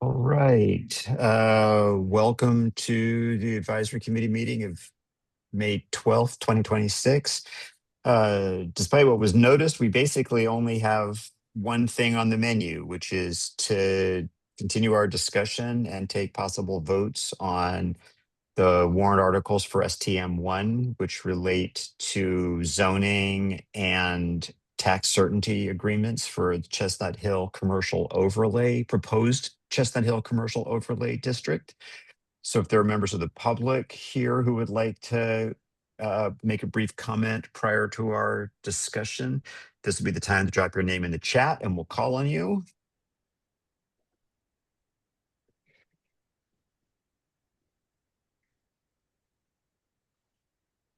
All right. Welcome to the advisory committee meeting of May 12th, 2026. Despite what was noticed, we basically only have one thing on the menu, which is to continue our discussion and take possible votes on the warrant articles for STM1, which relate to zoning and tax certainty agreements for the Chestnut Hill Commercial Overlay, proposed Chestnut Hill Commercial Overlay District. So if there are members of the public here who would like to make a brief comment prior to our discussion, this would be the time to drop your name in the chat and we'll call on you.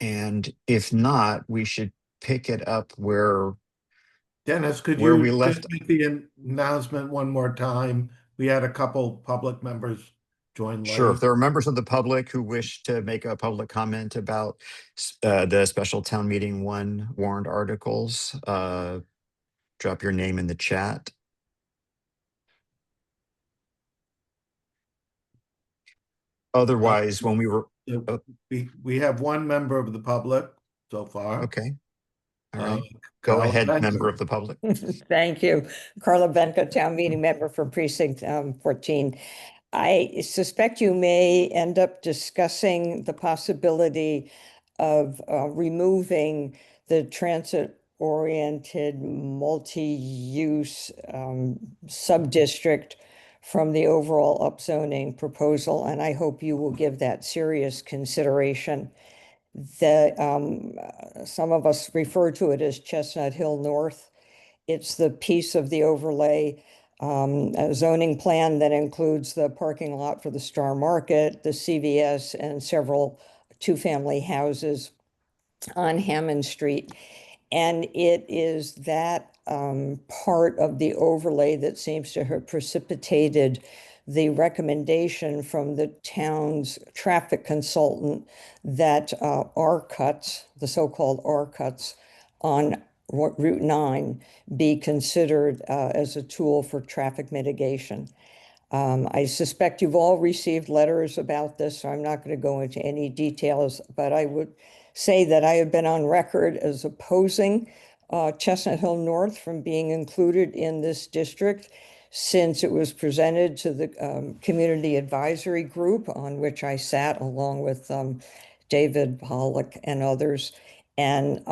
And if not, we should pick it up where Dennis, could we you left. just make the announcement one more time? We had a couple public members join Sure. If late. there are members of the public who wish to make a public comment about the special town meeting 1 warrant articles, drop your name in the chat. Otherwise, when we were... We have one member of the public so far. Okay. All right. Go Carla ahead, Benko. member of the public. Thank you. Carla Benko, town meeting member for precinct 14. I suspect you may end up discussing the possibility of removing the transit-oriented multi-use sub-district from the overall upzoning proposal, and I hope you will give that serious consideration. Some of us refer to it as Chestnut Hill North. It's the piece of the overlay a zoning plan that includes the parking lot for the Star Market, the CVS, and several two-family houses on Hammond Street. And it is that part of the overlay that seems to have precipitated the recommendation from the town's traffic consultant that R-cuts, the so-called R-cuts on Route 9, be considered as a tool for traffic mitigation. I suspect you've all received letters about this, so I'm not going to go into any details, but I would say that I have been on record as opposing Chestnut Hill North from being included in this district since it was presented to the Community Advisory Group, on which I sat along with David Pollock and others, and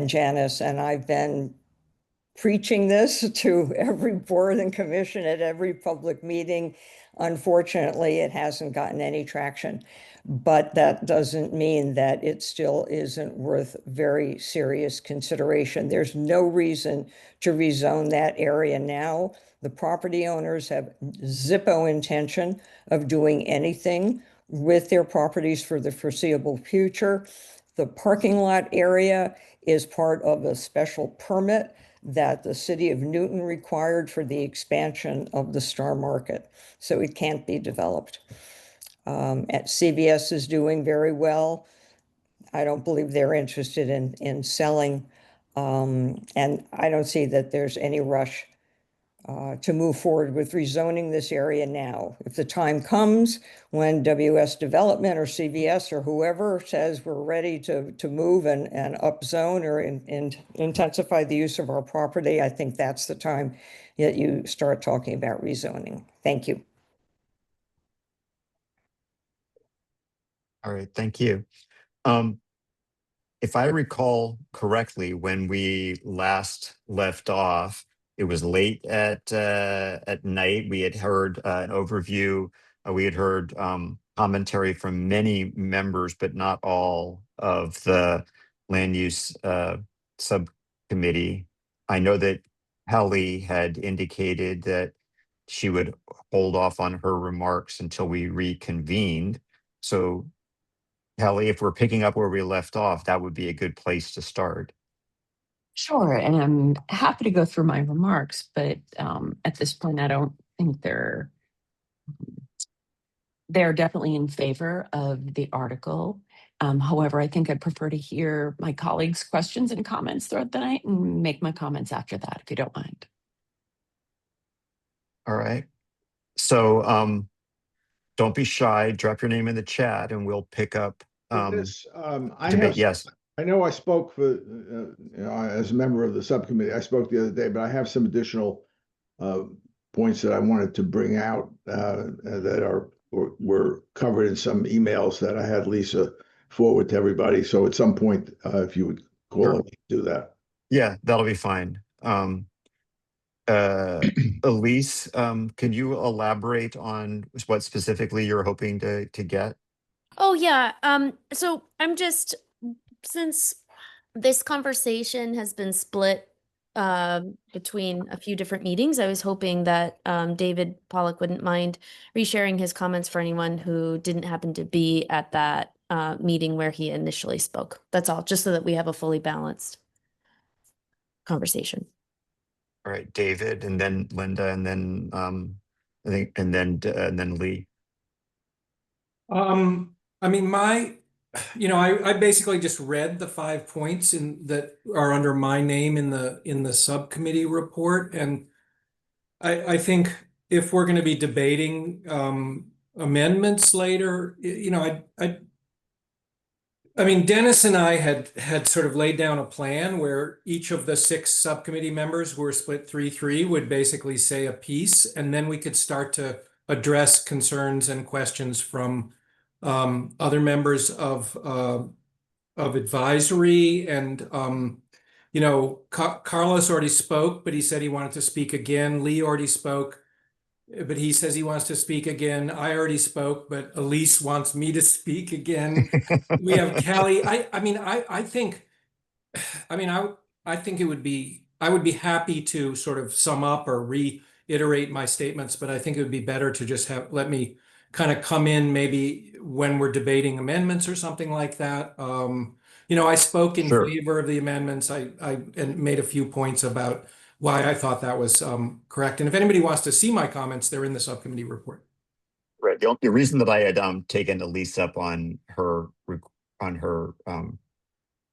Janice, and I've been preaching this to every board and commission at every public meeting. Unfortunately, it hasn't gotten any traction, but that doesn't mean that it still isn't worth very serious consideration. There's no reason to rezone that area now. The property owners have zippo intention of doing anything with their properties for the foreseeable future. The parking lot area is part of a special permit that the city of Newton required for the expansion of the Star Market. So it can't be developed. At CVS is doing very well. I don't believe they're interested in selling. And I don't see that there's any rush to move forward with rezoning this area now. If the time comes when WS Development or CVS or whoever says we're ready to move and upzone or intensify the use of our property, I think that's the time that you start talking about rezoning. Thank you. All right, thank you. If I recall correctly, when we last left off, it was late at night. We had heard an overview. We had heard commentary from many members, but not all of the land use subcommittee. I know that Kelly had indicated that she would hold off on her remarks until we reconvened. So Kelly, if we're picking up where we left off, that would be a good place to start. Sure, and I'm happy to go through my remarks, but at this point, I don't think they're definitely in favor of the article. However, I think I'd prefer to hear my colleagues' questions and comments throughout the night and make my comments after that, if you don't mind. All right. So don't be shy. Drop your name in the chat, and we'll pick up I debate. have, Yes. I know I spoke for, as a member of the subcommittee, I spoke the other day, but I have some additional points that I wanted to bring out that were covered in some emails that I had Lisa forward to everybody. So at some point, if you would call Sure. and do that. Yeah, that'll be fine. Elise, can you elaborate on what specifically you're hoping to get? Oh yeah. So I'm just, since this conversation has been split between a few different meetings, I was hoping that David Pollock wouldn't mind resharing his comments for anyone who didn't happen to be at that meeting where he initially spoke. That's all, just so that we have a fully balanced conversation. All right, David, and then Linda, and then I think, and then Lee. I mean, I basically just read the 5 points that are under my name in the subcommittee report, and I think if we're going to be debating amendments later, I mean, Dennis and I had sort of laid down a plan where each of the 6 subcommittee members who were split 3-3 would basically say a piece, and then we could start to address concerns and questions from other members of advisory. And Carlos already spoke, but he said he wanted to speak again. Lee already spoke, but he says he wants to speak again. I already spoke, but Elise wants me to speak again. We have Kelly. I think it would be, I would be happy to sort of sum up or reiterate my statements, but I think it would be better to just let me kind of come in maybe when we're debating amendments or something like that. I spoke in Sure. favor of the amendments. I and made a few points about why I thought that was correct. And if anybody wants to see my comments, they're in the subcommittee report. Right. The reason that I had taken Elise up on her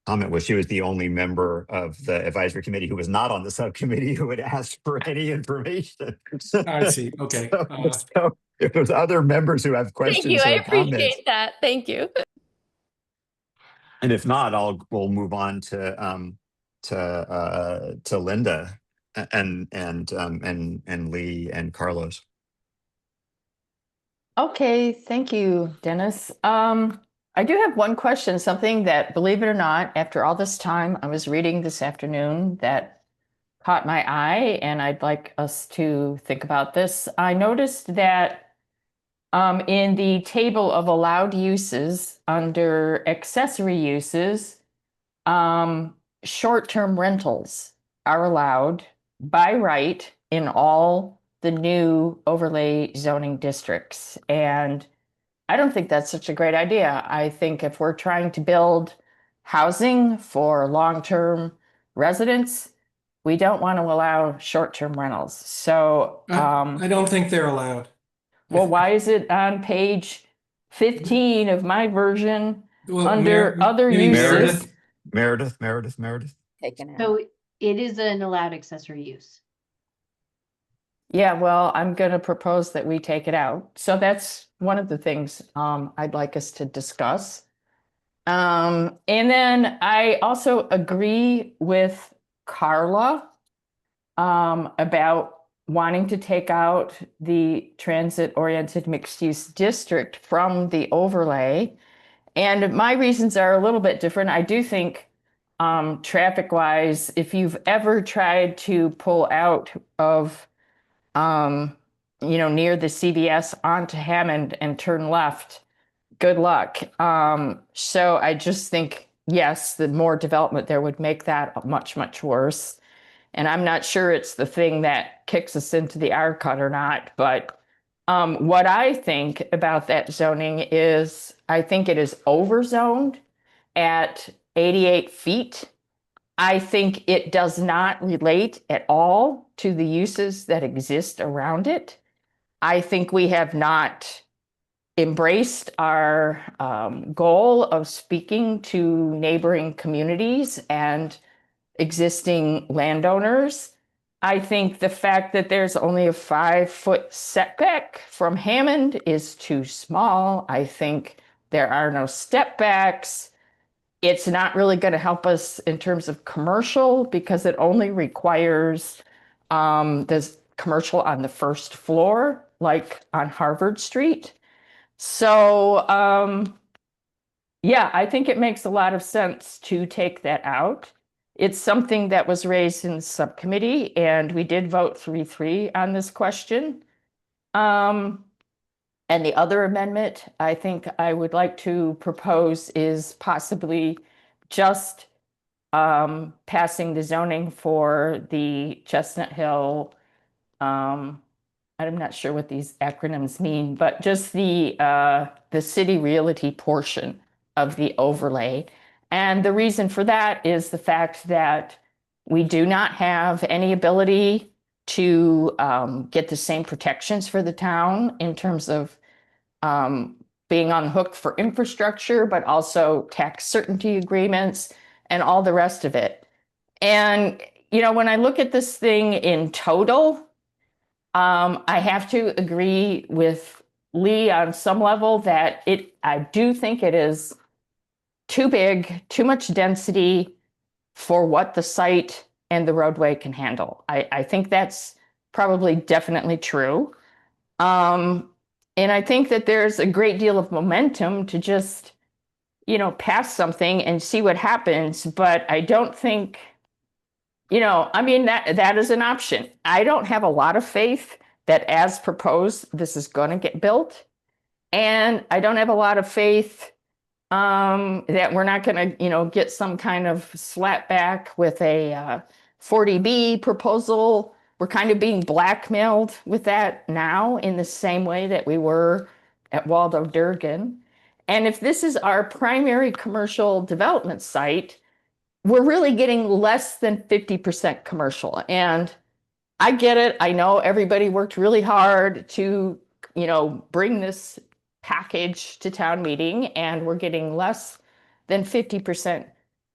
comment was she was the only member of the advisory committee who was not on the subcommittee who had asked for any information. I see. Okay. So if there's other members who have questions Thank you. I or comments, appreciate that. Thank you. and if not, we'll move on to Linda and Lee and Carlos. Okay, thank you, Dennis. I do have one question, something that, believe it or not, after all this time, I was reading this afternoon that caught my eye, and I'd like us to think about this. I noticed that in the table of allowed uses under accessory uses, short-term rentals are allowed by right in all the new overlay zoning districts. And I don't think that's such a great idea. I think if we're trying to build housing for long-term residents, we don't want to allow short-term rentals. So, I don't think they're allowed. well, why is it on page 15 of my version Well, under other you mean uses? Meredith? Meredith. Taken out. So it is an allowed accessory use. Yeah, well, I'm going to propose that we take it out. So that's one of the things I'd like us to discuss. And then I also agree with Carla about wanting to take out the transit-oriented mixed-use district from the overlay. And my reasons are a little bit different. I do think traffic-wise, if you've ever tried to pull out of near the CVS onto Hammond and turn left, good luck. So I just think, yes, the more development there would make that much, much worse. And I'm not sure it's the thing that kicks us into the R cut or not. But what I think about that zoning is I think it is overzoned at 88 feet. I think it does not relate at all to the uses that exist around it. I think we have not embraced our goal of speaking to neighboring communities and existing landowners. I think the fact that there's only a 5-foot setback from Hammond is too small. I think there are no step backs. It's not really going to help us in terms of commercial because it only requires this commercial on the first floor, like on Harvard Street. So, yeah, I think it makes a lot of sense to take that out. It's something that was raised in the subcommittee, and we did vote 3-3 on this question. And the other amendment I think I would like to propose is possibly just passing the zoning for the Chestnut Hill. I'm not sure what these acronyms mean, but just the city realty portion of the overlay. And the reason for that is the fact that we do not have any ability to get the same protections for the town in terms of being on the hook for infrastructure, but also tax certainty agreements and all the rest of it. And, you know, when I look at this thing in total, I have to agree with Lee on some level that I do think it is too big, too much density for what the site and the roadway can handle. I think that's probably definitely true. And I think that there's a great deal of momentum to just, you know, pass something and see what happens. But I don't think, you know, I mean, that is an option. I don't have a lot of faith that as proposed, this is going to get built. And I don't have a lot of faith that we're not going to, you know, get some kind of slap back with a 40B proposal. We're kind of being blackmailed with that now in the same way that we were at Waldo Durgan. And if this is our primary commercial development site, we're really getting less than 50% commercial. And I get it. I know everybody worked really hard to, you know, bring this package to town meeting, and we're getting less than 50%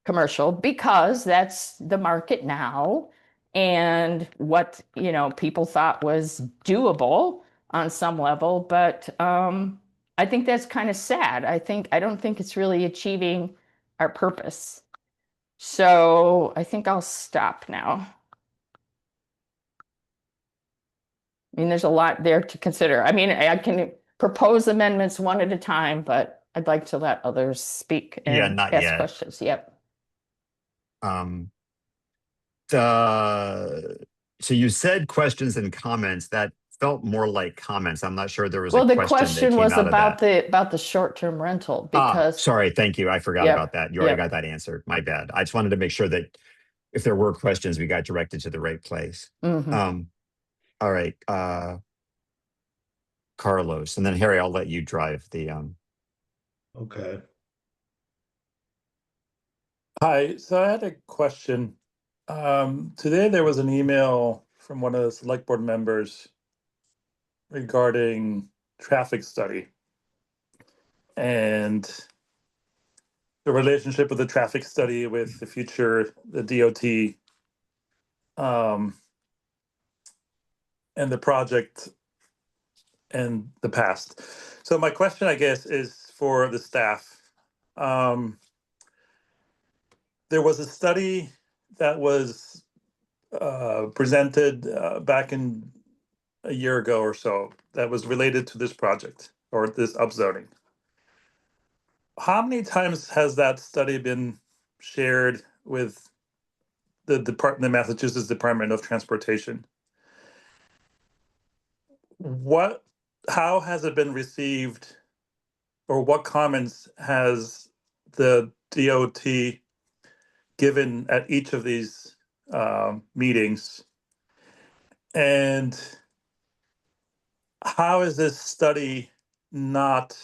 commercial because that's the market now and what, you know, people thought was doable on some level. But I think that's kind of sad. I don't think it's really achieving our purpose. So I think I'll stop now. I mean, there's a lot there to consider. I mean, I can propose amendments one at a time, but I'd like to let others speak Yeah, and not ask yet. questions. Yep. So you said questions and comments. That felt more like comments. I'm not sure there was Well, a the question that was came out of that. about the short-term rental because Sorry, thank you. I forgot Yep, about that. You already yep. got that answered. My bad. I just wanted to make sure that if there were questions, we got directed to the right place. Mhm. All right, Carlos, and then Harry, I'll let you drive the Okay. Hi, so I had a question. Today there was an email from one of the select board members regarding traffic study and the relationship of the traffic study with the future, the DOT, and the project and the past. So my question, I guess, is for the staff. There was a study that was presented back in a year ago or so that was related to this project or this upzoning. How many times has that study been shared with the Massachusetts Department of Transportation? How has it been received, or what comments has the DOT given at each of these meetings? And how is this study not,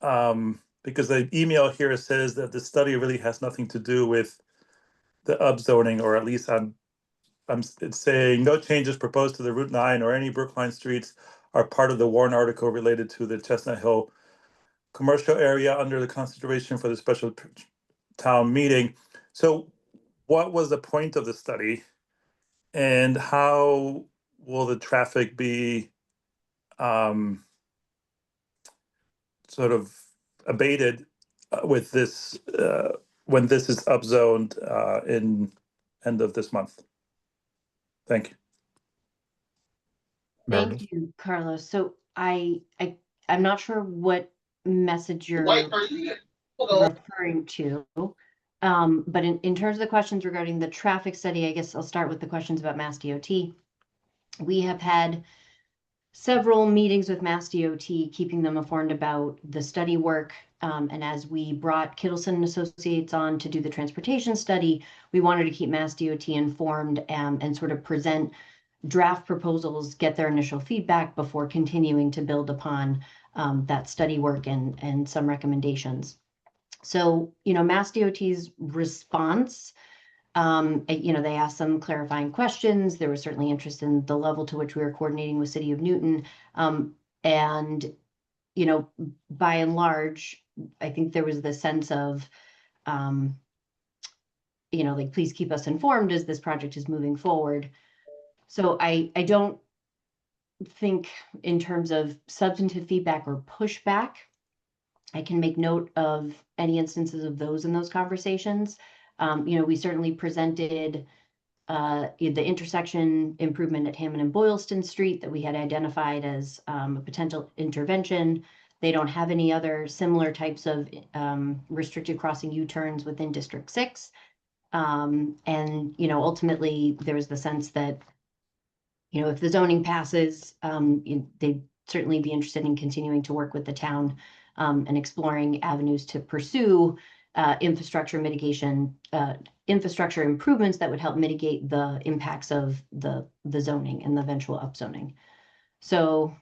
because the email here says that the study really has nothing to do with the upzoning, or at least it's saying no changes proposed to the Route 9 or any Brookline streets are part of the warrant article related to the Chestnut Hill commercial area under the consideration for the special town meeting. So what was the point of the study? And how will the traffic be sort of abated with this when this is upzoned in end of this month? Thank you. Meredith? Thank you, Carlos. So I'm not sure what message you're referring to. But in terms of the questions regarding the traffic study, I guess I'll start with the questions about Mass DOT. We have had several meetings with Mass DOT, keeping them informed about the study work. And as we brought Kittleson and Associates on to do the transportation study, we wanted to keep Mass DOT informed and sort of present draft proposals, get their initial feedback before continuing to build upon that study work and some recommendations. So, Mass DOT's response, they asked some clarifying questions. There was certainly interest in the level to which we were coordinating with City of Newton. And, by and large, I think there was the sense of, please keep us informed as this project is moving forward. So I don't think in terms of substantive feedback or pushback, I can make note of any instances of those in those conversations. We certainly presented the intersection improvement at Hammond and Boylston Street that we had identified as a potential intervention. They don't have any other similar types of restricted crossing U-turns within District 6. And, ultimately there was the sense that, if the zoning passes, they'd certainly be interested in continuing to work with the town and exploring avenues to pursue infrastructure mitigation, infrastructure improvements that would help mitigate the impacts of the zoning and the eventual upzoning. So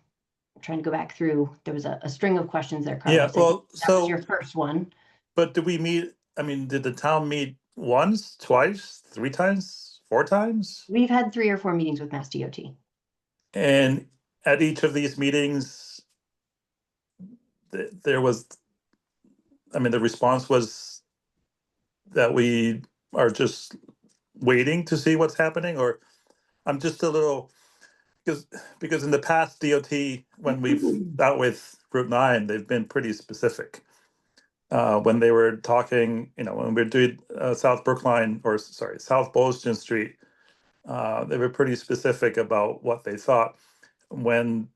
I'm trying to go back through, there was a string of questions there, Carlos. Yeah, well, that was your first one. But did we meet, did the town meet once, twice, 3 times, 4 times? We've had 3 or 4 meetings with Mass DOT. And at each of these meetings, there was, the response was that we are just waiting to see what's happening, or I'm just a little, because in the past DOT, when we've dealt with Route 9, they've been pretty specific. When they were talking, when we were doing South Boylston Street, they were pretty specific about what they thought. When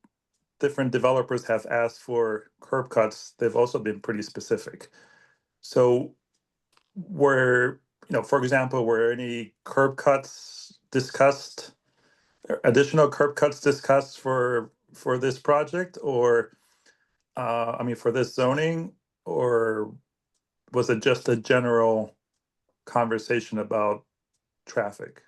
different developers have asked for curb cuts, they've also been pretty specific. So for example, were any curb cuts discussed, additional curb cuts discussed for this project, or for this zoning, or was it just a general conversation about traffic?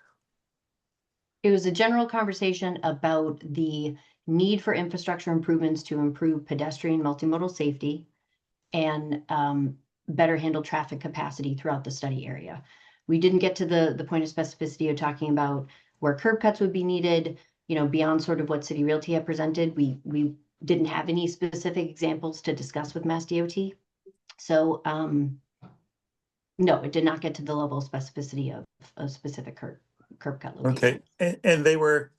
It was a general conversation about the need for infrastructure improvements to improve pedestrian multimodal safety and better handle traffic capacity throughout the study area. We didn't get to the point of specificity of talking about where curb cuts would be needed, beyond sort of what City Realty had presented. We didn't have any specific examples to discuss with Mass DOT. So no, it did not get to the level of specificity of specific curb cut locations. Okay, and they were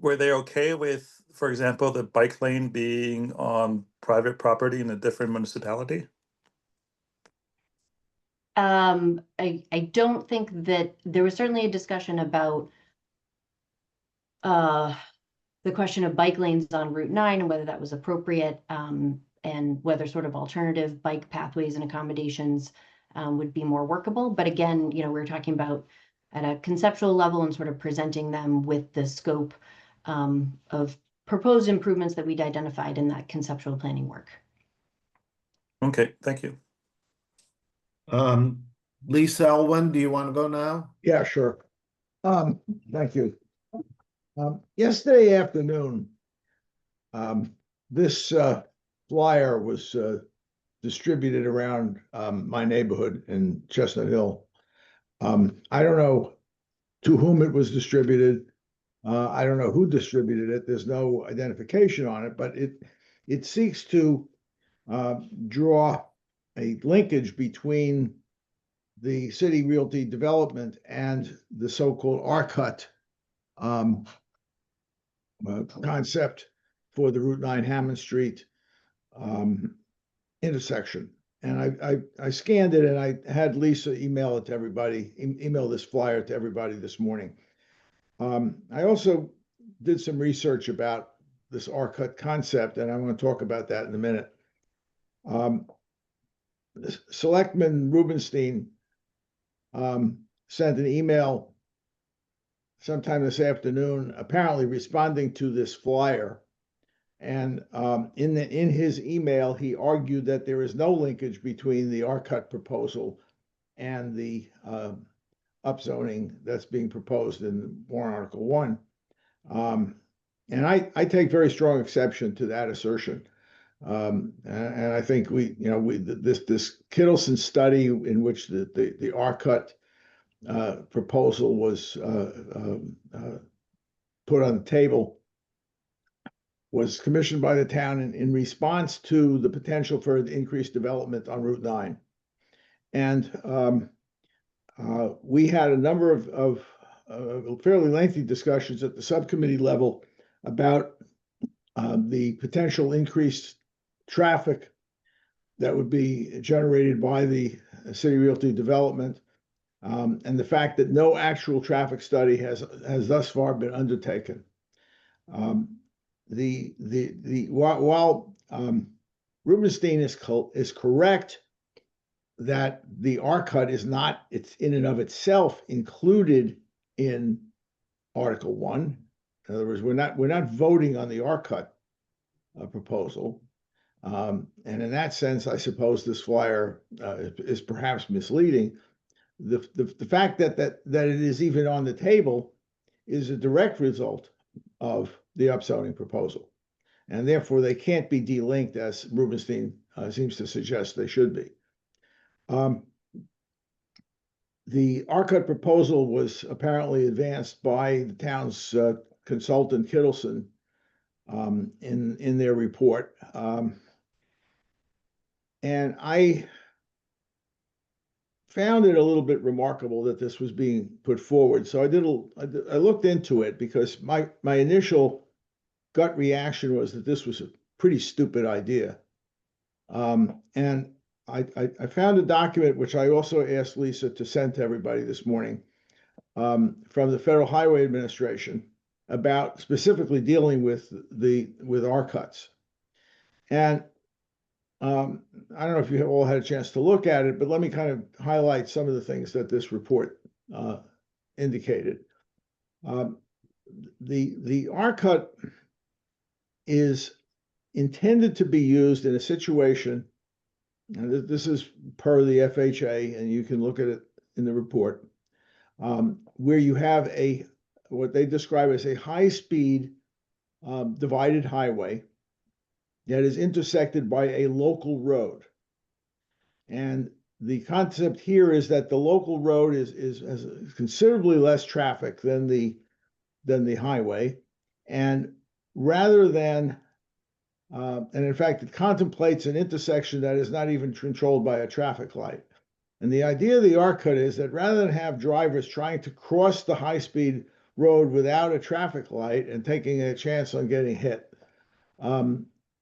they okay with, for example, the bike lane being on private property in a different municipality? I don't think that there was certainly a discussion about the question of bike lanes on Route 9 and whether that was appropriate, and whether sort of alternative bike pathways and accommodations would be more workable. But again, we're talking about at a conceptual level and sort of presenting them with the scope of proposed improvements that we'd identified in that conceptual planning work. Okay, thank you. Lisa Elwin, do you want to go now? Yeah, sure. Thank you. Yesterday afternoon, this flyer was distributed around my neighborhood in Chestnut Hill. I don't know to whom it was distributed. I don't know who distributed it. There's no identification on it, but it seeks to draw a linkage between the City Realty Development and the so-called R-Cut concept for the Route 9 Hammond Street intersection. And I scanned it and I had Lisa email it to everybody, email this flyer to everybody this morning. I also did some research about this R-Cut concept, and I want to talk about that in a minute. Selectman Rubenstein sent an email sometime this afternoon, apparently responding to this flyer. And in his email, he argued that there is no linkage between the R-Cut proposal and the upzoning that's being proposed in Warrant Article 1. And I take very strong exception to that assertion. And I think this Kittleson study in which the R-Cut proposal was put on the table was commissioned by the town in response to the potential for increased development on Route 9. And we had a number of fairly lengthy discussions at the subcommittee level about the potential increased traffic that would be generated by the City Realty Development, and the fact that no actual traffic study has thus far been undertaken. While Rubenstein is correct that the R-Cut is not, it's in and of itself included in Article 1. In other words, we're not voting on the R-Cut proposal. And in that sense, I suppose this flyer is perhaps misleading. The fact that it is even on the table is a direct result of the upzoning proposal. And therefore, they can't be delinked as Rubenstein seems to suggest they should be. The R-Cut proposal was apparently advanced by the town's consultant Kittleson in their report. And I found it a little bit remarkable that this was being put forward. So I looked into it because my initial gut reaction was that this was a pretty stupid idea. And I found a document which I also asked Lisa to send to everybody this morning from the Federal Highway Administration about specifically dealing with R-Cuts. And I don't know if you have all had a chance to look at it, but let me kind of highlight some of the things that this report indicated. The R-Cut is intended to be used in a situation, and this is per the FHA, and you can look at it in the report, where you have what they describe as a high-speed divided highway that is intersected by a local road. And the concept here is that the local road has considerably less traffic than the highway. And rather than, and in fact, it contemplates an intersection that is not even controlled by a traffic light. And the idea of the R-Cut is that rather than have drivers trying to cross the high-speed road without a traffic light and taking a chance on getting hit,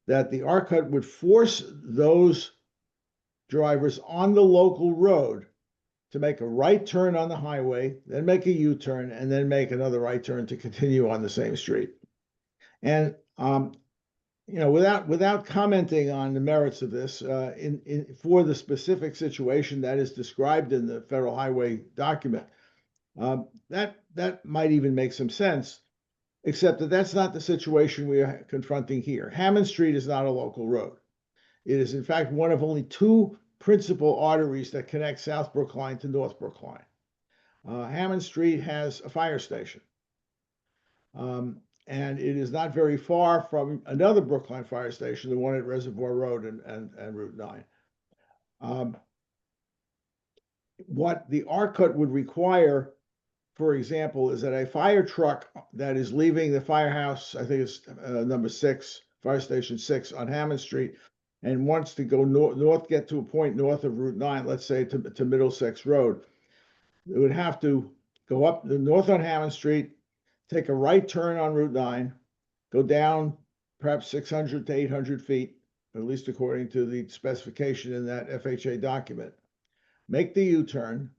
that the R-Cut would force those drivers on the local road to make a right turn on the highway, then make a U-turn, and then make another right turn to continue on the same street. And without commenting on the merits of this, for the specific situation that is described in the Federal Highway document, that might even make some sense. Except that that's not the situation we are confronting here. Hammond Street is not a local road. It is, in fact, one of only two principal arteries that connect South Brookline to North Brookline. Hammond Street has a fire station. And it is not very far from another Brookline fire station, the one at Reservoir Road and Route 9. What the R-Cut would require, for example, is that a fire truck that is leaving the firehouse, I think it's number 6, Fire Station 6 on Hammond Street, and wants to go north, get to a point north of Route 9, let's say to Middlesex Road, it would have to go up the north on Hammond Street, take a right turn on Route 9, go down perhaps 600 to 800 feet, at least according to the specification in that FHA document, make the U-turn,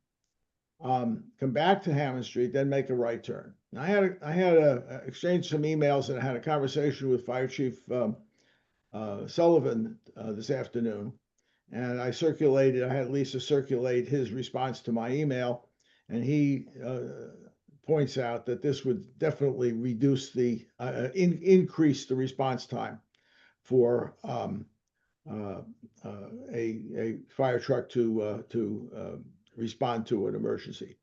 come back to Hammond Street, then make a right turn. Now, I had exchanged some emails and I had a conversation with Fire Chief Sullivan this afternoon, and I had Lisa circulate his response to my email, and he points out that this would definitely reduce increase the response time for a fire truck to respond to an emergency.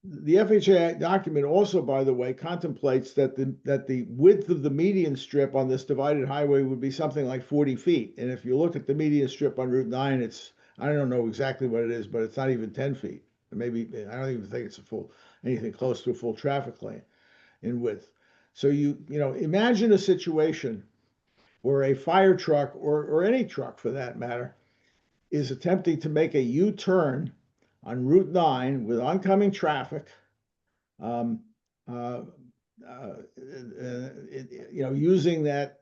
The FHA document also, by the way, contemplates that the width of the median strip on this divided highway would be something like 40 feet. And if you look at the median strip on Route 9, I don't know exactly what it is, but it's not even 10 feet. Maybe, I don't even think it's anything close to a full traffic lane in width. So imagine a situation where a fire truck or any truck for that matter is attempting to make a U-turn on Route 9 with oncoming traffic, using that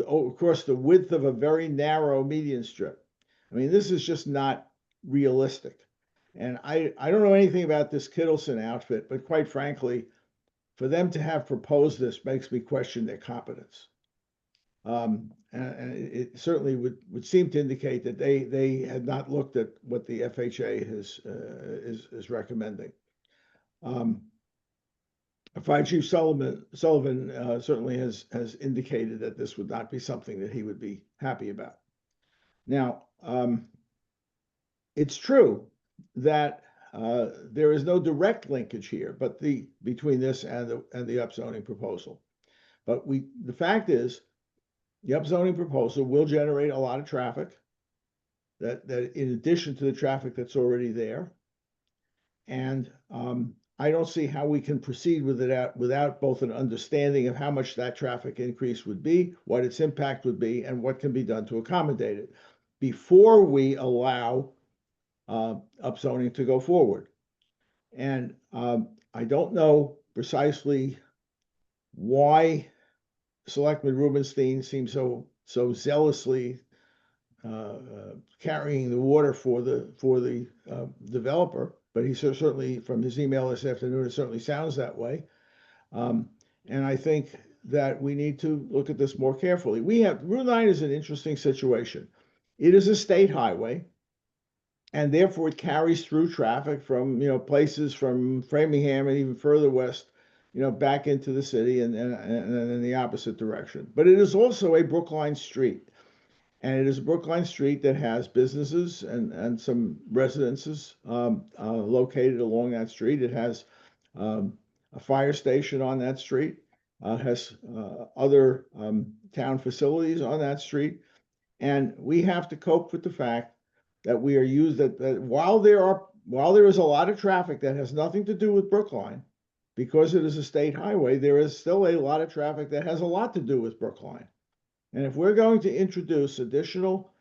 of course, the width of a very narrow median strip. I mean, this is just not realistic. And I don't know anything about this Kittleson outfit, but quite frankly, for them to have proposed this makes me question their competence. And it certainly would seem to indicate that they had not looked at what the FHA is recommending. Fire Chief Sullivan certainly has indicated that this would not be something that he would be happy about. Now, it's true that there is no direct linkage here, but between this and the upzoning proposal. But the fact is, the upzoning proposal will generate a lot of traffic that in addition to the traffic that's already there. And I don't see how we can proceed with it without both an understanding of how much that traffic increase would be, what its impact would be, and what can be done to accommodate it before we allow upzoning to go forward. And I don't know precisely why Selectman Rubenstein seems so zealously carrying the water for the developer, but he certainly, from his email this afternoon, it certainly sounds that way. And I think that we need to look at this more carefully. Route 9 is an interesting situation. It is a state highway, and therefore it carries through traffic from places from Framingham and even further west, back into the city and in the opposite direction. But it is also a Brookline street. And it is a Brookline street that has businesses and some residences located along that street. It has a fire station on that street. It has other town facilities on that street. And we have to cope with the fact that we are that while there is a lot of traffic that has nothing to do with Brookline, because it is a state highway, there is still a lot of traffic that has a lot to do with Brookline. And if we're going to introduce additional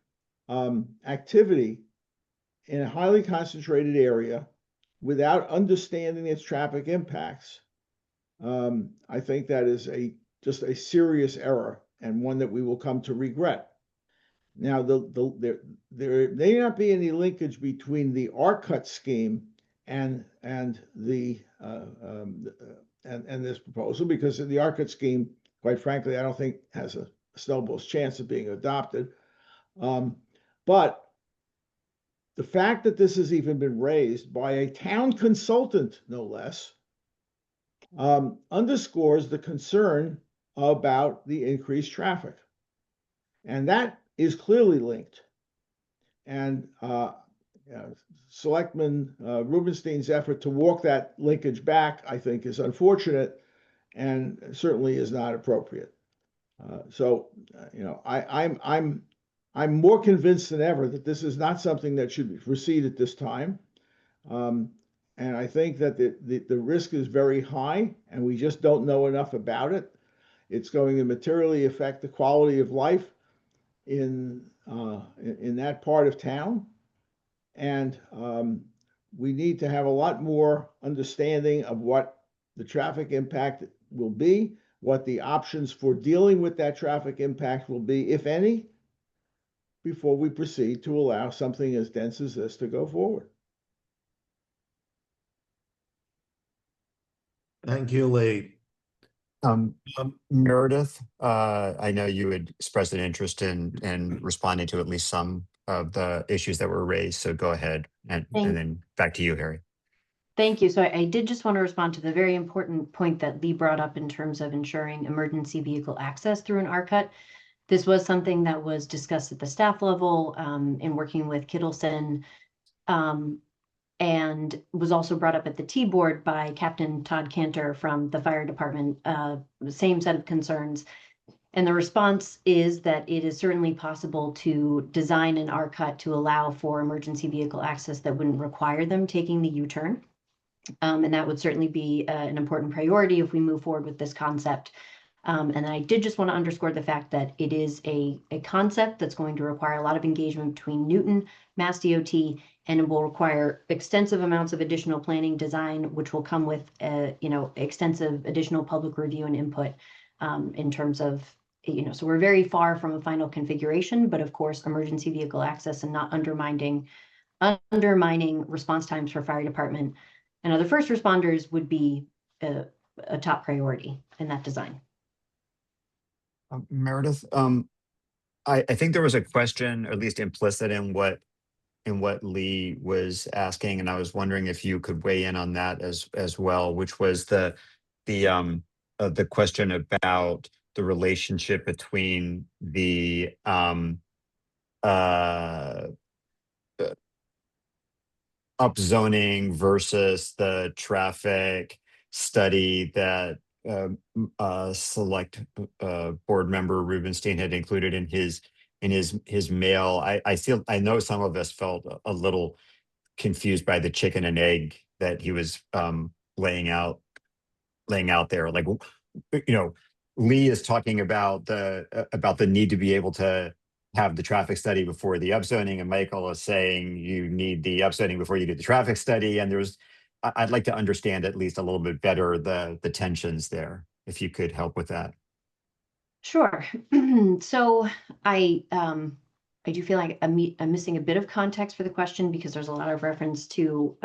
activity in a highly concentrated area without understanding its traffic impacts, I think that is just a serious error and one that we will come to regret. Now, there may not be any linkage between the R-cut scheme and this proposal, because the R-cut scheme, quite frankly, I don't think has a snowball's chance of being adopted. But the fact that this has even been raised by a town consultant, no less, underscores the concern about the increased traffic. And that is clearly linked. And Selectman Rubenstein's effort to walk that linkage back, I think, is unfortunate and certainly is not appropriate. I'm more convinced than ever that this is not something that should proceed at this time. And I think that the risk is very high, and we just don't know enough about it. It's going to materially affect the quality of life in that part of town. And we need to have a lot more understanding of what the traffic impact will be, what the options for dealing with that traffic impact will be, if any, before we proceed to allow something as dense as this to go forward. Thank you, Lee. Meredith, I know you had expressed an interest in responding to at least some of the issues that were raised. So go ahead, and then back to you, Harry. Thank you. So I did just want to respond to the very important point that Lee brought up in terms of ensuring emergency vehicle access through an R-cut. This was something that was discussed at the staff level in working with Kittleson, and was also brought up at the T-board by Captain Todd Cantor from the fire department, the same set of concerns. And the response is that it is certainly possible to design an R-cut to allow for emergency vehicle access that wouldn't require them taking the U-turn. And that would certainly be an important priority if we move forward with this concept. And I did just want to underscore the fact that it is a concept that's going to require a lot of engagement between Newton, Mass DOT, and it will require extensive amounts of additional planning design, which will come with extensive additional public review and input in terms of, so we're very far from a final configuration, but of course, emergency vehicle access and not undermining response times for fire department and other first responders would be a top priority in that design. Meredith, I think there was a question, or at least implicit in what Lee was asking, and I was wondering if you could weigh in on that as well, which was the question about the relationship between the upzoning versus the traffic study that select board member Rubenstein had included in his mail. I know some of us felt a little confused by the chicken and egg that he was laying out there. Like, Lee is talking about the need to be able to have the traffic study before the upzoning, and Michael is saying you need the upzoning before you do the traffic study. And I'd like to understand at least a little bit better the tensions there, if you could help with that. Sure. So I do feel like I'm missing a bit of context for the question because there's a lot of reference to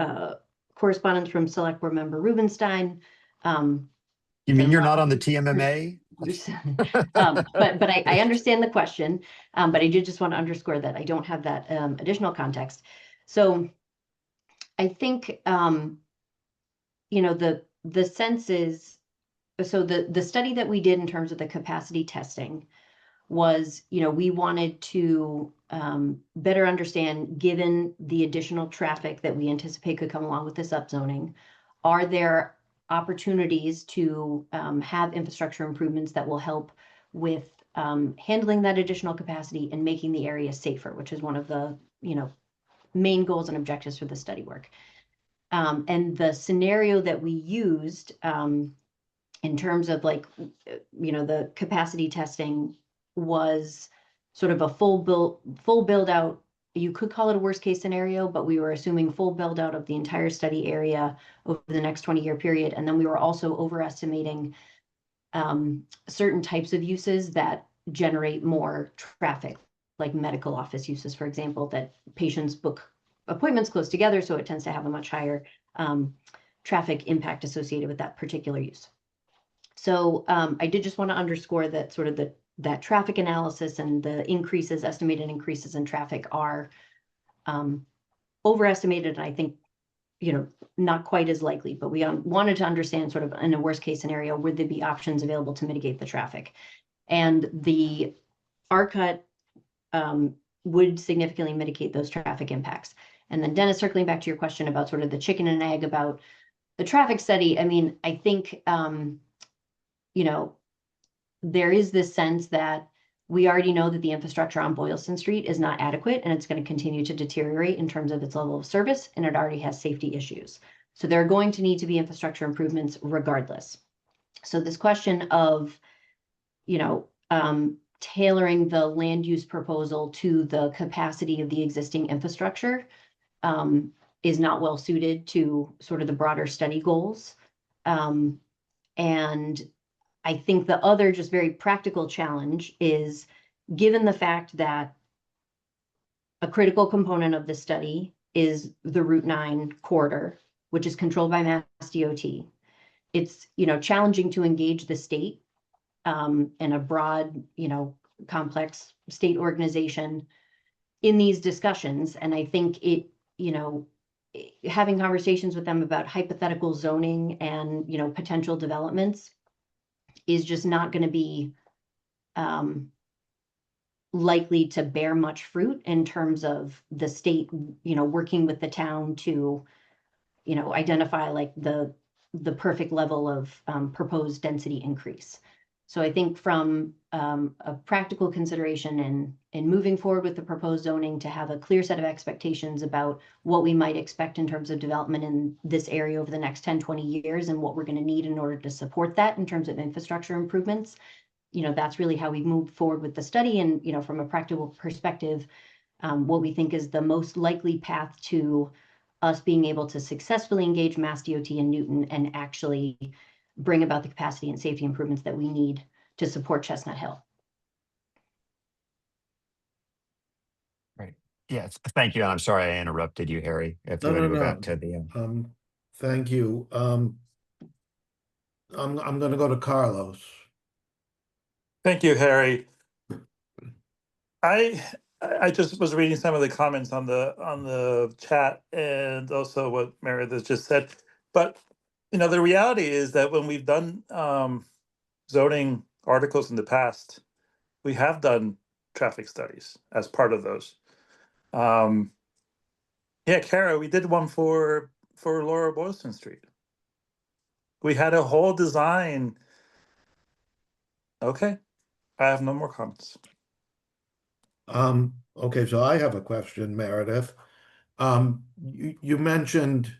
correspondence from Select Board Member Rubenstein. You mean you're not on the TMMA? But I understand the question, but I did just want to underscore that I don't have that additional context. So I think, the sense is, so the study that we did in terms of the capacity testing was, we wanted to better understand, given the additional traffic that we anticipate could come along with this upzoning, are there opportunities to have infrastructure improvements that will help with handling that additional capacity and making the area safer, which is one of the main goals and objectives for the study work. And the scenario that we used in terms of the capacity testing was sort of a full build out. You could call it a worst case scenario, but we were assuming full build out of the entire study area over the next 20-year period. And then we were also overestimating certain types of uses that generate more traffic, like medical office uses, for example, that patients book appointments close together. So it tends to have a much higher traffic impact associated with that particular use. So I did just want to underscore that sort of that traffic analysis and the estimated increases in traffic are overestimated. And I think, not quite as likely, but we wanted to understand sort of in a worst case scenario, would there be options available to mitigate the traffic? And the R-cut would significantly mitigate those traffic impacts. And then Dennis, circling back to your question about sort of the chicken and egg about the traffic study, I mean, I think, there is this sense that we already know that the infrastructure on Boylston Street is not adequate and it's going to continue to deteriorate in terms of its level of service, and it already has safety issues. So there are going to need to be infrastructure improvements regardless. So this question of tailoring the land use proposal to the capacity of the existing infrastructure is not well suited to sort of the broader study goals. And I think the other just very practical challenge is, given the fact that a critical component of the study is the Route 9 corridor, which is controlled by Mass DOT. It's, challenging to engage the state and a broad, complex state organization in these discussions. And I think having conversations with them about hypothetical zoning and, potential developments is just not going to be likely to bear much fruit in terms of the state, working with the town to, identify like the perfect level of proposed density increase. So I think from a practical consideration in moving forward with the proposed zoning, to have a clear set of expectations about what we might expect in terms of development in this area over the next 10, 20 years and what we're going to need in order to support that in terms of infrastructure improvements. That's really how we move forward with the study. And, from a practical perspective, what we think is the most likely path to us being able to successfully engage Mass DOT and Newton and actually bring about the capacity and safety improvements that we need to support Chestnut Hill. Right. Yes. Thank you. And I'm sorry I interrupted you, Harry. If you No, want to no, go no. back to the Thank you. I'm going to go to Carlos. Thank you, Harry. I just was reading some of the comments on the chat and also what Meredith just said. But the reality is that when we've done zoning articles in the past, we have done traffic studies as part of those. Yeah, Kara, we did one for Laura Boylston Street. We had a whole design. Okay, I have no more comments. Okay, so I have a question, Meredith. You mentioned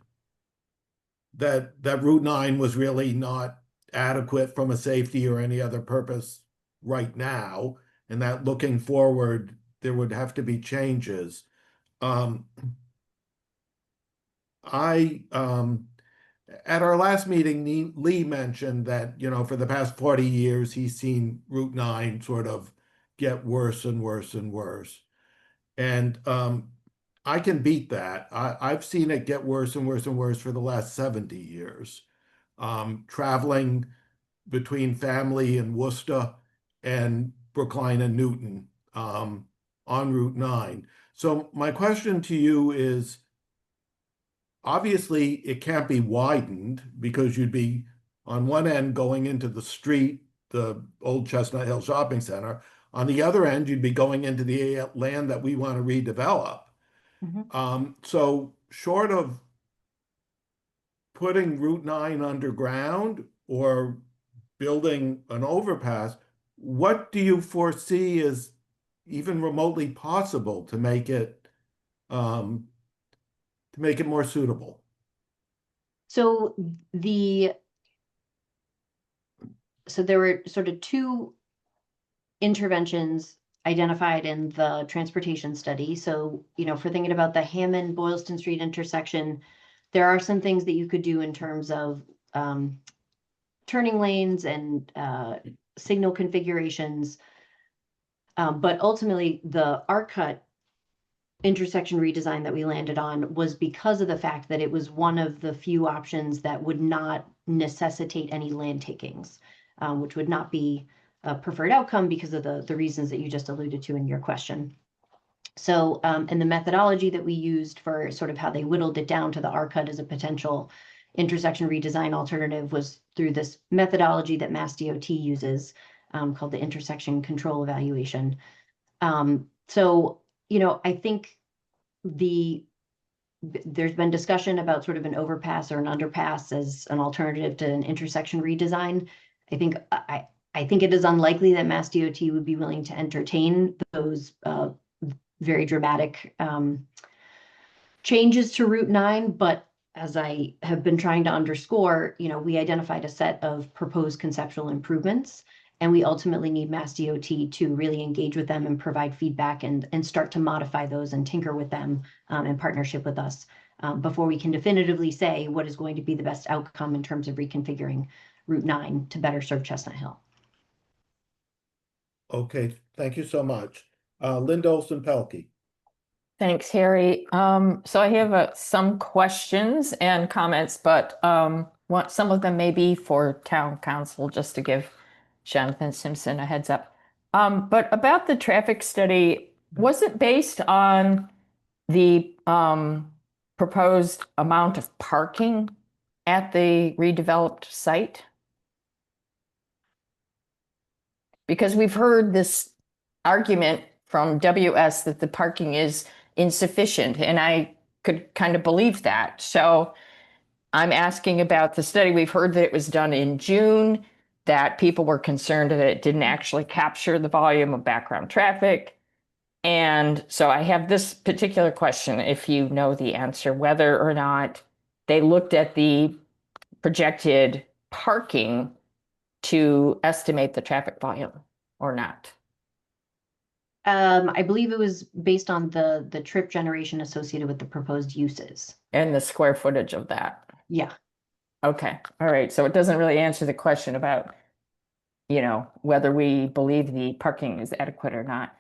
that Route 9 was really not adequate from a safety or any other purpose right now, and that looking forward, there would have to be changes. At our last meeting, Lee mentioned that, for the past 40 years, he's seen Route 9 sort of get worse and worse and worse. And I can beat that. I've seen it get worse and worse and worse for the last 70 years. Traveling between family in Worcester and Brookline and Newton on Route 9. So my question to you is, obviously it can't be widened because you'd be on one end going into the street, the old Chestnut Hill Shopping Center. On the other end, you'd be going into the land that we want to redevelop. So short of putting Route 9 underground or building an overpass, what do you foresee is even remotely possible to make it more suitable? So there were sort of two interventions identified in the transportation study. So, for thinking about the Hammond Boylston Street intersection, there are some things that you could do in terms of turning lanes and signal configurations. But ultimately, the ARC-Cut intersection redesign that we landed on was because of the fact that it was one of the few options that would not necessitate any land takings, which would not be a preferred outcome because of the reasons that you just alluded to in your question. So, and the methodology that we used for sort of how they whittled it down to the ARC-Cut as a potential intersection redesign alternative was through this methodology that Mass DOT uses, called the intersection control evaluation. So, I think there's been discussion about sort of an overpass or an underpass as an alternative to an intersection redesign. I think it is unlikely that Mass DOT would be willing to entertain those very dramatic changes to Route 9. But as I have been trying to underscore, we identified a set of proposed conceptual improvements. And we ultimately need Mass DOT to really engage with them and provide feedback and start to modify those and tinker with them in partnership with us before we can definitively say what is going to be the best outcome in terms of reconfiguring Route 9 to better serve Chestnut Hill. Okay, thank you so much. Linda Olson-Pelkey. Thanks, Harry. So I have some questions and comments, but some of them may be for town council, just to give Jonathan Simpson a heads up. But about the traffic study, was it based on the proposed amount of parking at the redeveloped site? Because we've heard this argument from WS that the parking is insufficient, and I could kind of believe that. So I'm asking about the study. We've heard that it was done in June, that people were concerned that it didn't actually capture the volume of background traffic. And so I have this particular question, if you know the answer, whether or not they looked at the projected parking to estimate the traffic volume or not. I believe it was based on the trip generation associated with the proposed uses. And the square footage of that. Yeah. Okay. All right. So it doesn't really answer the question about, whether we believe the parking is adequate or not.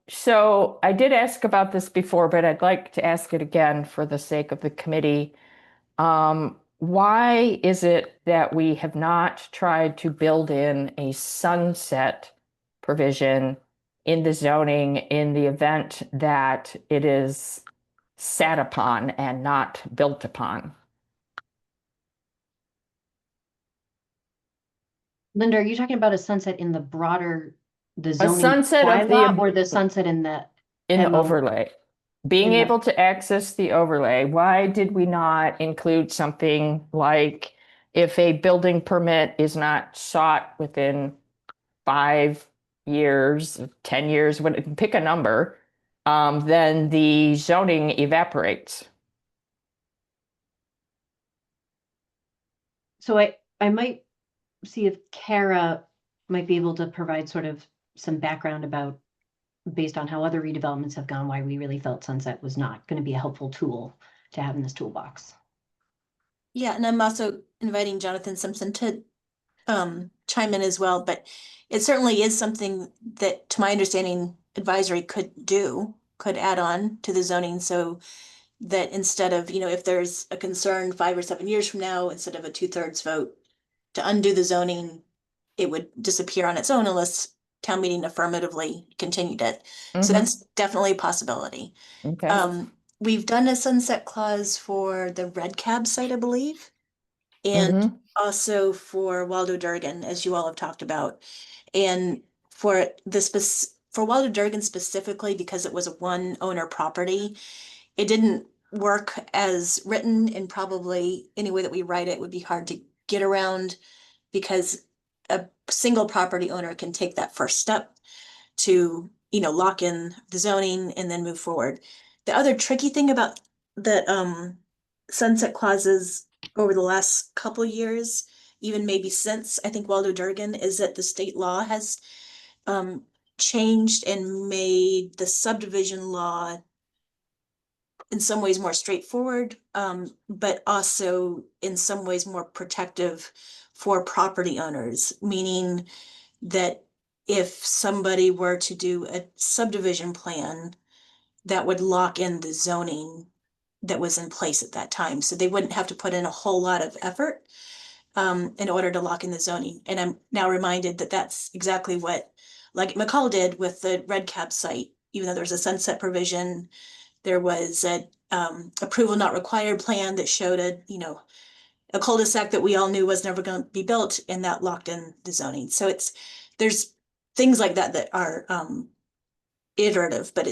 So I did ask about this before, but I'd like to ask it again for the sake of the committee. Why is it that we have not tried to build in a sunset provision in the zoning in the event that it is sat upon and not built upon? Linda, are you talking about a sunset in the broader, the zoning sunset of the- bylaw, or the sunset in the MO? Overlay? Being In the- able to access the overlay, why did we not include something like if a building permit is not sought within 5 years, 10 years, pick a number, then the zoning evaporates? So I might see if Kara might be able to provide sort of some background about, based on how other redevelopments have gone, why we really felt sunset was not going to be a helpful tool to have in this toolbox. Yeah, and I'm also inviting Jonathan Simpson to chime in as well, but it certainly is something that, to my understanding, advisory could add on to the zoning, so that instead of, if there's a concern 5 or 7 years from now, instead of a 2/3 vote to undo the zoning, it would disappear on its own unless town meeting affirmatively continued it. So that's definitely a possibility. Okay. We've done a sunset clause for the Red Cab site, I believe, and also for Waldo Durgan, as you all have talked about. And for for Waldo Durgan specifically, because it was a one owner property, it didn't work as written, and probably any way that we write it would be hard to get around, because a single property owner can take that first step to, lock in the zoning and then move forward. The other tricky thing about the sunset clauses over the last couple of years, even maybe since I think Waldo Durgan, is that the state law has changed and made the subdivision law in some ways more straightforward, but also in some ways more protective for property owners, meaning that if somebody were to do a subdivision plan, that would lock in the zoning that was in place at that time. So they wouldn't have to put in a whole lot of effort in order to lock in the zoning. And I'm now reminded that that's exactly what like McCall did with the Red Cab site. Even though there's a sunset provision, there was a approval not required plan that showed a cul-de-sac that we all knew was never going to be built, and that locked in the zoning. So there's things like that that are iterative, but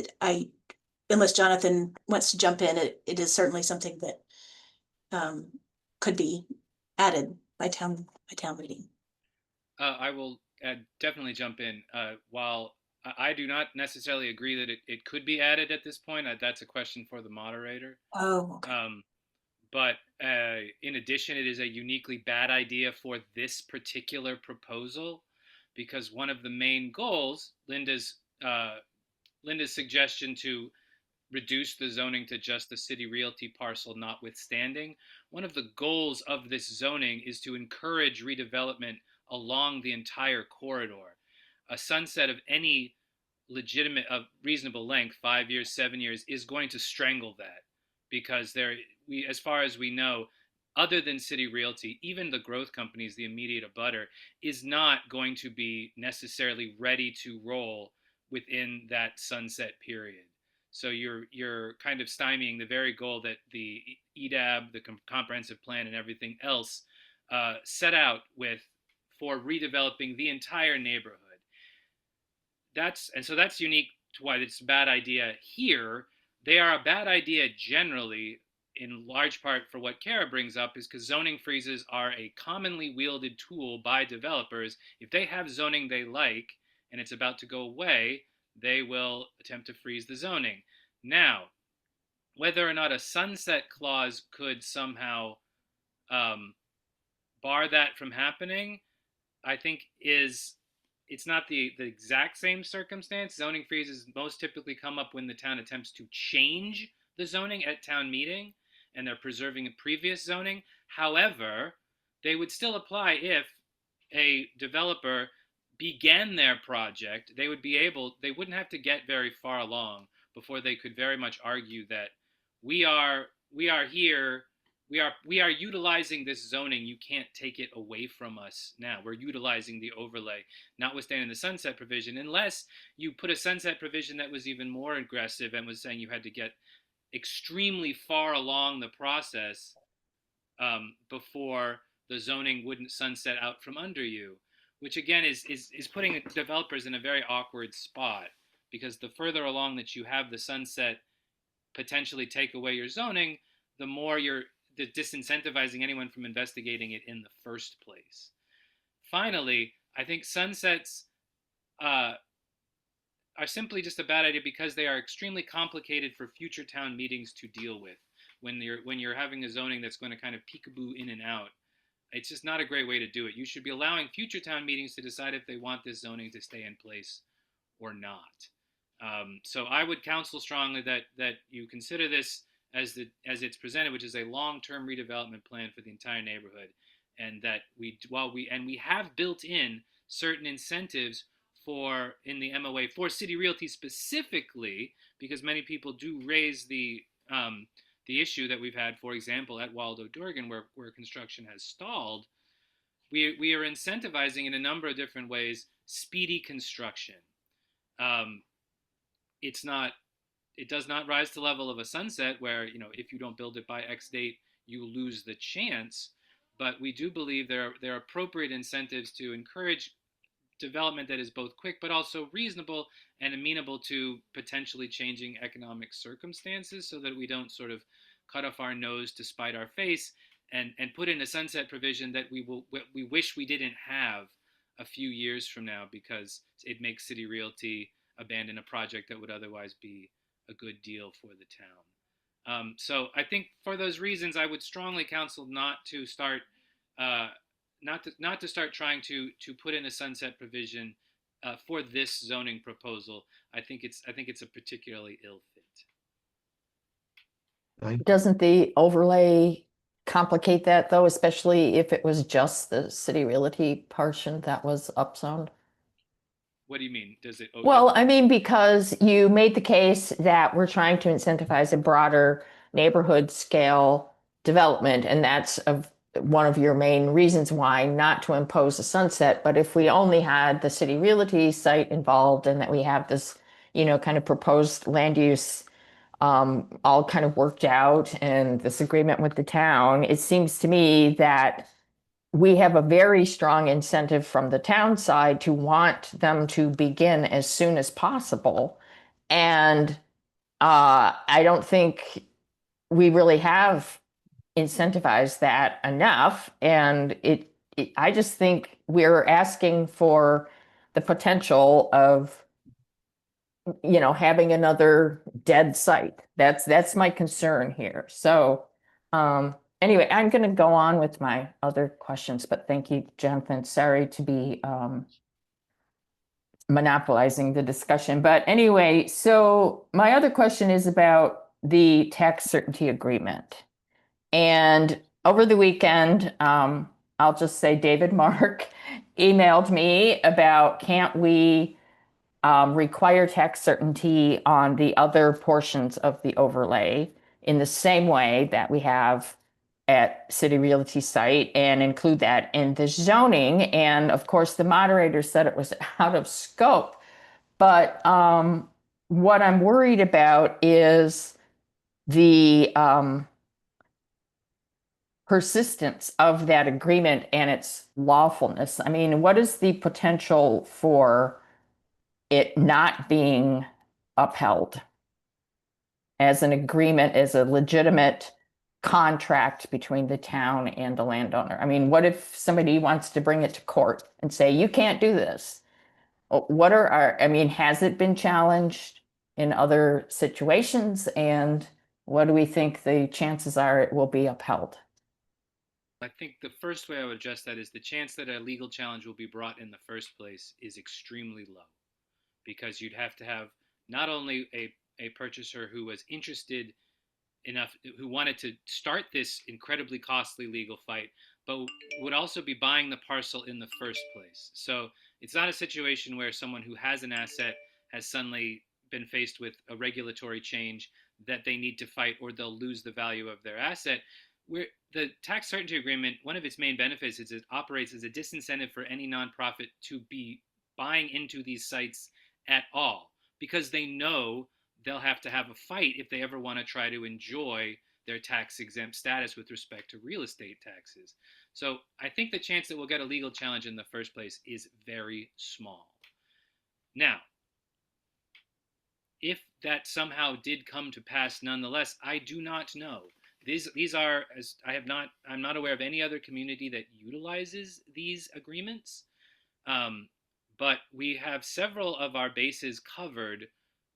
unless Jonathan wants to jump in, it is certainly something that could be added by town meeting. I will definitely jump in. While I do not necessarily agree that it could be added at this point, that's a question for the moderator. Oh, okay. But in addition, it is a uniquely bad idea for this particular proposal because one of the main goals, Linda's suggestion to reduce the zoning to just the city realty parcel notwithstanding, one of the goals of this zoning is to encourage redevelopment along the entire corridor. A sunset of any legitimate, of reasonable length, 5 years, 7 years, is going to strangle that, because as far as we know, other than City Realty, even the growth companies, the immediate abutter, is not going to be necessarily ready to roll within that sunset period. So you're kind of stymieing the very goal that the EDAB, the comprehensive plan, and everything else set out with for redeveloping the entire neighborhood. So that's unique to why it's a bad idea here. They are a bad idea generally, in large part for what Kara brings up, is because zoning freezes are a commonly wielded tool by developers. If they have zoning they like and it's about to go away, they will attempt to freeze the zoning. Now, whether or not a sunset clause could somehow bar that from happening, I think it's not the exact same circumstance. Zoning freezes most typically come up when the town attempts to change the zoning at town meeting and they're preserving a previous zoning. However, they would still apply if a developer began their project. They wouldn't have to get very far along before they could very much argue that we are utilizing this zoning. You can't take it away from us now. We're utilizing the overlay, notwithstanding the sunset provision, unless you put a sunset provision that was even more aggressive and was saying you had to get extremely far along the process before the zoning wouldn't sunset out from under you, which again is putting developers in a very awkward spot, because the further along that you have the sunset potentially take away your zoning, the more you're disincentivizing anyone from investigating it in the first place. Finally, I think sunsets are simply just a bad idea because they are extremely complicated for future town meetings to deal with. When you're having a zoning that's going to kind of peekaboo in and out, it's just not a great way to do it. You should be allowing future town meetings to decide if they want this zoning to stay in place or not. So I would counsel strongly that you consider this as it's presented, which is a long-term redevelopment plan for the entire neighborhood, and that we have built in certain incentives in the MOA for City Realty specifically, because many people do raise the issue that we've had, for example, at Waldo Durgan, where construction has stalled. We are incentivizing in a number of different ways speedy construction. It does not rise to the level of a sunset where, if you don't build it by X date, you lose the chance. But we do believe there are appropriate incentives to encourage development that is both quick but also reasonable and amenable to potentially changing economic circumstances, so that we don't sort of cut off our nose to spite our face and put in a sunset provision that we wish we didn't have a few years from now, because it makes City Realty abandon a project that would otherwise be a good deal for the town. So I think for those reasons, I would strongly counsel not to start trying to put in a sunset provision for this zoning proposal. I think it's a particularly ill fit. Doesn't the overlay complicate that though, especially if it was just the City Realty portion that was upzoned? What do you mean? Does it? Well, I mean, because you made the case that we're trying to incentivize a broader neighborhood scale development, and that's one of your main reasons why not to impose a sunset. But if we only had the City Realty site involved, and that we have this, kind of proposed land use all kind of worked out, and this agreement with the town, it seems to me that we have a very strong incentive from the town side to want them to begin as soon as possible. And I don't think we really have incentivized that enough. And I just think we're asking for the potential of, having another dead site. That's my concern here. So, anyway, I'm going to go on with my other questions, but thank you, Jonathan. Sorry to be monopolizing the discussion. But anyway, so my other question is about the tax certainty agreement. And over the weekend, I'll just say David Mark emailed me about, can't we require tax certainty on the other portions of the overlay in the same way that we have at City Realty site, and include that in the zoning. And of course, the moderator said it was out of scope. But what I'm worried about is the persistence of that agreement and its lawfulness. I mean, what is the potential for it not being upheld as an agreement, as a legitimate contract between the town and the landowner? I mean, what if somebody wants to bring it to court and say, you can't do this? What are our, I mean, has it been challenged in other situations? And what do we think the chances are it will be upheld? I think the first way I would address that is the chance that a legal challenge will be brought in the first place is extremely low, because you'd have to have not only a purchaser who was interested enough, who wanted to start this incredibly costly legal fight, but would also be buying the parcel in the first place. So it's not a situation where someone who has an asset has suddenly been faced with a regulatory change that they need to fight, or they'll lose the value of their asset. Where the tax certainty agreement, one of its main benefits is it operates as a disincentive for any nonprofit to be buying into these sites at all, because they know they'll have to have a fight if they ever want to try to enjoy their tax exempt status with respect to real estate taxes. So I think the chance that we'll get a legal challenge in the first place is very small. Now, if that somehow did come to pass nonetheless, I do not know. These are, as I'm not aware of any other community that utilizes these agreements. But we have several of our bases covered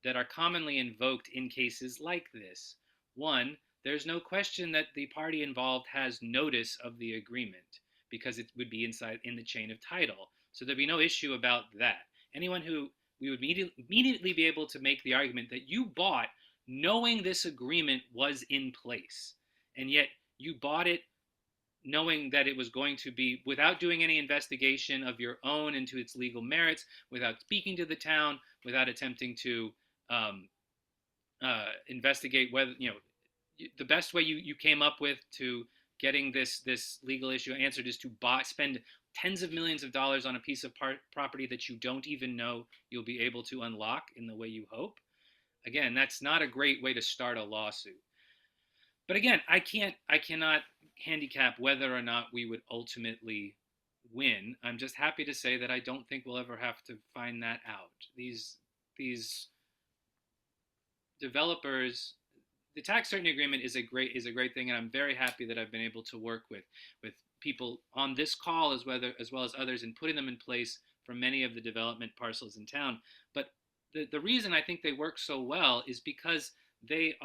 that are commonly invoked in cases like this. One, there's no question that the party involved has notice of the agreement, because it would be in the chain of title. So there'd be no issue about that. Anyone who, we would immediately be able to make the argument that you bought knowing this agreement was in place, and yet you bought it knowing that it was going to be, without doing any investigation of your own into its legal merits, without speaking to the town, without attempting to investigate whether, the best way you came up with to getting this legal issue answered is to spend tens of millions of dollars on a piece of property that you don't even know you'll be able to unlock in the way you hope. Again, that's not a great way to start a lawsuit. But again, I cannot handicap whether or not we would ultimately win. I'm just happy to say that I don't think we'll ever have to find that out. These developers, the tax certainty agreement is a great thing, and I'm very happy that I've been able to work with people on this call as well as others in putting them in place for many of the development parcels in town. But the reason I think they work so well is because they're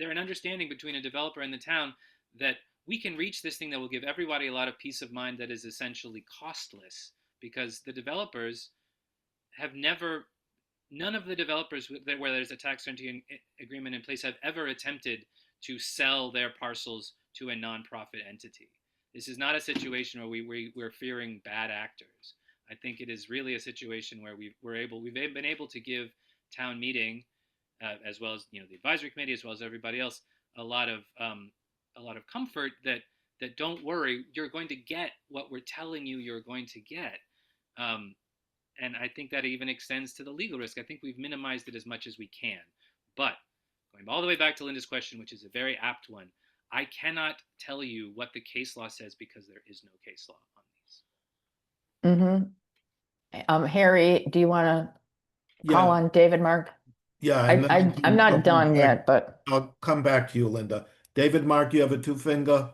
an understanding between a developer and the town that we can reach this thing that will give everybody a lot of peace of mind that is essentially costless, because the developers have never, none of the developers where there's a tax certainty agreement in place have ever attempted to sell their parcels to a nonprofit entity. This is not a situation where we're fearing bad actors. I think it is really a situation where we've been able to give town meeting, as well as the advisory committee, as well as everybody else, a lot of comfort that don't worry, you're going to get what we're telling you you're going to get. And I think that even extends to the legal risk. I think we've minimized it as much as we can. But going all the way back to Linda's question, which is a very apt one, I cannot tell you what the case law says because there is no case law on these. Harry, do you want to call on David Mark? Yeah, and then I'm not done yet, but I'll come back to you, Linda. David Mark, you have a two-finger?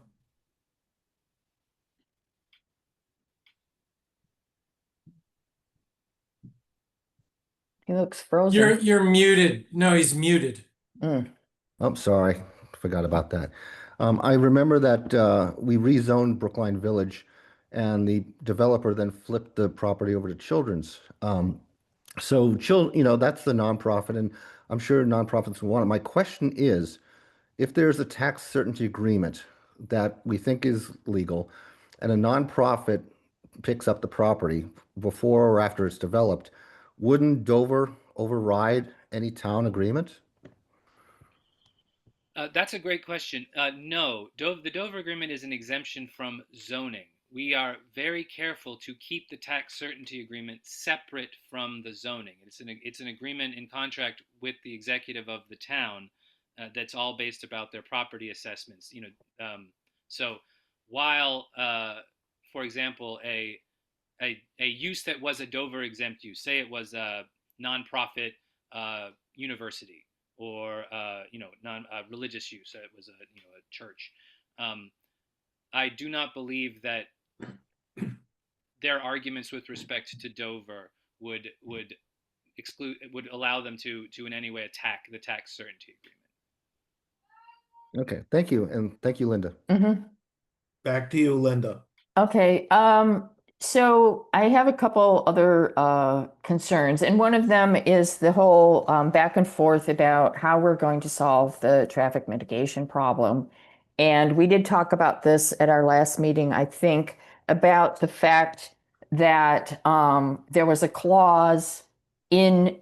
he looks frozen. You're muted. No, he's muted. Oh, sorry. Forgot about that. I remember that we rezoned Brookline Village and the developer then flipped the property over to Children's. So, that's the nonprofit, and I'm sure nonprofits want it. My question is, if there's a tax certainty agreement that we think is legal, and a nonprofit picks up the property before or after it's developed, wouldn't Dover override any town agreement? That's a great question. No, the Dover Agreement is an exemption from zoning. We are very careful to keep the tax certainty agreement separate from the zoning. It's an agreement in contract with the executive of the town that's all based about their property assessments. So while, for example, a use that was a Dover exempt use, say it was a nonprofit university, or religious use. It was a church. I do not believe that their arguments with respect to Dover would allow them to in any way attack the tax certainty agreement. Okay, thank you, and thank you, Linda. Back to you, Linda. Okay, so I have a couple other concerns, and one of them is the whole back and forth about how we're going to solve the traffic mitigation problem. And we did talk about this at our last meeting, I think, about the fact that there was a clause in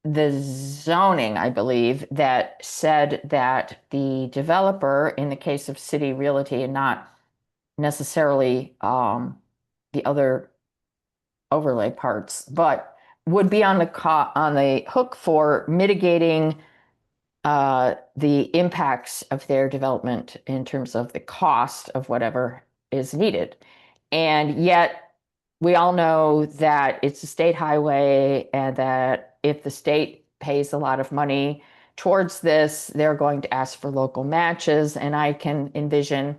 the zoning, I believe, that said that the developer, in the case of City Realty and not necessarily the other overlay parts, but would be on the hook for mitigating the impacts of their development in terms of the cost of whatever is needed. And yet we all know that it's a state highway, and that if the state pays a lot of money towards this, they're going to ask for local matches. And I can envision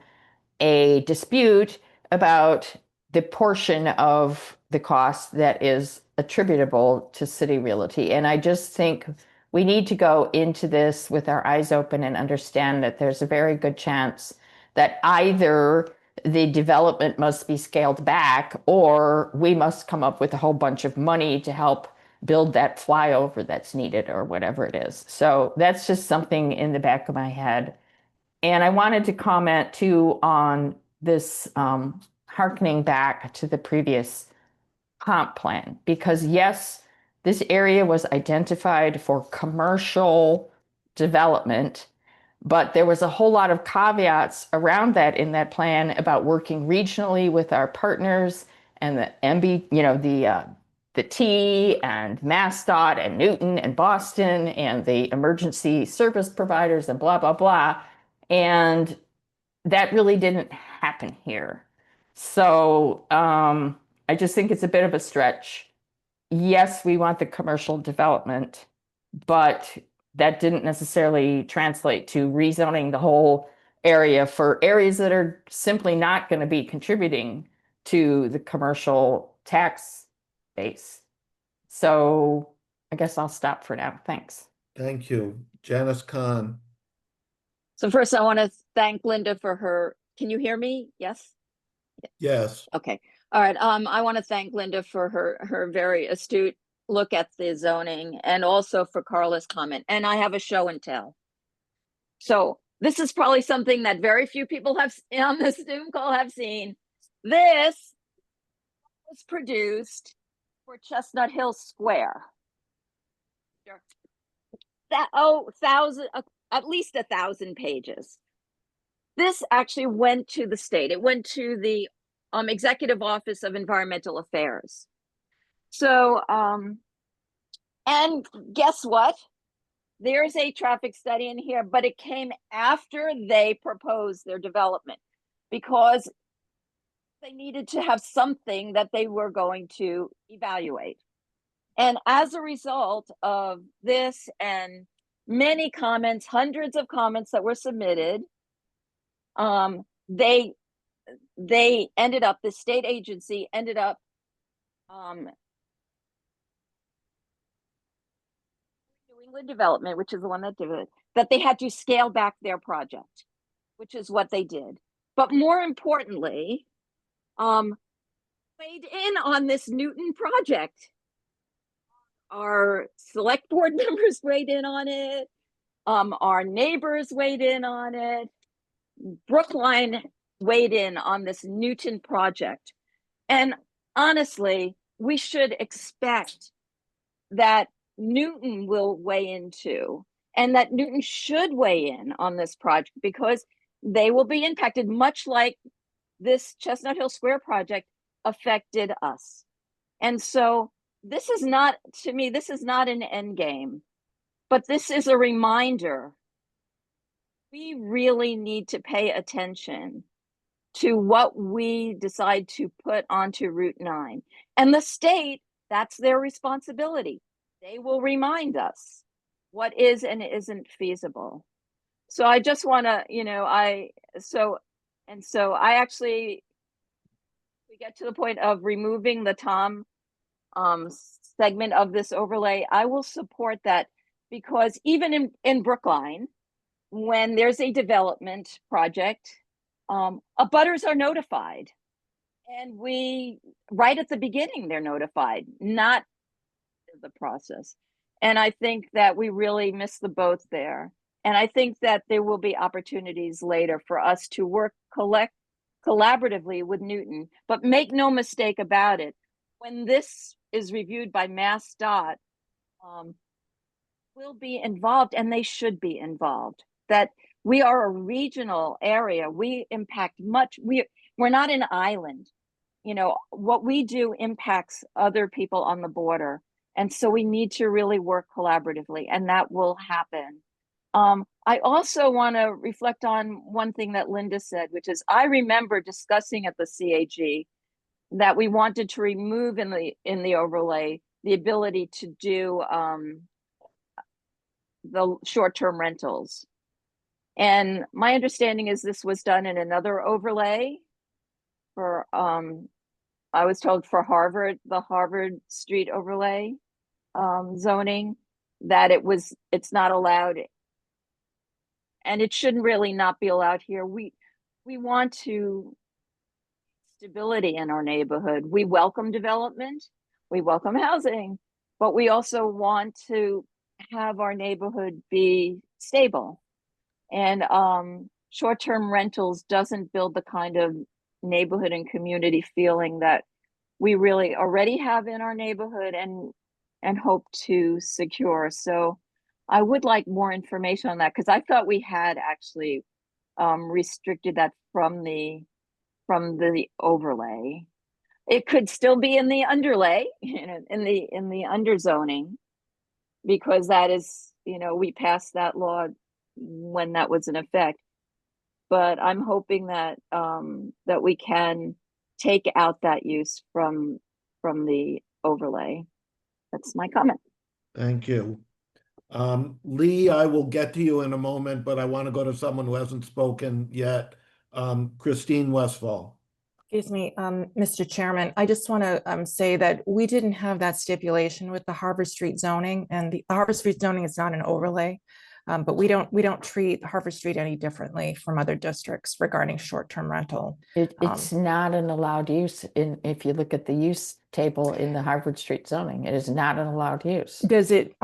a dispute about the portion of the cost that is attributable to City Realty. And I just think we need to go into this with our eyes open and understand that there's a very good chance that either the development must be scaled back, or we must come up with a whole bunch of money to help build that flyover that's needed, or whatever it is. So that's just something in the back of my head. And I wanted to comment too on this hearkening back to the previous comp plan, because yes, this area was identified for commercial development, but there was a whole lot of caveats around that in that plan about working regionally with our partners and the the T and MassDOT and Newton and Boston and the emergency service providers and blah, blah, blah. And that really didn't happen here. So I just think it's a bit of a stretch. Yes, we want the commercial development, but that didn't necessarily translate to rezoning the whole area for areas that are simply not going to be contributing to the commercial tax base. So I guess I'll stop for now. Thanks. Thank you. Janice Kahn. So first, I want to thank Linda for her. Can you hear me? Yes? Yes. Okay. All right. I want to thank Linda for her very astute look at the zoning, and also for Carla's comment. And I have a show and tell. So this is probably something that very few people have on this Zoom call have seen. This was produced for Chestnut Hill Square. At least 1,000 pages. This actually went to the state. It went to the Executive Office of Environmental Affairs. So, and guess what? There's a traffic study in here, but it came after they proposed their development, because they needed to have something that they were going to evaluate. And as a result of this and many comments, hundreds of comments that were submitted, they ended up, the state agency ended up New England Development, which is the one that did it, that they had to scale back their project, which is what they did. But more importantly, weighed in on this Newton project. Our select board members weighed in on it. Our neighbors weighed in on it. Brookline weighed in on this Newton project. And honestly, we should expect that Newton will weigh in too, and that Newton should weigh in on this project because they will be impacted, much like this Chestnut Hill Square project affected us. And so this is not, to me, this is not an end game, but this is a reminder. We really need to pay attention to what we decide to put onto Route 9. And the state, that's their responsibility. They will remind us what is and isn't feasible. So I just want to, I actually, we get to the point of removing the Tom segment of this overlay. I will support that because even in Brookline, when there's a development project, abutters are notified, and right at the beginning, they're notified, not the process. And I think that we really missed the boat there. And I think that there will be opportunities later for us to work collaboratively with Newton, but make no mistake about it. When this is reviewed by MassDOT, will be involved, and they should be involved. That we are a regional area. We impact much. We're not an island. What we do impacts other people on the border. And so we need to really work collaboratively, and that will happen. I also want to reflect on one thing that Linda said, which is I remember discussing at the CAG that we wanted to remove in the overlay the ability to do the short-term rentals. And my understanding is this was done in another overlay for, I was told for the Harvard Street overlay zoning, that it's not allowed, and it shouldn't really not be allowed here. We want stability in our neighborhood. We welcome development, we welcome housing, but we also want to have our neighborhood be stable. And short-term rentals doesn't build the kind of neighborhood and community feeling that we really already have in our neighborhood and hope to secure. So I would like more information on that, because I thought we had actually restricted that from the overlay. It could still be in the underlay, in the underzoning, because that is, we passed that law when that was in effect. But I'm hoping that that we can take out that use from the overlay. That's my comment. Thank you. Lee, I will get to you in a moment, but I want to go to someone who hasn't spoken yet. Christine Westfall. Excuse me, Mr. Chairman, I just want to say that we didn't have that stipulation with the Harvard Street zoning, and the Harvard Street zoning is not an overlay, but we don't treat Harvard Street any differently from other districts regarding short-term rental. It's not an allowed use if you look at the use table in the Harvard Street zoning. It is not an allowed use. Does it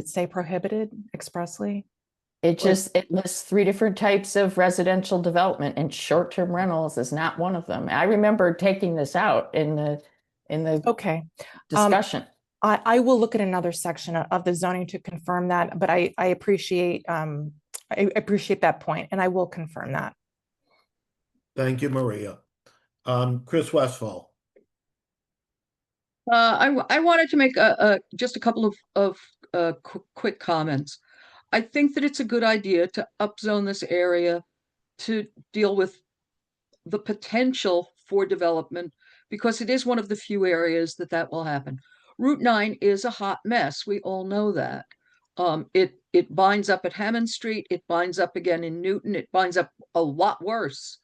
say prohibited expressly? It lists 3 different types of residential development, and short-term rentals is not one of them. I remember taking this out in the okay discussion. I will look at another section of the zoning to confirm that, but I appreciate that point, and I will confirm that. Thank you, Maria. Chris Westfall. I wanted to make just a couple of quick comments. I think that it's a good idea to upzone this area to deal with the potential for development, because it is one of the few areas that will happen. Route 9 is a hot mess. We all know that. It binds up at Hammond Street. It binds up again in Newton. It binds up a lot worse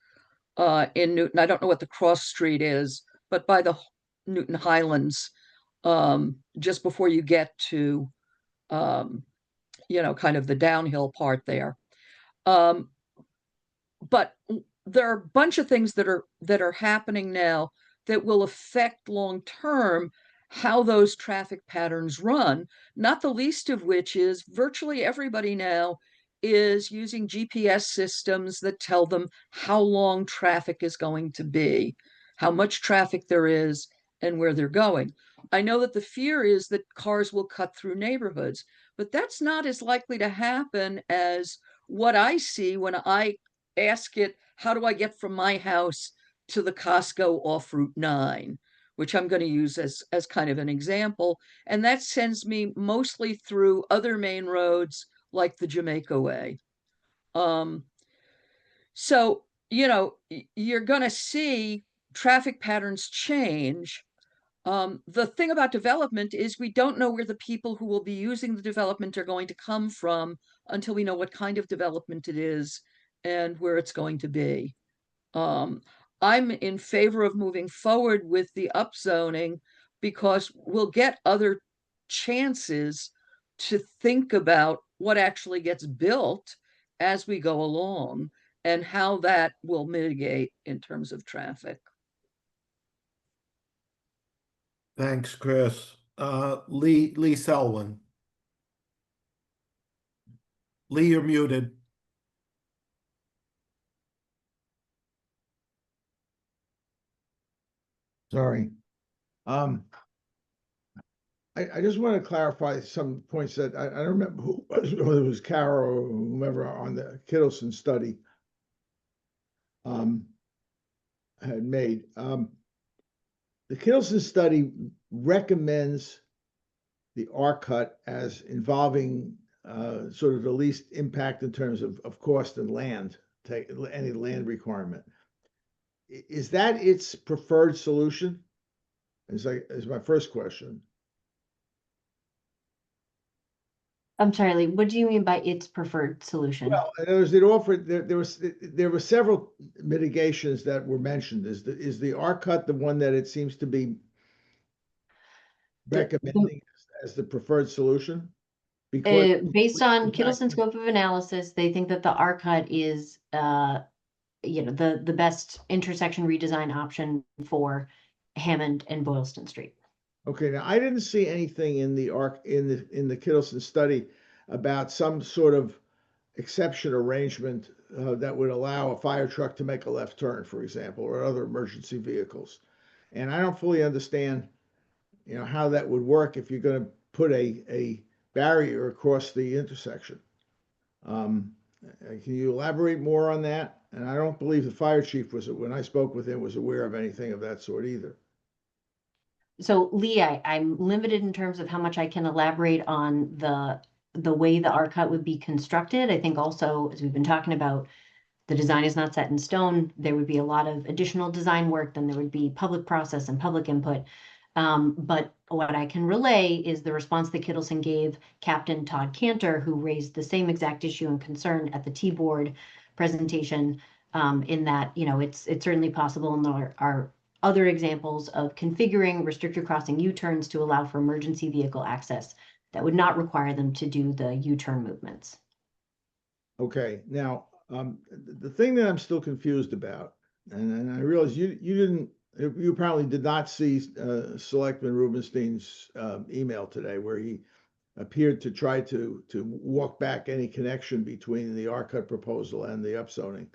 in Newton. I don't know what the cross street is, but by the Newton Highlands, just before you get to kind of the downhill part there. But there are a bunch of things that are happening now that will affect long-term how those traffic patterns run, not the least of which is virtually everybody now is using GPS systems that tell them how long traffic is going to be, how much traffic there is, and where they're going. I know that the fear is that cars will cut through neighborhoods, but that's not as likely to happen as what I see when I ask it, how do I get from my house to the Costco off Route 9, which I'm going to use as kind of an example. And that sends me mostly through other main roads like the Jamaica Way. So, you're going to see traffic patterns change. The thing about development is we don't know where the people who will be using the development are going to come from until we know what kind of development it is and where it's going to be. I'm in favor of moving forward with the upzoning because we'll get other chances to think about what actually gets built as we go along and how that will mitigate in terms of traffic. Thanks, Chris. Lee Selwyn. Lee, you're muted. Sorry. I just want to clarify some points that I don't remember whether it was Carol or whomever on the Kittleson study had made. The Kittleson study recommends the R-cut as involving sort of the least impact in terms of cost and land, any land requirement. Is that its preferred solution? Is my first question. I'm sorry, Lee, what do you mean by its preferred solution? Well, in other words, it offered there were several mitigations that were mentioned. Is the R-cut the one that it seems to be recommending as the preferred solution? Because based on Kittleson scope of analysis, they think that the R-cut is the best intersection redesign option for Hammond and Boylston Street. Okay, now I didn't see anything in the in the Kittleson study about some sort of exception arrangement that would allow a fire truck to make a left turn, for example, or other emergency vehicles. And I don't fully understand, how that would work if you're going to put a barrier across the intersection. Can you elaborate more on that? And I don't believe the fire chief when I spoke with him, was aware of anything of that sort either. So Lee, I'm limited in terms of how much I can elaborate on the way the R-cut would be constructed. I think also, as we've been talking about, the design is not set in stone. There would be a lot of additional design work, then there would be public process and public input. But what I can relay is the response that Kittleson gave Captain Todd Cantor, who raised the same exact issue and concern at the T-Board presentation, in that, it's certainly possible, and there are other examples of configuring restricted crossing U-turns to allow for emergency vehicle access that would not require them to do the U-turn movements. Okay, now the thing that I'm still confused about, and I realize you probably did not see Selectman Rubenstein's email today, where he appeared to try to walk back any connection between the R-cut proposal and the upzoning.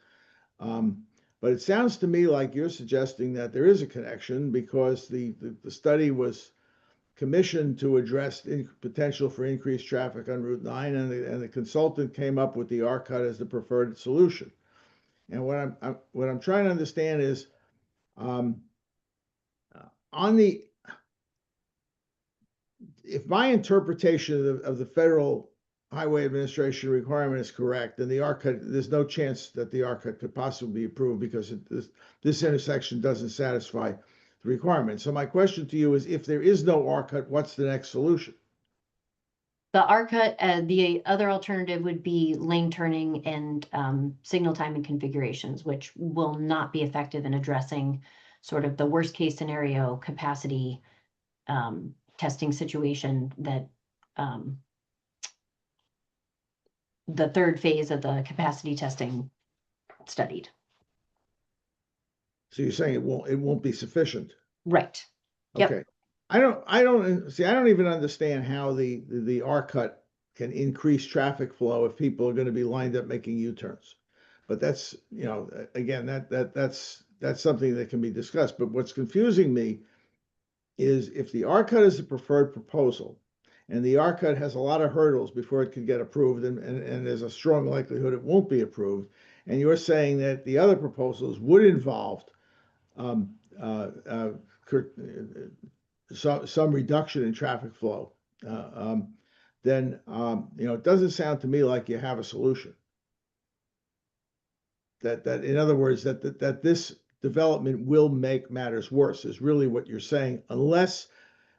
But it sounds to me like you're suggesting that there is a connection because the study was commissioned to address potential for increased traffic on Route 9, and the consultant came up with the R-cut as the preferred solution. And what I'm trying to understand is, if my interpretation of the Federal Highway Administration requirement is correct, then the R-cut, there's no chance that the R-cut could possibly be approved because this intersection doesn't satisfy the requirement. So my question to you is, if there is no R-cut, what's the next solution? The R-cut, the other alternative would be lane turning and signal timing configurations, which will not be effective in addressing sort of the worst case scenario capacity testing situation that the third phase of the capacity testing studied. So you're saying it won't be sufficient? Right. Yep. Okay. I don't even understand how the R-cut can increase traffic flow if people are going to be lined up making U-turns. But that's, you know, again, that's something that can be discussed. But what's confusing me is if the R-cut is the preferred proposal and the R-cut has a lot of hurdles before it can get approved, and there's a strong likelihood it won't be approved, and you're saying that the other proposals would involve some reduction in traffic flow, then you know, it doesn't sound to me like you have a solution. That in other words, that this development will make matters worse is really what you're saying, unless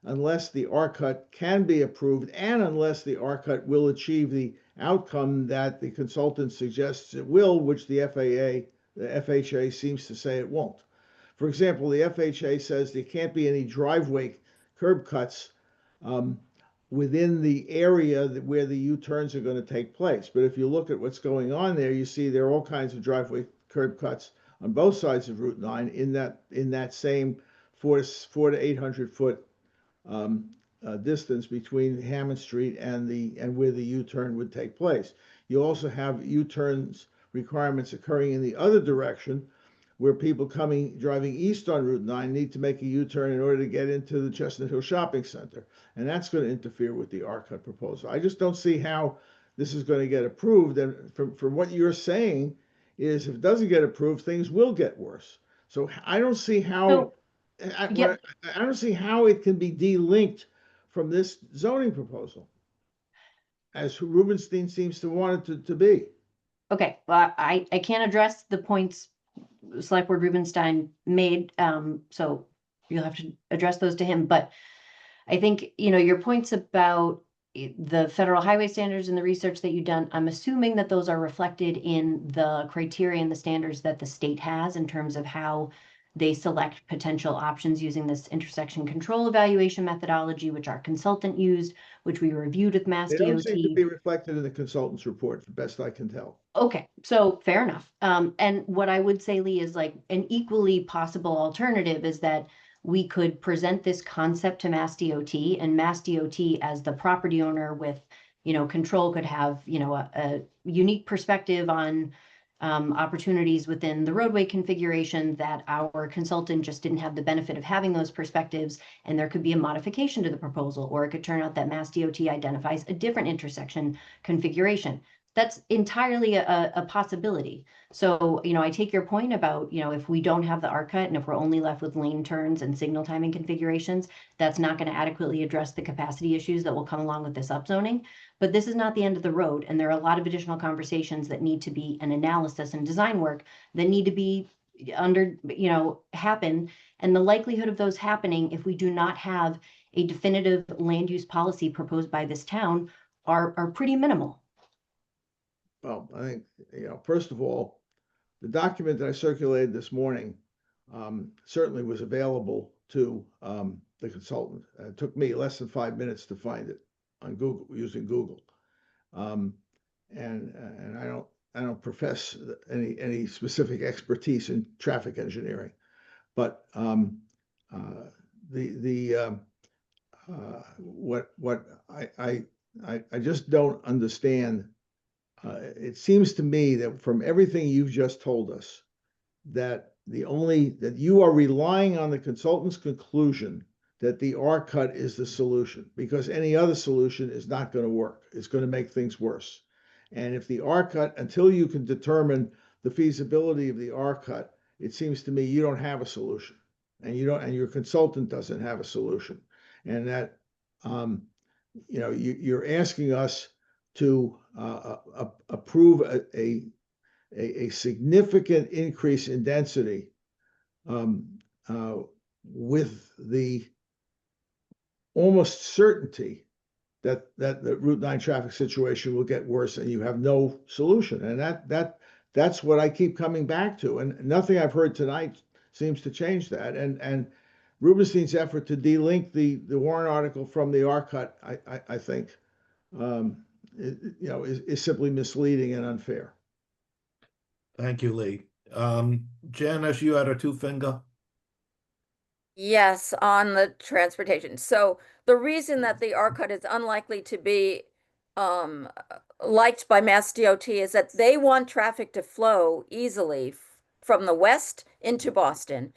the R-cut can be approved and unless the R-cut will achieve the outcome that the consultant suggests it will, which the FHA seems to say it won't. For example, the FHA says there can't be any driveway curb cuts within the area where the U-turns are going to take place. But if you look at what's going on there, you see there are all kinds of driveway curb cuts on both sides of Route 9 in that same 400 to 800 foot distance between Hammond Street and where the U-turn would take place. You also have U-turns requirements occurring in the other direction, where people driving east on Route 9 need to make a U-turn in order to get into the Chestnut Hill Shopping Center. And that's going to interfere with the R-cut proposal. I just don't see how this is going to get approved. And from what you're saying is if it doesn't get approved, things will get worse. So I don't see how, I don't see how it can be delinked from this zoning proposal, as Rubenstein seems to want it to be. Okay, well, I can't address the points Select Board Rubenstein made, so you'll have to address those to him. But I think, you know, your points about the federal highway standards and the research that you've done, I'm assuming that those are reflected in the criteria and the standards that the state has in terms of how they select potential options using this intersection control evaluation methodology, which our consultant used, which we reviewed with Mass They DOT. don't seem to be reflected in the consultant's report, the best I can tell. Okay, so fair enough. And what I would say, Lee, is like an equally possible alternative is that we could present this concept to Mass DOT, and Mass DOT as the property owner with, you know, control could have, you know, a unique perspective on opportunities within the roadway configuration that our consultant just didn't have the benefit of having those perspectives, and there could be a modification to the proposal, or it could turn out that Mass DOT identifies a different intersection configuration. That's entirely a possibility. So, you know, I take your point about, you know, if we don't have the R-cut and if we're only left with lane turns and signal timing configurations, that's not going to adequately address the capacity issues that will come along with this upzoning. But this is not the end of the road. And there are a lot of additional conversations that need to be an analysis and design work that need to be happen. And the likelihood of those happening, if we do not have a definitive land use policy proposed by this town, are pretty minimal. Well, I think, you know, first of all, the document that I circulated this morning certainly was available to the consultant. It took me less than 5 minutes to find it on Google, using Google. And I don't profess any specific expertise in traffic engineering, but what I just don't understand. It seems to me that from everything you've just told us, that you are relying on the consultant's conclusion that the R-cut is the solution, because any other solution is not going to work. It's going to make things worse. And if the R-cut, until you can determine the feasibility of the R-cut, it seems to me you don't have a solution, and your consultant doesn't have a solution, and that you know, you're asking us to approve a significant increase in density with the almost certainty that the Route 9 traffic situation will get worse and you have no solution. And that's what I keep coming back to. And nothing I've heard tonight seems to change that. And Rubenstein's effort to delink the warrant article from the R-cut, I think, is simply misleading and unfair. Thank you, Lee. Janice, you had a two finger. Yes, on the transportation. So the reason that the RCUT is unlikely to be liked by Mass DOT is that they want traffic to flow easily from the west into Boston.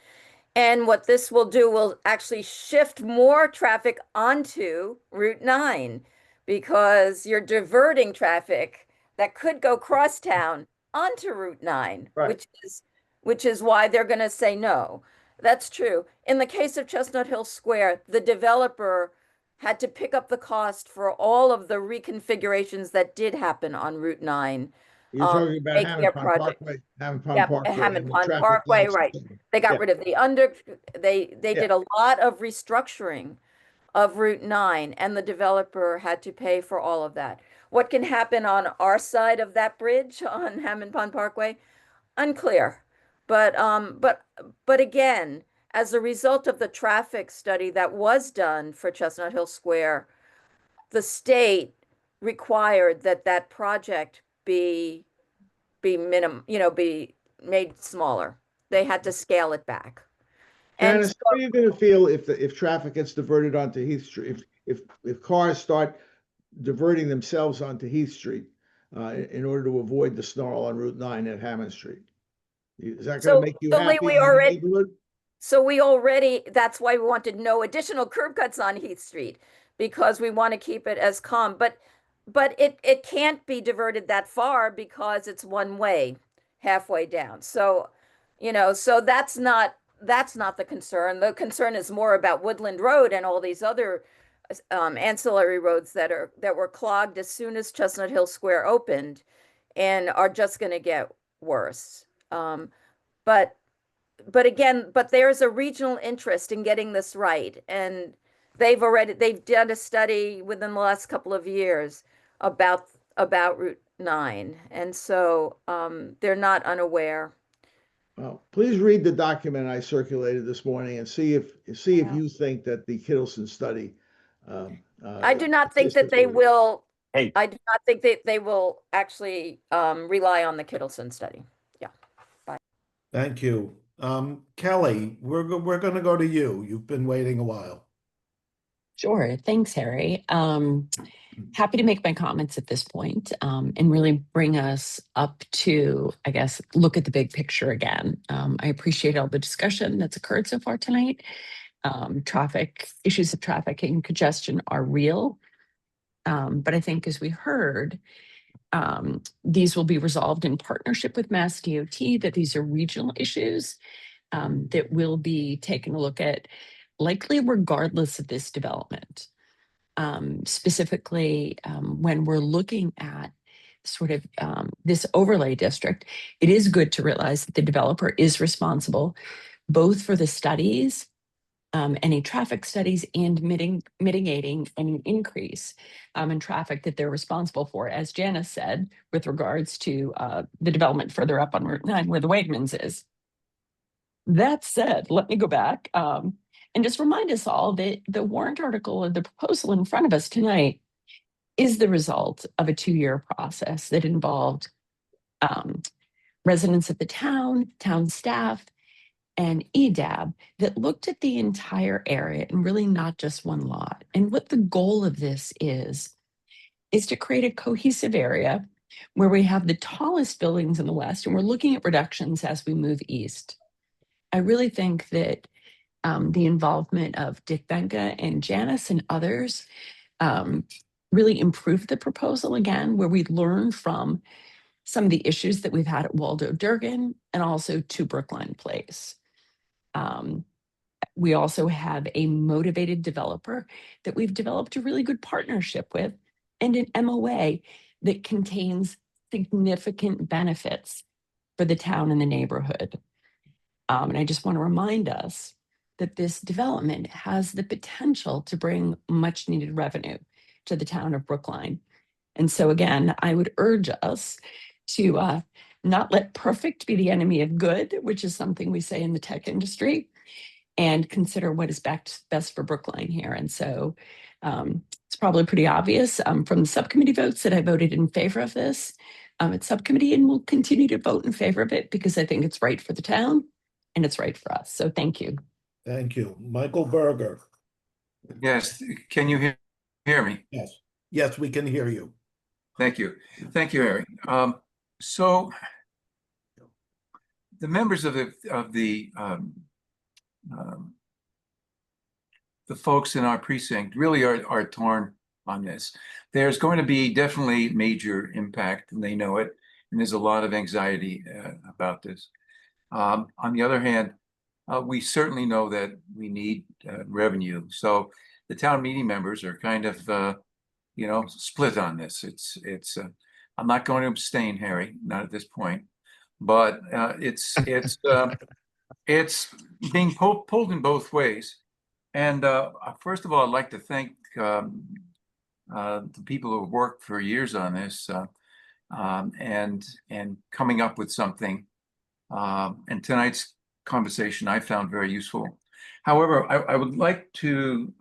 And what this will do will actually shift more traffic onto Route 9 because you're diverting traffic that could go crosstown onto Route 9, Right. which is why they're going to say no. That's true. In the case of Chestnut Hill Square, the developer had to pick up the cost for all of the reconfigurations that did happen on Route 9. You're talking about make their Hammond Pond project. Parkway, Hammond Pond Yep, Parkway, Hammond and the Pond traffic Parkway, lights. right. They got Yeah. rid of they Yeah. did a lot of restructuring of Route 9 and the developer had to pay for all of that. What can happen on our side of that bridge on Hammond Pond Parkway? Unclear. But again, as a result of the traffic study that was done for Chestnut Hill Square, the state required that that project be made smaller. They had to scale it back. And Janice, how are you going to feel if traffic gets diverted onto Heath Street? If cars start diverting themselves onto Heath Street in order to avoid the snarl on Route 9 at Hammond Street? Is that going to make you happy in the neighborhood? That's why we wanted no additional curb cuts on Heath Street, because we want to keep it as calm. But it can't be diverted that far because it's one way halfway down. So, so that's not the concern. The concern is more about Woodland Road and all these other ancillary roads that were clogged as soon as Chestnut Hill Square opened and are just going to get worse. But there's a regional interest in getting this right. And they've done a study within the last couple of years about Route 9. And so they're not unaware. Well, please read the document I circulated this morning and see if you think that the Kittleson study. I do not think that they will. Hey. I do not think that they will actually rely on the Kittleson study. Yeah. Bye. Thank you. Kelly, we're going to go to you. You've been waiting a while. Sure. Thanks, Harry. Happy to make my comments at this point, and really bring us up to, I guess, look at the big picture again. I appreciate all the discussion that's occurred so far tonight. Issues of traffic and congestion are real. But I think, as we heard, these will be resolved in partnership with Mass DOT, that these are regional issues that will be taken a look at, likely regardless of this development. Specifically, when we're looking at sort of this overlay district, it is good to realize that the developer is responsible both for the studies, any traffic studies, and mitigating any increase in traffic that they're responsible for, as Janice said, with regards to the development further up on Route 9 where the Wegmans is. That said, let me go back and just remind us all that the warrant article or the proposal in front of us tonight is the result of a 2-year process that involved residents of the town staff, and EDAB that looked at the entire area and really not just one lot. And what the goal of this is to create a cohesive area where we have the tallest buildings in the West, and we're looking at reductions as we move east. I really think that the involvement of Dick Benka and Janice and others really improved the proposal again, where we learn from some of the issues that we've had at Waldo Durgan and also to Brookline Place. We also have a motivated developer that we've developed a really good partnership with, and an MOA that contains significant benefits for the town and the neighborhood. And I just want to remind us that this development has the potential to bring much needed revenue to the town of Brookline. And so again, I would urge us to not let perfect be the enemy of good, which is something we say in the tech industry, and consider what is best for Brookline here. And so it's probably pretty obvious from the subcommittee votes that I voted in favor of this at subcommittee, and will continue to vote in favor of it because I think it's right for the town and it's right for us. So thank you. Thank you. Michael Berger. Yes, can you hear me? Yes. Yes, we can hear you. Thank you. Thank you, Harry. So the members of the folks in our precinct really are torn on this. There's going to be definitely major impact, and they know it, and there's a lot of anxiety about this. On the other hand, we certainly know that we need revenue. So the town meeting members are kind of, split on this. I'm not going to abstain, Harry, not at this point, but it's being pulled in both ways. And first of all, I'd like to thank the people who have worked for years on this and coming up with something. And tonight's conversation I found very useful. However, I would like to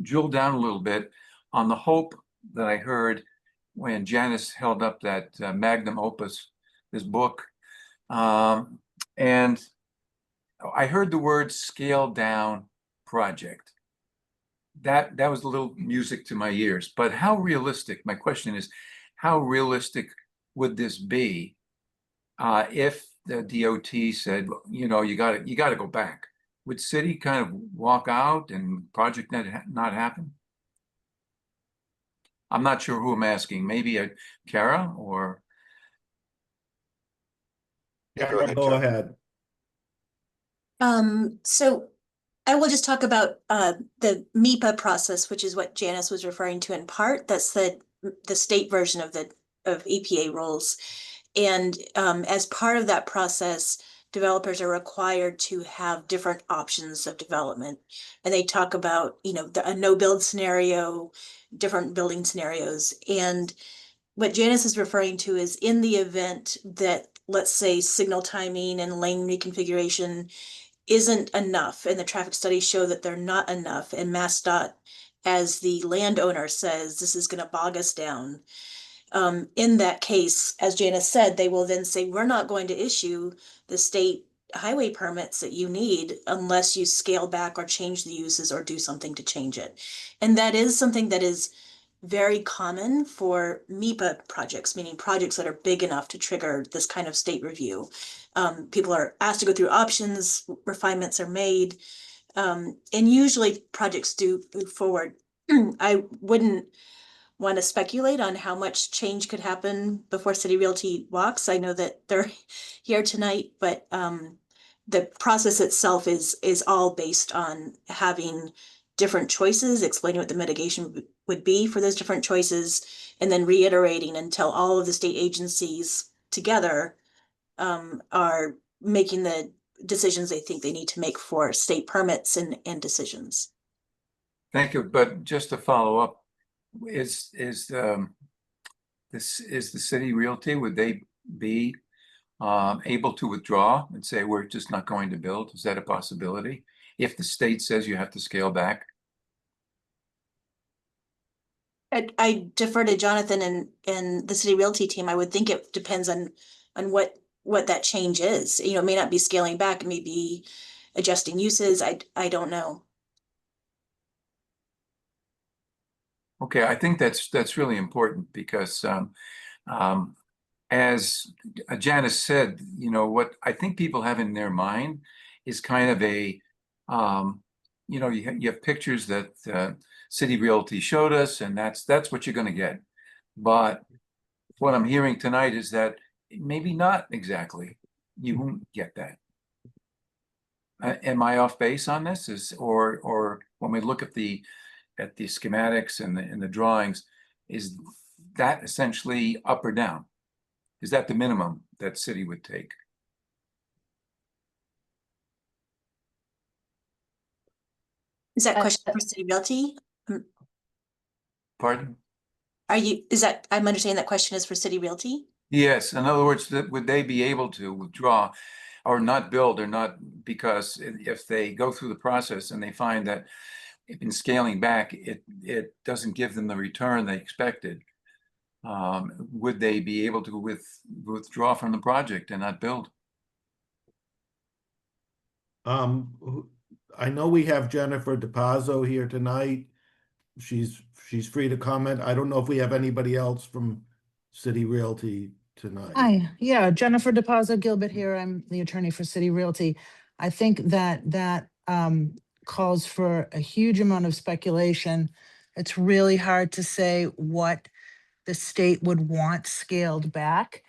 drill down a little bit on the hope that I heard when Janice held up that magnum opus, this book. And I heard the word scale down project. That was a little music to my ears, but how realistic, my question is, how realistic would this be if the DOT said, you got to go back? Would city kind of walk out and project not happen? I'm not sure who I'm asking. Maybe a Kara or. Kara, go ahead. So I will just talk about the MEPA process, which is what Janice was referring to in part. That's the state version of EPA rules. And as part of that process, developers are required to have different options of development. And they talk about, a no build scenario, different building scenarios. And what Janice is referring to is in the event that, let's say, signal timing and lane reconfiguration isn't enough, and the traffic studies show that they're not enough, and MassDOT, as the landowner, says this is going to bog us down. In that case, as Janice said, they will then say, we're not going to issue the state highway permits that you need unless you scale back or change the uses or do something to change it. And that is something that is very common for MEPA projects, meaning projects that are big enough to trigger this kind of state review. People are asked to go through options, refinements are made, and usually projects do move forward. I wouldn't want to speculate on how much change could happen before City Realty walks. I know that they're here tonight, but the process itself is all based on having different choices, explaining what the mitigation would be for those different choices, and then reiterating until all of the state agencies together are making the decisions they think they need to make for state permits and decisions. Thank you. But just to follow up, is the City Realty, would they be able to withdraw and say we're just not going to build? Is that a possibility if the state says you have to scale back? I defer to Jonathan and the City Realty team. I would think it depends on what that change is. It may not be scaling back, it may be adjusting uses. I don't know. Okay, I think that's really important because as Janice said, what I think people have in their mind is kind of a, you have pictures that City Realty showed us, and that's what you're going to get. But what I'm hearing tonight is that maybe not exactly. You won't get that. Am I off base on this? Or when we look at the schematics and the drawings, is that essentially up or down? Is that the minimum that city would take? Is that question for City Realty? Pardon? I'm understanding that question is for City Realty? Yes. In other words, would they be able to withdraw or not build or not, because if they go through the process and they find that in scaling back, it doesn't give them the return they expected, would they be able to withdraw from the project and not build? I know we have Jennifer DePazzo here tonight. She's free to comment. I don't know if we have anybody else from City Realty tonight. Hi, yeah, Jennifer DePazzo Gilbert here. I'm the attorney for City Realty. I think that calls for a huge amount of speculation. It's really hard to say what the state would want scaled back.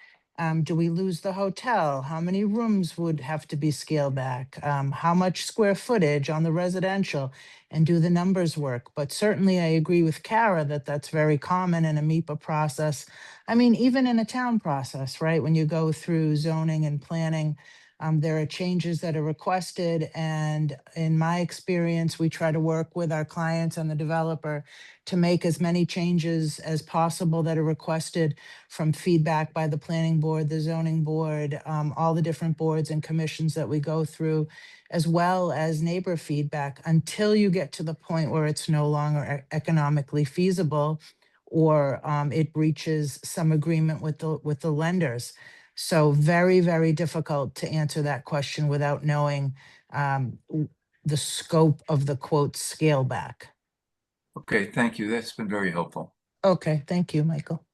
Do we lose the hotel? How many rooms would have to be scaled back? How much square footage on the residential? And do the numbers work? But certainly I agree with Kara that that's very common in a MIPA process. I mean, even in a town process, right? When you go through zoning and planning, there are changes that are requested. And in my experience, we try to work with our clients and the developer to make as many changes as possible that are requested from feedback by the planning board, the zoning board, all the different boards and commissions that we go through, as well as neighbor feedback, until you get to the point where it's no longer economically feasible or it breaches some agreement with the lenders. So very, very difficult to answer that question without knowing the scope of the quote scale back. Okay, thank you. That's been very helpful. Okay, thank you, Michael.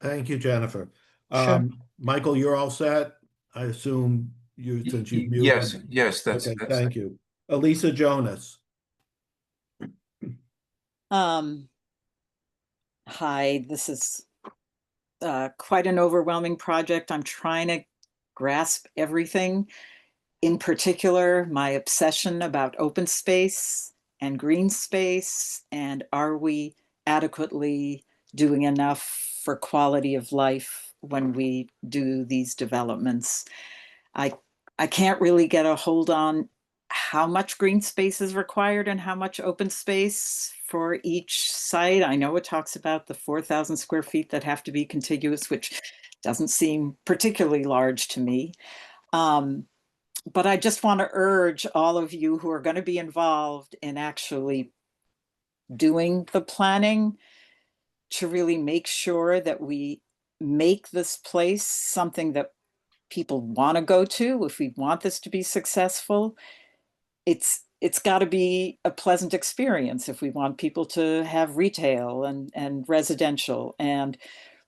Thank you, Jennifer. Sure. Michael, you're all set? I assume since you've muted. Yes, that's Okay, thank you. Elisa Jonas. Hi, this is quite an overwhelming project. I'm trying to grasp everything. In particular, my obsession about open space and green space, and are we adequately doing enough for quality of life when we do these developments? I can't really get a hold on how much green space is required and how much open space for each site. I know it talks about the 4,000 square feet that have to be contiguous, which doesn't seem particularly large to me. But I just want to urge all of you who are going to be involved in actually doing the planning to really make sure that we make this place something that people want to go to. If we want this to be successful, it's got to be a pleasant experience if we want people to have retail and residential. And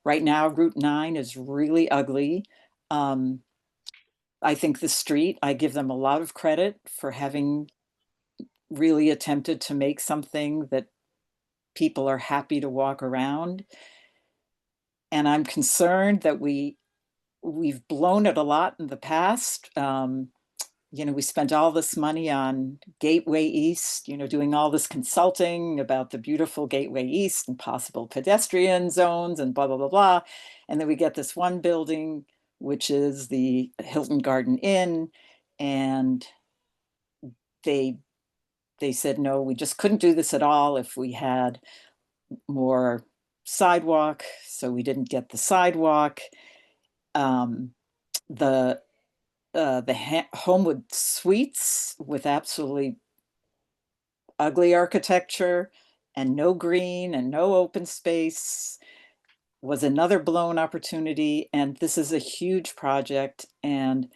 right now, Route 9 is really ugly. I think the street, I give them a lot of credit for having really attempted to make something that people are happy to walk around. And I'm concerned that we've blown it a lot in the past. You know, we spent all this money on Gateway East, you know, doing all this consulting about the beautiful Gateway East and possible pedestrian zones and blah, blah, blah, blah. And then we get this one building, which is the Hilton Garden Inn. And they said, no, we just couldn't do this at all if we had more sidewalk. So we didn't get the sidewalk. The Homewood Suites with absolutely ugly architecture and no green and no open space was another blown opportunity. And this is a huge project. And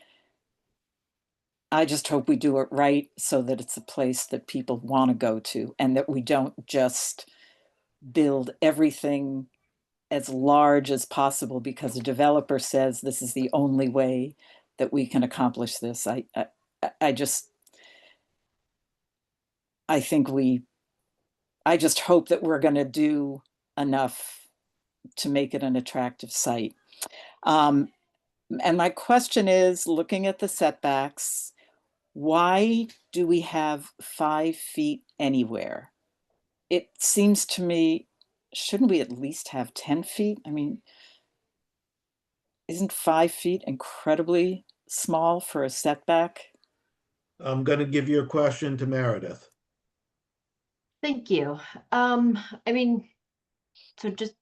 I just hope we do it right so that it's a place that people want to go to and that we don't just build everything as large as possible because a developer says this is the only way that we can accomplish this. I just hope that we're going to do enough to make it an attractive site. And my question is, looking at the setbacks, why do we have 5 feet anywhere? It seems to me, shouldn't we at least have 10 feet? I mean, isn't 5 feet incredibly small for a setback? I'm going to give your question to Meredith. Thank you. I mean, so just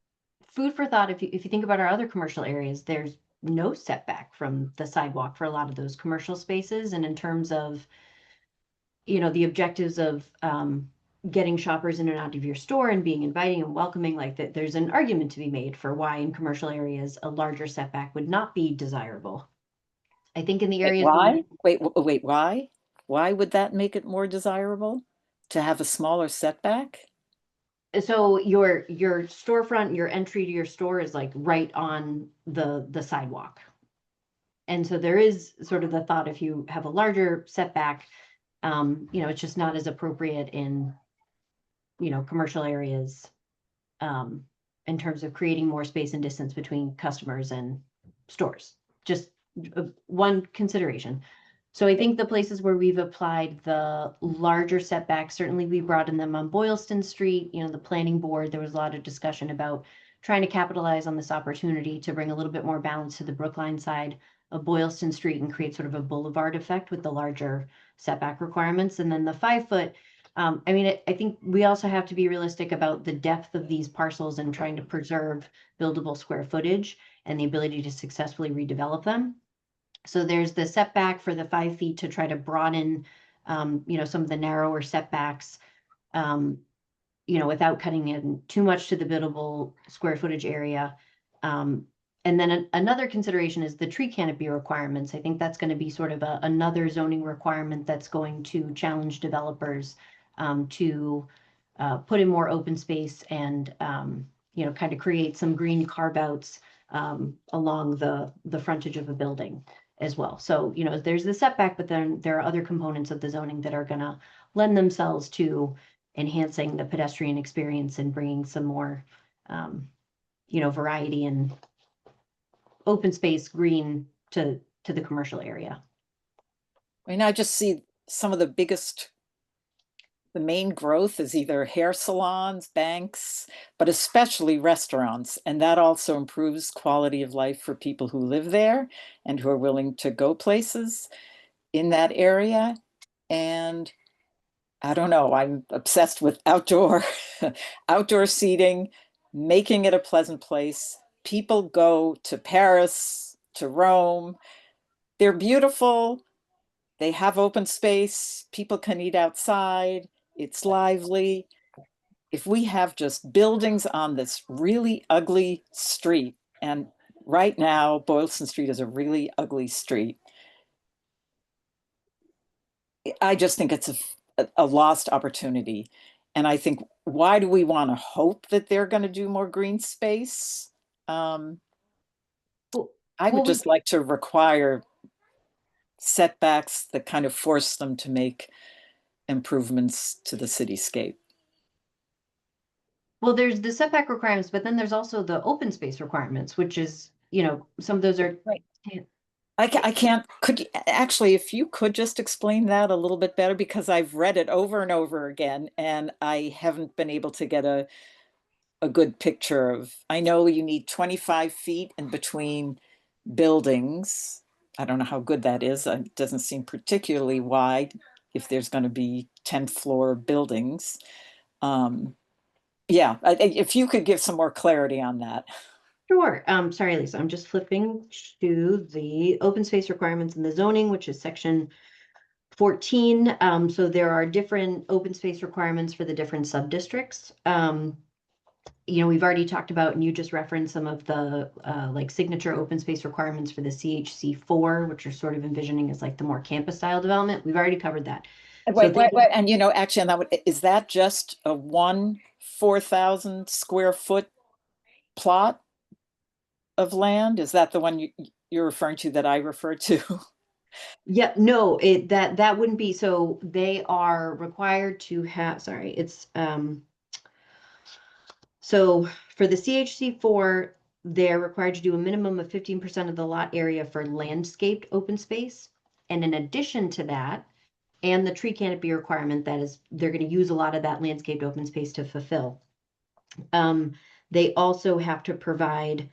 food for thought. If you think about our other commercial areas, there's no setback from the sidewalk for a lot of those commercial spaces. And in terms of, you know, the objectives of getting shoppers in and out of your store and being inviting and welcoming, like that, there's an argument to be made for why in commercial areas a larger setback would not be desirable. I think in the areas. Why? Wait, why? Why would that make it more desirable to have a smaller setback? So your storefront, your entry to your store is like right on the sidewalk. And so there is sort of the thought, if you have a larger setback, it's just not as appropriate in, commercial areas, in terms of creating more space and distance between customers and stores. Just one consideration. So I think the places where we've applied the larger setbacks, certainly we brought in them on Boylston Street, the planning board, there was a lot of discussion about trying to capitalize on this opportunity to bring a little bit more balance to the Brookline side of Boylston Street and create sort of a boulevard effect with the larger setback requirements. And then the 5 foot, I think we also have to be realistic about the depth of these parcels and trying to preserve buildable square footage and the ability to successfully redevelop them. So there's the setback for the 5 feet to try to broaden, some of the narrower setbacks, without cutting in too much to the buildable square footage area. And then another consideration is the tree canopy requirements. I think that's going to be sort of another zoning requirement that's going to challenge developers to put in more open space and, kind of create some green carve outs along the frontage of a building as well. So, there's the setback, but then there are other components of the zoning that are going to lend themselves to enhancing the pedestrian experience and bringing some more, variety and open space green to the commercial area. I mean, I just see some of the main growth is either hair salons, banks, but especially restaurants. And that also improves quality of life for people who live there and who are willing to go places in that area. And I don't know, I'm obsessed with outdoor seating, making it a pleasant place. People go to Paris, to Rome. They're beautiful. They have open space. People can eat outside. It's lively. If we have just buildings on this really ugly street, and right now Boylston Street is a really ugly street, I just think it's a lost opportunity. And I think, why do we want to hope that they're going to do more green space? I would just like to require setbacks that kind of force them to make improvements to the cityscape. Well, there's the setback requirements, but then there's also the open space requirements, which is, some of those are right. I can't, actually, if you could just explain that a little bit better, because I've read it over and over again and I haven't been able to get a good picture of. I know you need 25 feet in between buildings. I don't know how good that is. It doesn't seem particularly wide if there's going to be 10th floor buildings. Yeah, if you could give some more clarity on that. Sure. Sorry, Lisa, I'm just flipping to the open space requirements in the zoning, which is section 14. So there are different open space requirements for the different sub-districts. We've already talked about, and you just referenced some of the like signature open space requirements for the CHC4, which are sort of envisioning as like the more campus style development. We've already covered that. Wait, and actually, on that, is that just a 4,000 square foot plot of land? Is that the one you're referring to that I referred to? Yeah, no, that wouldn't be. So they are required to have, sorry, it's so for the CHC4, they're required to do a minimum of 15% of the lot area for landscaped open space. And in addition to that, and the tree canopy requirement, that is, they're going to use a lot of that landscaped open space to fulfill. They also have to provide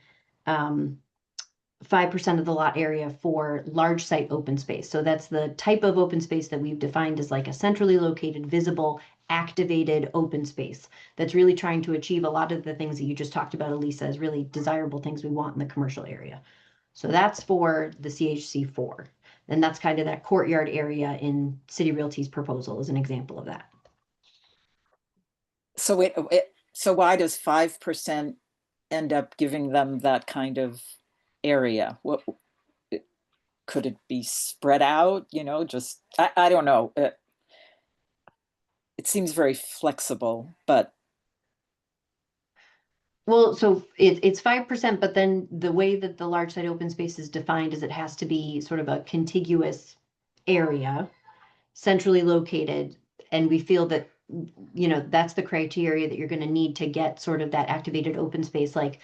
5% of the lot area for large site open space. So that's the type of open space that we've defined as like a centrally located, visible, activated open space that's really trying to achieve a lot of the things that you just talked about, Elisa, as really desirable things we want in the commercial area. So that's for the CHC4. And that's kind of that courtyard area in City Realty's proposal is an example of that. So so why does 5% end up giving them that kind of area? could it be spread out? Just, I don't know. It seems very flexible, but. Well, so it's 5%, but then the way that the large site open space is defined is it has to be sort of a contiguous area, centrally located. And we feel that, that's the criteria that you're going to need to get sort of that activated open space. Like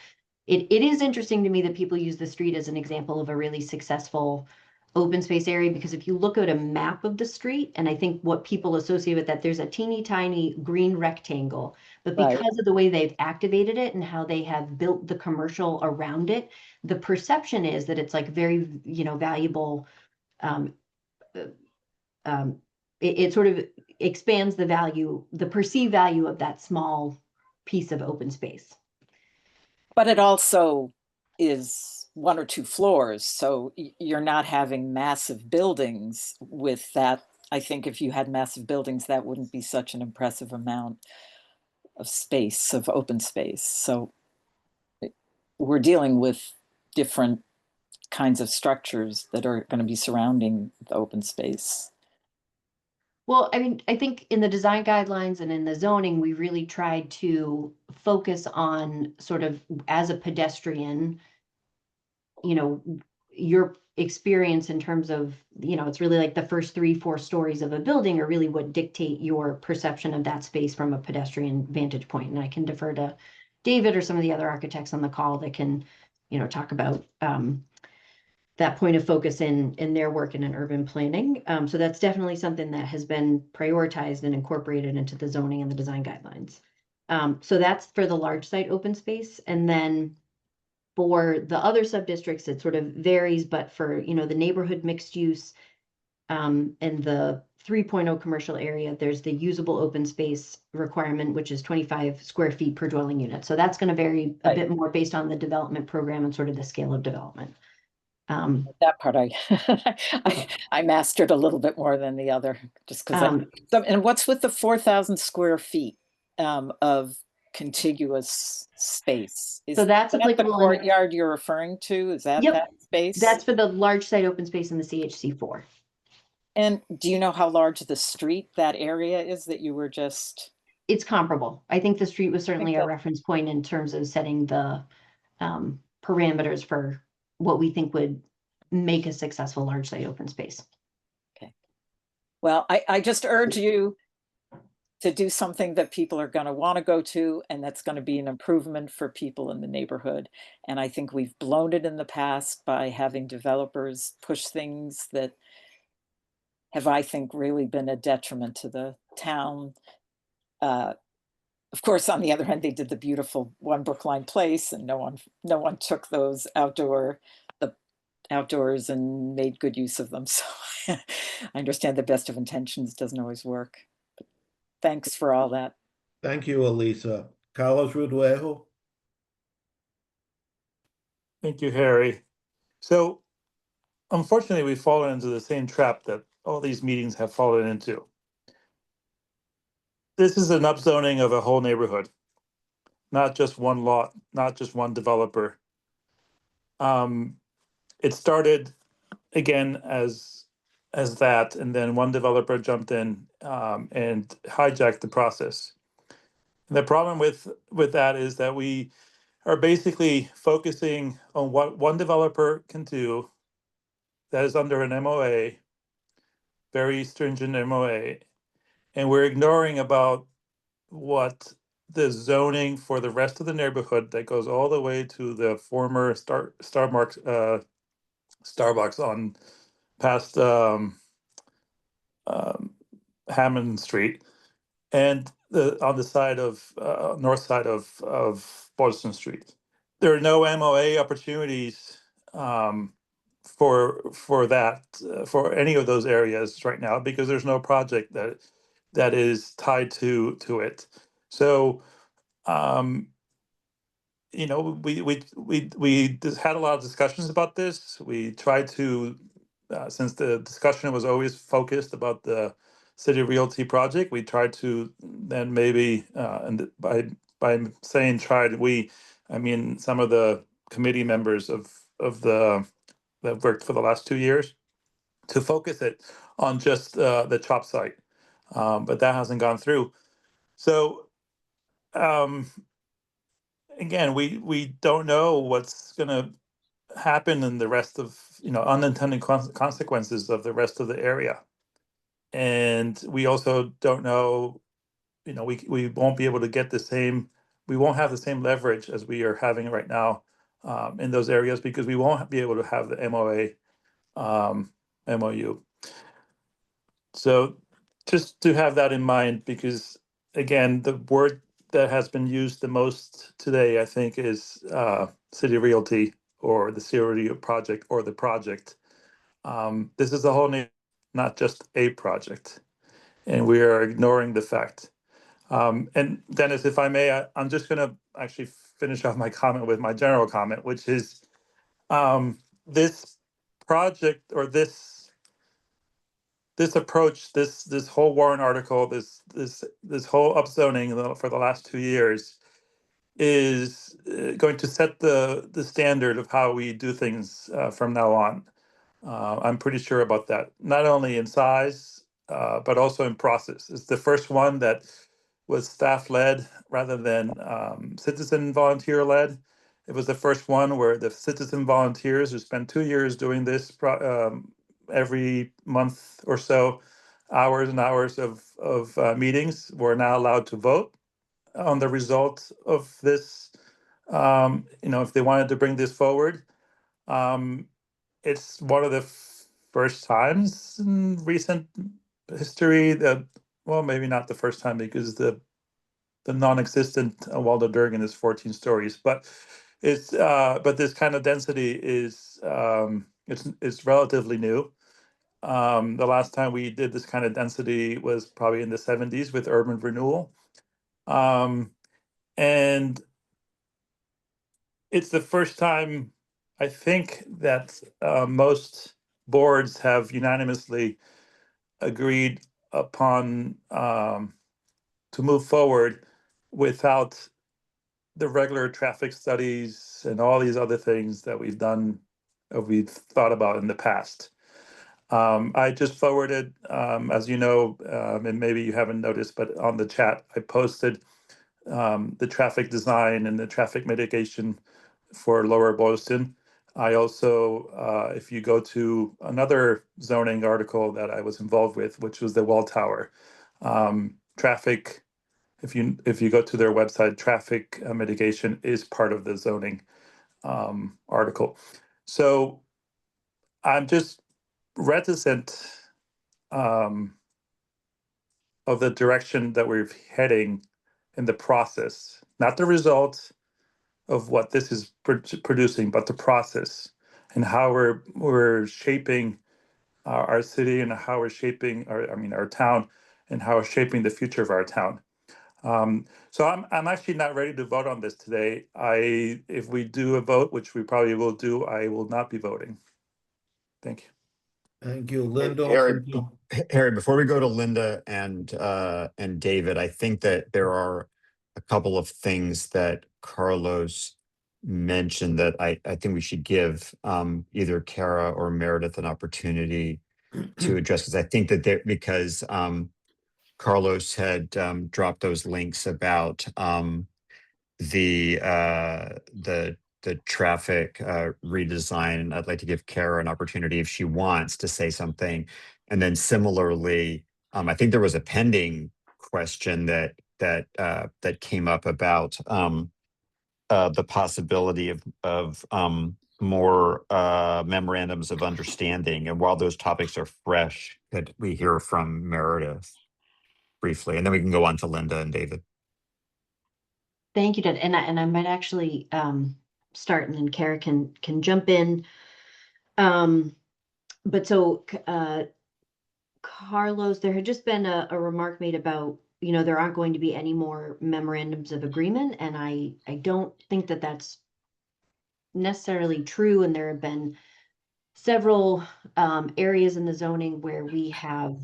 it is interesting to me that people use the street as an example of a really successful open space area, because if you look at a map of the street, and I think what people associate with that, there's a teeny tiny green rectangle, but because Right. of the way they've activated it and how they have built the commercial around it, the perception is that it's like very, valuable. Um, it sort of expands the value, the perceived value of that small piece of open space. But it also is 1 or 2 floors, so you're not having massive buildings with that. I think if you had massive buildings, that wouldn't be such an impressive amount of space, of open space. So we're dealing with different kinds of structures that are going to be surrounding the open space. Well, I mean, I think in the design guidelines and in the zoning, we really tried to focus on sort of as a pedestrian, your experience in terms of, it's really like the first 3-4 stories of a building are really what dictate your perception of that space from a pedestrian vantage point. And I can defer to David or some of the other architects on the call that can, talk about that point of focus in their work in urban planning. So that's definitely something that has been prioritized and incorporated into the zoning and the design guidelines. So that's for the large site open space. And then for the other sub-districts, it sort of varies, but for, the neighborhood mixed use and the 3.0 commercial area, there's the usable open space requirement, which is 25 square feet per dwelling unit. So that's going to vary a bit more based on the development program and sort of the scale of development. That part I mastered a little bit more than the other, just because. And what's with the 4,000 square feet of contiguous space? So that's that the courtyard you're referring to? Is that that space? That's for the large site open space in the CHC4. And do you know how large the street, that area is that you were just? It's comparable. I think the street was certainly a reference point in terms of setting the parameters for what we think would make a successful large site open space. Okay. Well, I just urge you to do something that people are going to want to go to, and that's going to be an improvement for people in the neighborhood. And I think we've blown it in the past by having developers push things that have, I think, really been a detriment to the town. Of course, on the other hand, they did the beautiful One Brookline Place, and no one took those outdoors and made good use of them. So I understand the best of intentions doesn't always work. But thanks for all that. Thank you, Elisa. Carlos Ruduejo. Thank you, Harry. So unfortunately, we've fallen into the same trap that all these meetings have fallen into. This is an upzoning of a whole neighborhood, not just one lot, not just one developer. It started again as that, and then one developer jumped in and hijacked the process. And the problem with that is that we are basically focusing on what one developer can do that is under an MOA, very stringent MOA, and we're ignoring about what the zoning for the rest of the neighborhood that goes all the way to the former Starbucks on past Hammond Street, and on the side of north side of Boston Street. There are no MOA opportunities for that for any of those areas right now, because there's no project that is tied to it. So we just had a lot of discussions about this. We tried to since the discussion was always focused about the City Realty project, we tried to then maybe and by saying tried, I mean some of the committee members of the that worked for the last 2 years to focus it on just the CHOP site, but that hasn't gone through. So again, we don't know what's going to happen in the rest of, unintended consequences of the rest of the area. And we also don't know, we won't be able to get we won't have the same leverage as we are having right now in those areas, because we won't be able to have the MOU. So just to have that in mind, because again, the word that has been used the most today, I think, is City Realty, or the City project, or the project. This is a whole new, not just a project, and we are ignoring the fact. And Dennis, if I may, I'm just going to actually finish off my comment with my general comment, which is this project, or this approach, this whole Warren article, this whole upzoning for the last 2 years is going to set the standard of how we do things from now on. I'm pretty sure about that. Not only in size, but also in process. It's the first one that was staff-led rather than citizen volunteer-led. It was the first one where the citizen volunteers who spent 2 years doing this every month or so, hours and hours of meetings, were now allowed to vote on the result of this. If they wanted to bring this forward. It's one of the first times in recent history that, well, maybe not the first time, because the non-existent Waldo Durgan is 14 stories, but this kind of density is it's relatively new. The last time we did this kind of density was probably in the 70s with urban renewal. And it's the first time, I think, that most boards have unanimously agreed upon to move forward without the regular traffic studies and all these other things that we've thought about in the past. I just forwarded, as you know, and maybe you haven't noticed, but on the chat, I posted the traffic design and the traffic mitigation for Lower Boylston. I also, if you go to another zoning article that I was involved with, which was the Wall Tower, traffic, if you go to their website, traffic mitigation is part of the zoning article. So I'm just reticent of the direction that we're heading in the process, not the result of what this is producing, but the process and how we're shaping our city, and how we're shaping our town, and how we're shaping the future of our town. So I'm actually not ready to vote on this today. If we do a vote, which we probably will do, I will not be voting. Thank you. Thank you, Linda. Harry, before we go to Linda and David, I think that there are a couple of things that Carlos mentioned that I think we should give either Kara or Meredith an opportunity to address, because I think that because Carlos had dropped those links about the traffic redesign, and I'd like to give Kara an opportunity if she wants to say something. And then similarly, I think there was a pending question that came up about the possibility of more memorandums of understanding. And while those topics are fresh, could we hear from Meredith briefly, and then we can go on to Linda and David. Thank you, Dad. And I might actually start, and then Kara can jump in. But so Carlos, there had just been a remark made about, there aren't going to be any more memorandums of agreement, and I don't think that that's necessarily true. And there have been several areas in the zoning where we have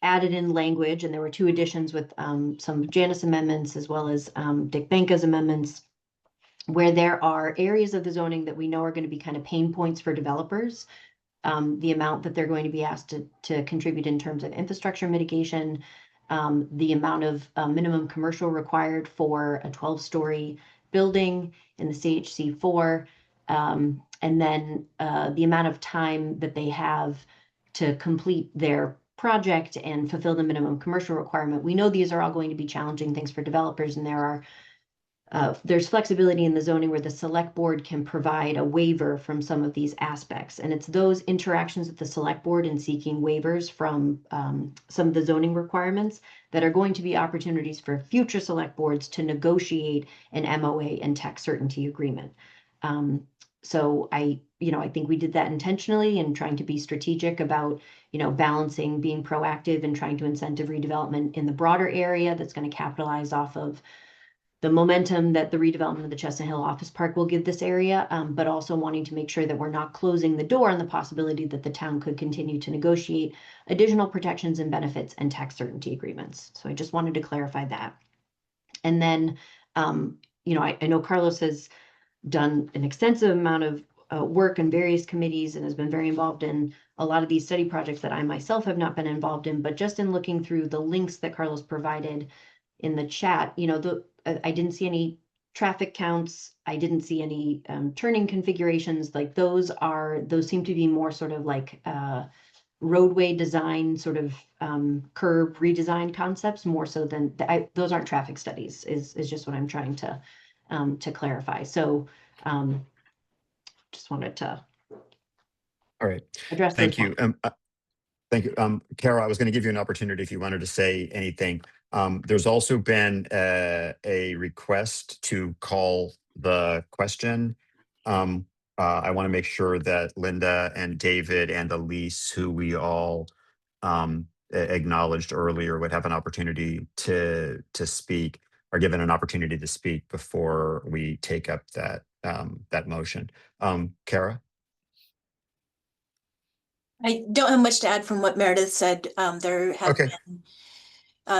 added in language, and there were 2 additions with some Janus amendments, as well as Dick Benka's amendments, where there are areas of the zoning that we know are going to be kind of pain points for developers. The amount that they're going to be asked to contribute in terms of infrastructure mitigation, the amount of minimum commercial required for a 12-story building in the CHC4, and then the amount of time that they have to complete their project and fulfill the minimum commercial requirement. We know these are all going to be challenging things for developers, and there's flexibility in the zoning where the select board can provide a waiver from some of these aspects. And it's those interactions with the select board and seeking waivers from some of the zoning requirements that are going to be opportunities for future select boards to negotiate an MOA and tax certainty agreement. So I think we did that intentionally and trying to be strategic about, balancing being proactive and trying to incentive redevelopment in the broader area that's going to capitalize off of the momentum that the redevelopment of the Chestnut Hill Office Park will give this area, but also wanting to make sure that we're not closing the door on the possibility that the town could continue to negotiate additional protections and benefits and tax certainty agreements. So I just wanted to clarify that. And then, I know Carlos has done an extensive amount of work in various committees and has been very involved in a lot of these study projects that I myself have not been involved in, but just in looking through the links that Carlos provided in the chat, I didn't see any traffic counts. I didn't see any turning configurations. Like those seem to be more sort of like roadway design, sort of curb redesign concepts, more so than those aren't traffic studies. Is just what I'm trying to clarify. So just wanted to All right. address Thank those you. points. Thank you. Kara, I was going to give you an opportunity if you wanted to say anything. There's also been a request to call the question. I want to make sure that Linda and David and Elise, who we all acknowledged earlier, would have an opportunity to speak, or given an opportunity to speak before we take up that motion. Kara? I don't have much to add from what Meredith said. There have Okay. been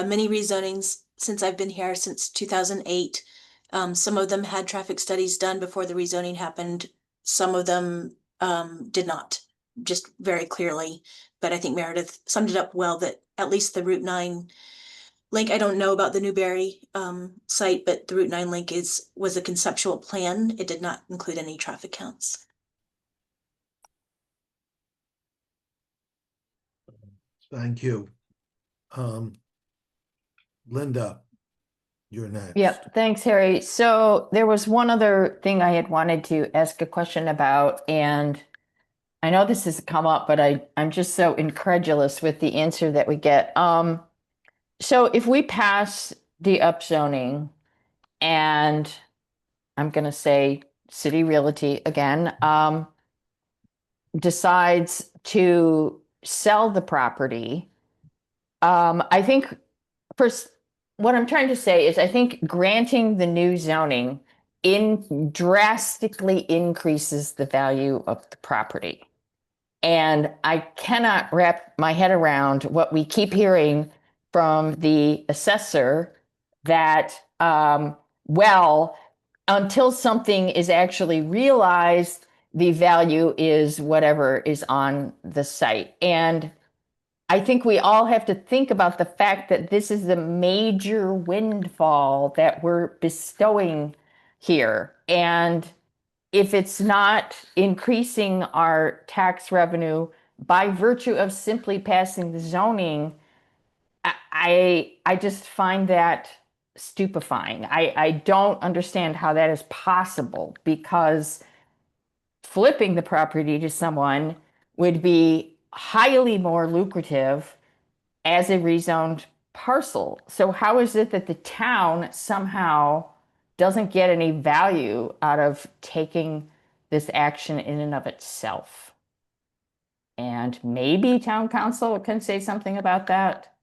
many rezonings since I've been here since 2008. Some of them had traffic studies done before the rezoning happened. Some of them did not, just very clearly. But I think Meredith summed it up well, that at least the Route 9 link, I don't know about the Newberry site, but the Route 9 link was a conceptual plan. It did not include any traffic counts. Thank you. Linda, you're next. Yep, thanks, Harry. So there was one other thing I had wanted to ask a question about, and I know this has come up, but I'm just so incredulous with the answer that we get. So if we pass the upzoning, and I'm going to say City Realty again, decides to sell the property, I think first, what I'm trying to say is I think granting the new zoning drastically increases the value of the property. And I cannot wrap my head around what we keep hearing from the assessor that, until something is actually realized, the value is whatever is on the site. And I think we all have to think about the fact that this is the major windfall that we're bestowing here. And if it's not increasing our tax revenue by virtue of simply passing the zoning, I just find that stupefying. I don't understand how that is possible, because flipping the property to someone would be highly more lucrative as a rezoned parcel. So how is it that the town somehow doesn't get any value out of taking this action in and of itself? And maybe town council can say something about that.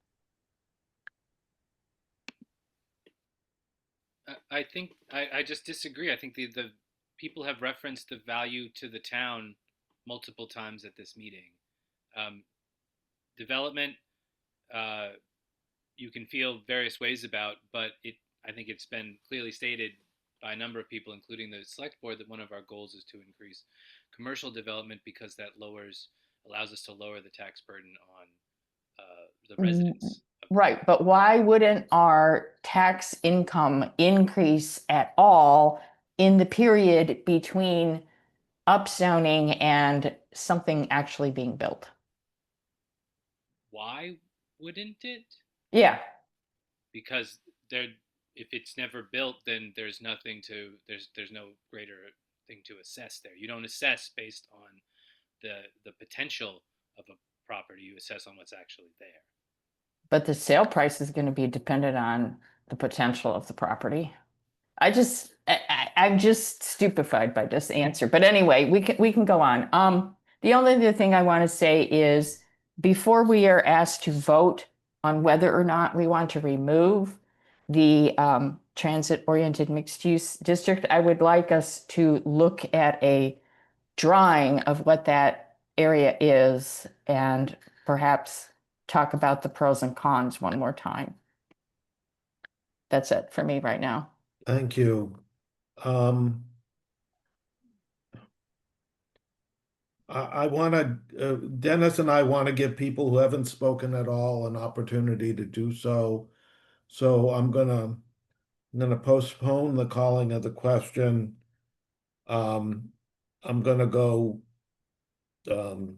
I think I just disagree. I think the people have referenced the value to the town multiple times at this meeting. Development, you can feel various ways about, but I think it's been clearly stated by a number of people, including the select board, that one of our goals is to increase commercial development because that allows us to lower the tax burden on the residents. Right, but why wouldn't our tax income increase at all in the period between upzoning and something actually being built? Why wouldn't it? Yeah. Because if it's never built, then there's no greater thing to assess there. You don't assess based on the potential of a property. You assess on what's actually there. But the sale price is going to be dependent on the potential of the property. I'm just stupefied by this answer. But anyway, we can go on. The only other thing I want to say is before we are asked to vote on whether or not we want to remove the transit-oriented mixed-use district, I would like us to look at a drawing of what that area is and perhaps talk about the pros and cons one more time. That's it for me right now. Thank you. I want to, Dennis and I want to give people who haven't spoken at all an opportunity to do so. So I'm gonna postpone the calling of the question. I'm gonna go to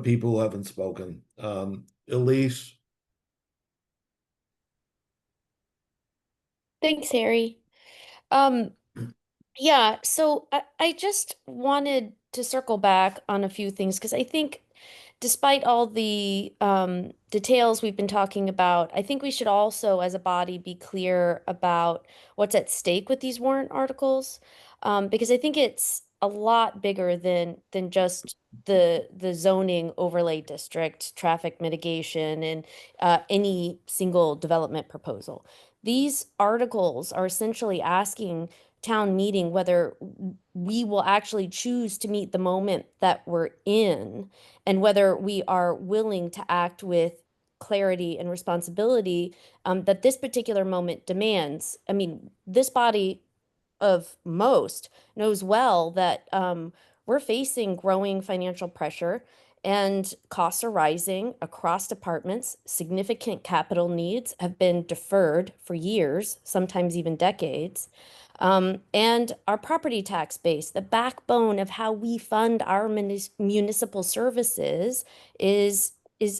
people who haven't spoken. Elise. Thanks, Harry. Yeah, so I just wanted to circle back on a few things because I think despite all the details we've been talking about, I think we should also, as a body, be clear about what's at stake with these warrant articles, because I think it's a lot bigger than just the zoning overlay district, traffic mitigation, and any single development proposal. These articles are essentially asking town meeting whether we will actually choose to meet the moment that we're in and whether we are willing to act with clarity and responsibility that this particular moment demands. I mean, this body of most knows well that we're facing growing financial pressure and costs are rising across departments. Significant capital needs have been deferred for years, sometimes even decades. And our property tax base, the backbone of how we fund our municipal services, is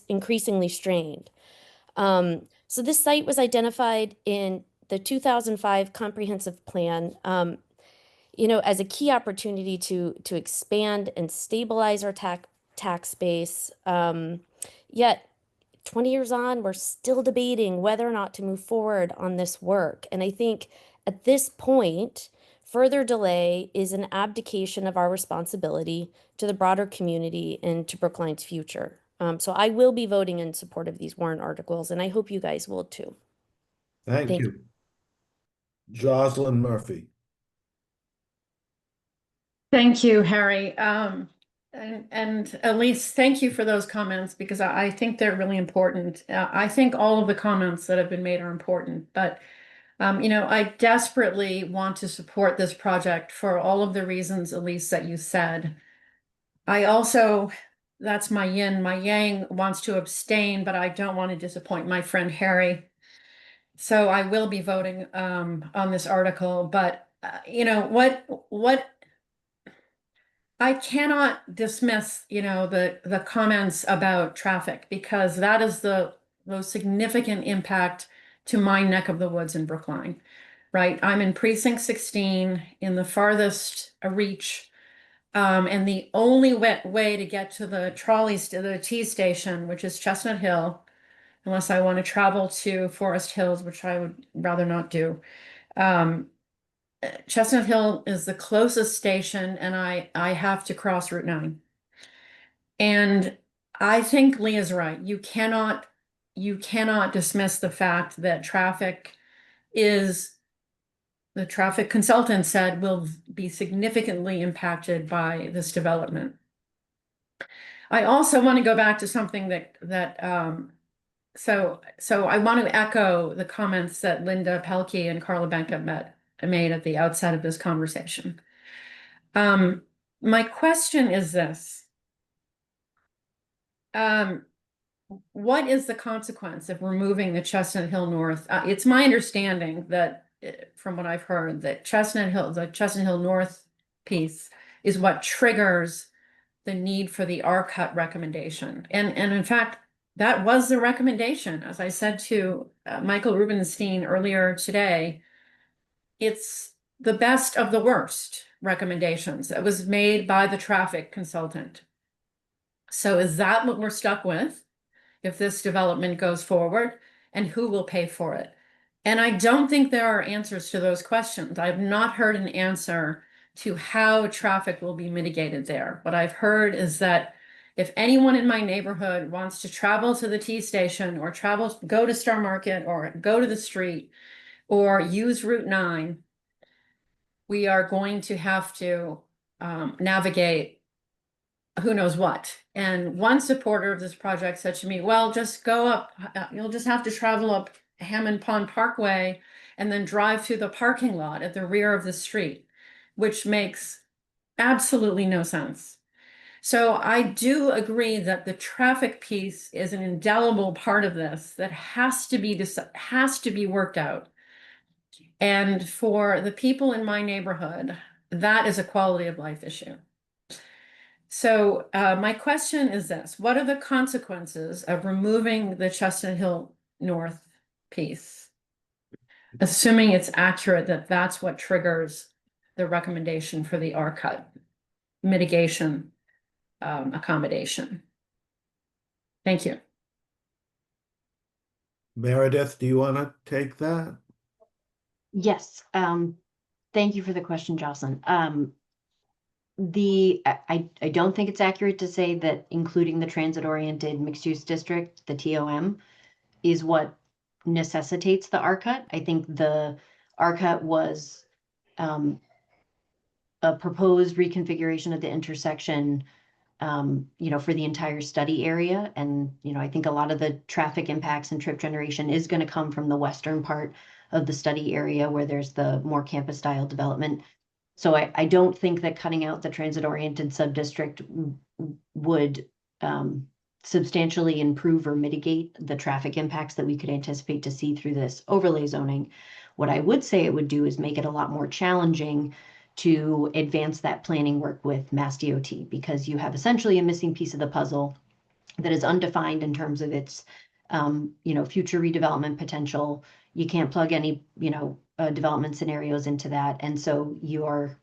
increasingly strained. So this site was identified in the 2005 comprehensive plan, as a key opportunity to expand and stabilize our tax base. Yet 20 years on, we're still debating whether or not to move forward on this work. And I think at this point, further delay is an abdication of our responsibility to the broader community and to Brookline's future. So I will be voting in support of these warrant articles, and I hope you guys will too. Thank you. Jocelyn Murphy. Thank you, Harry. And Elise, thank you for those comments because I think they're really important. I think all of the comments that have been made are important, but I desperately want to support this project for all of the reasons, Elise, that you said. I also, that's my yin. My yang wants to abstain, but I don't want to disappoint my friend Harry. So I will be voting on this article, but what I cannot dismiss, the comments about traffic because that is the most significant impact to my neck of the woods in Brookline, right? I'm in precinct 16 in the farthest reach. And the only way to get to the trolleys to the T station, which is Chestnut Hill, unless I want to travel to Forest Hills, which I would rather not do. Chestnut Hill is the closest station and I have to cross Route 9. And I think Lee is right. You cannot dismiss the fact that the traffic consultant said will be significantly impacted by this development. I also want to go back to something that so I want to echo the comments that Linda Pelkey and Carla Benka made at the outset of this conversation. My question is this. What is the consequence of removing the Chestnut Hill North? It's my understanding that, from what I've heard, that the Chestnut Hill North piece is what triggers the need for the R-cut recommendation. And in fact, that was the recommendation. As I said to Michael Rubenstein earlier today, it's the best of the worst recommendations that was made by the traffic consultant. So is that what we're stuck with if this development goes forward, and who will pay for it? And I don't think there are answers to those questions. I've not heard an answer to how traffic will be mitigated there. What I've heard is that if anyone in my neighborhood wants to travel to the T station or go to Star Market or go to the street or use Route 9, we are going to have to navigate who knows what. And one supporter of this project said to me, well, just go up, you'll just have to travel up Hammond Pond Parkway and then drive through the parking lot at the rear of the street, which makes absolutely no sense. So I do agree that the traffic piece is an indelible part of this that has to be worked out. And for the people in my neighborhood, that is a quality of life issue. So my question is this: what are the consequences of removing the Chestnut Hill North piece, assuming it's accurate that that's what triggers the recommendation for the R-cut mitigation accommodation? Thank you. Meredith, do you want to take that? Yes. Thank you for the question, Jocelyn. I don't think it's accurate to say that including the transit-oriented mixed-use district, the TOM, is what necessitates the R-cut. I think the R-cut was a proposed reconfiguration of the intersection, for the entire study area. And, I think a lot of the traffic impacts and trip generation is going to come from the western part of the study area where there's the more campus style development. So I don't think that cutting out the transit-oriented sub-district would substantially improve or mitigate the traffic impacts that we could anticipate to see through this overlay zoning. What I would say it would do is make it a lot more challenging to advance that planning work with Mass DOT, because you have essentially a missing piece of the puzzle that is undefined in terms of its future redevelopment potential. You can't plug any, development scenarios into that. And so you are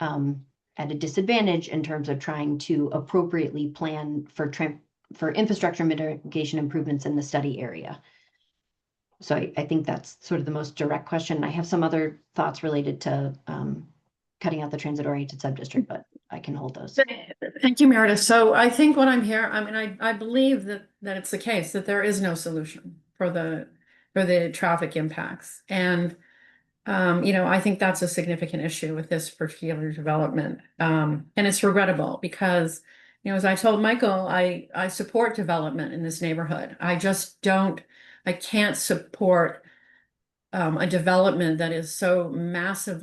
at a disadvantage in terms of trying to appropriately plan for infrastructure mitigation improvements in the study area. So I think that's sort of the most direct question. I have some other thoughts related to cutting out the transit-oriented subdistrict, but I can hold those. Thank you, Meredith. So I think what I'm hearing, I believe that it's the case that there is no solution for the traffic impacts. And, I think that's a significant issue with this particular development. And it's regrettable because, as I told Michael, I support development in this neighborhood. I can't support a development that is so massive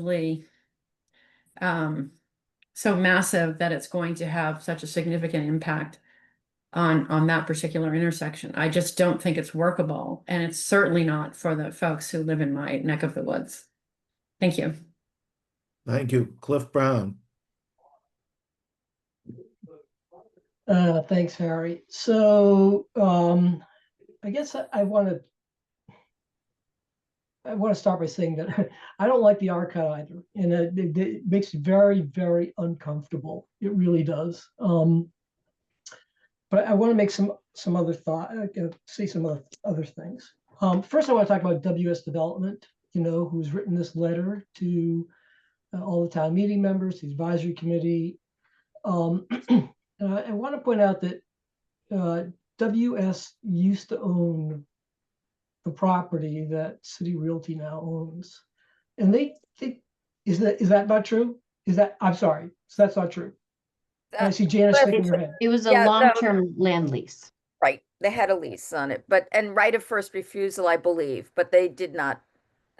that it's going to have such a significant impact on that particular intersection. I just don't think it's workable, and it's certainly not for the folks who live in my neck of the woods. Thank you. Thank you. Cliff Brown. Thanks, Harry. So I guess I want to start by saying that I don't like the R-cut either, and it makes me very, very uncomfortable. It really does. But I want to make some other say some other things. First, I want to talk about WS Development, who's written this letter to all the town meeting members, the advisory committee. I want to point out that WS used to own the property that City Realty now owns, and is that not true? I'm sorry, so that's not true. I see Janice shaking her head. It was a long-term land lease. Right. They had a lease on it, but, and right of first refusal, I believe, but they did not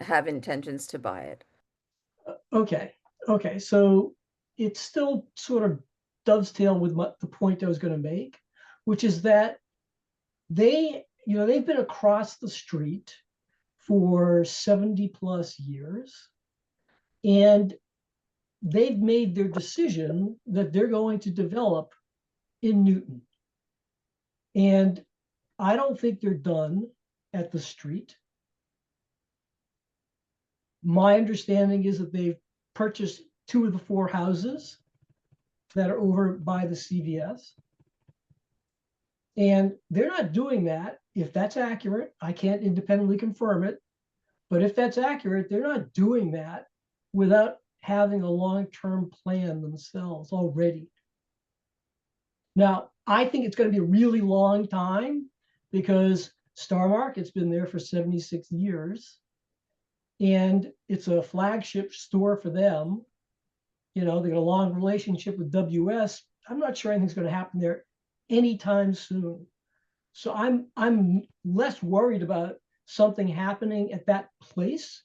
have intentions to buy it. Okay, okay, so it still sort of dovetail with the point I was going to make, which is that they've been across the street for 70 plus years, and they've made their decision that they're going to develop in Newton. And I don't think they're done at the street. My understanding is that they've purchased 2 of the 4 houses that are over by the CVS. And they're not doing that. If that's accurate, I can't independently confirm it, but if that's accurate, they're not doing that without having a long-term plan themselves already. Now, I think it's going to be a really long time because Star Market's been there for 76 years. And it's a flagship store for them. They got a long relationship with WS. I'm not sure anything's going to happen there anytime soon. So I'm less worried about something happening at that place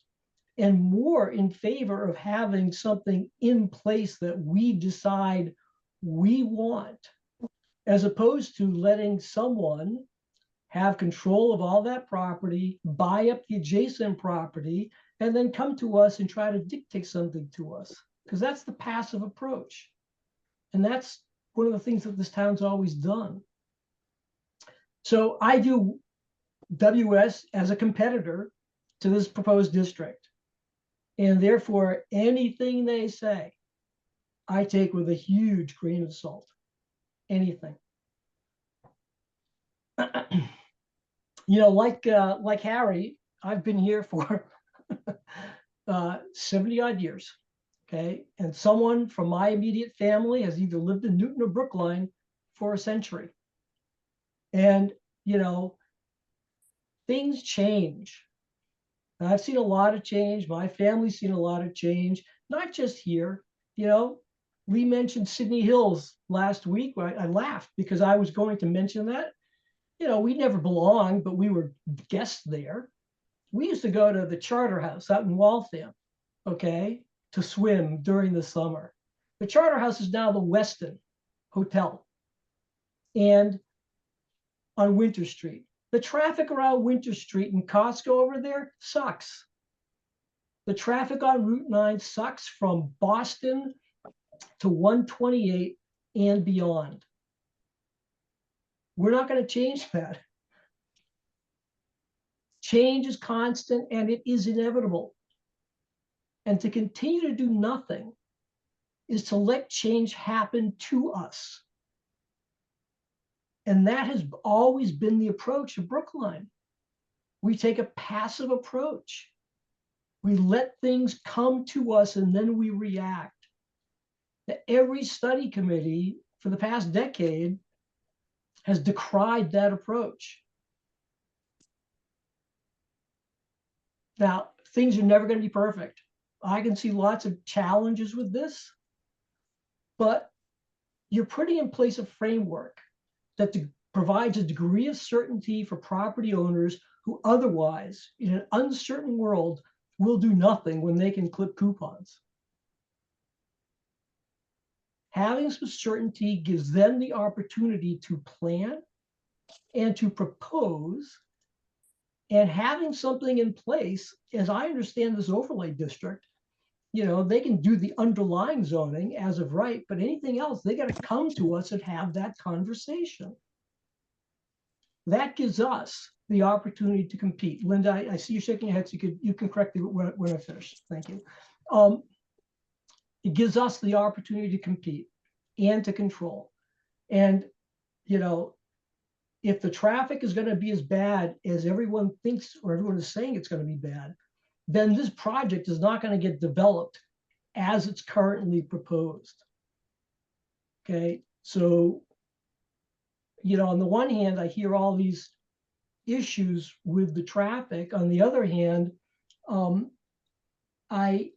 and more in favor of having something in place that we decide we want, as opposed to letting someone have control of all that property, buy up the adjacent property, and then come to us and try to dictate something to us, because that's the passive approach. And that's one of the things that this town's always done. So I view WS as a competitor to this proposed district. And therefore, anything they say, I take with a huge grain of salt. Anything. Like Harry, I've been here for 70 odd years. Okay. And someone from my immediate family has either lived in Newton or Brookline for a century. And, things change. I've seen a lot of change. My family's seen a lot of change, not just here. Lee mentioned Sydney Hills last week. I laughed because I was going to mention that. We never belonged, but we were guests there. We used to go to the Charter House out in Waltham, okay, to swim during the summer. The Charter House is now the Westin Hotel and on Winter Street. The traffic around Winter Street and Costco over there sucks. The traffic on Route 9 sucks from Boston to 128 and beyond. We're not going to change that. Change is constant and it is inevitable. And to continue to do nothing is to let change happen to us. And that has always been the approach of Brookline. We take a passive approach. We let things come to us and then we react. Every study committee for the past decade has decried that approach. Now, things are never going to be perfect. I can see lots of challenges with this, but you're putting in place a framework that provides a degree of certainty for property owners who otherwise, in an uncertain world, will do nothing when they can clip coupons. Having some certainty gives them the opportunity to plan and to propose, and having something in place, as I understand this overlay district, they can do the underlying zoning as of right, but anything else, they got to come to us and have that conversation. That gives us the opportunity to compete. Linda, I see you shaking your head, so you can correct me when I finish. Thank you. It gives us the opportunity to compete and to control. And, if the traffic is going to be as bad as everyone thinks or everyone is saying it's going to be bad, then this project is not going to get developed as it's currently proposed. Okay, so, on the one hand, I hear all these issues with the traffic. On the other hand, I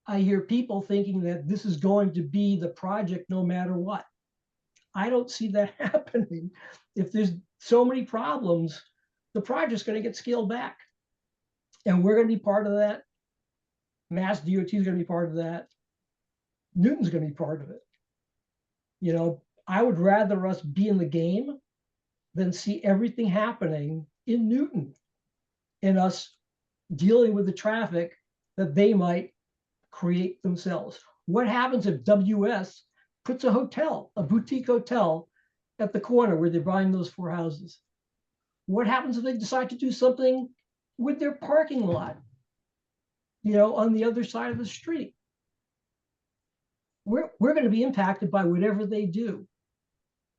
hear people thinking that this is going to be the project no matter what. I don't see that happening. If there's so many problems, the project's going to get scaled back. And we're going to be part of that. Mass DOT is going to be part of that. Newton's going to be part of it. You know, I would rather us be in the game than see everything happening in Newton and us dealing with the traffic that they might create themselves. What happens if WS puts a hotel, a boutique hotel at the corner where they're buying those 4 houses? What happens if they decide to do something with their parking lot, you know, on the other side of the street? We're going to be impacted by whatever they do.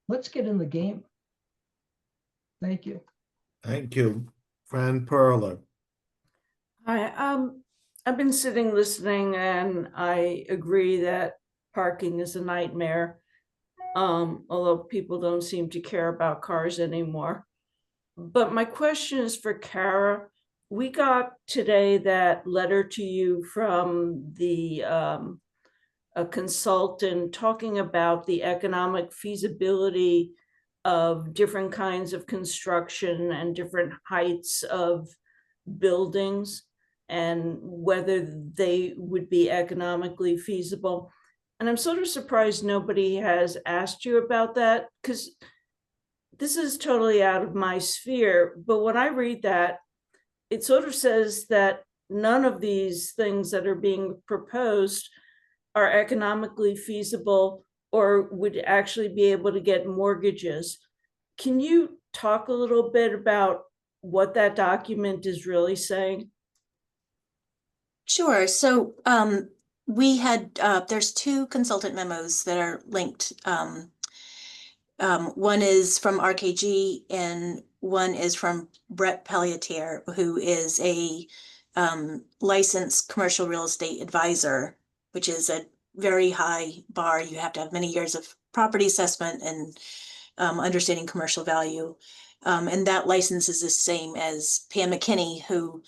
Let's get in the game. Thank you. Thank you. Fran Perler. Hi, I've been sitting listening and I agree that parking is a nightmare. Although people don't seem to care about cars anymore. But my question is for Kara. We got today that letter to you from the a consultant talking about the economic feasibility of different kinds of construction and different heights of buildings and whether they would be economically feasible. And I'm sort of surprised nobody has asked you about that, because this is totally out of my sphere. But when I read that, it sort of says that none of these things that are being proposed are economically feasible or would actually be able to get mortgages. Can you talk a little bit about what that document is really saying? Sure. So we had, there's 2 consultant memos that are linked. One is from RKG and one is from Brett Pelletier, who is a licensed commercial real estate advisor, which is a very high bar. You have to have many years of property assessment and understanding commercial value. And that license is the same as Pam McKinney, who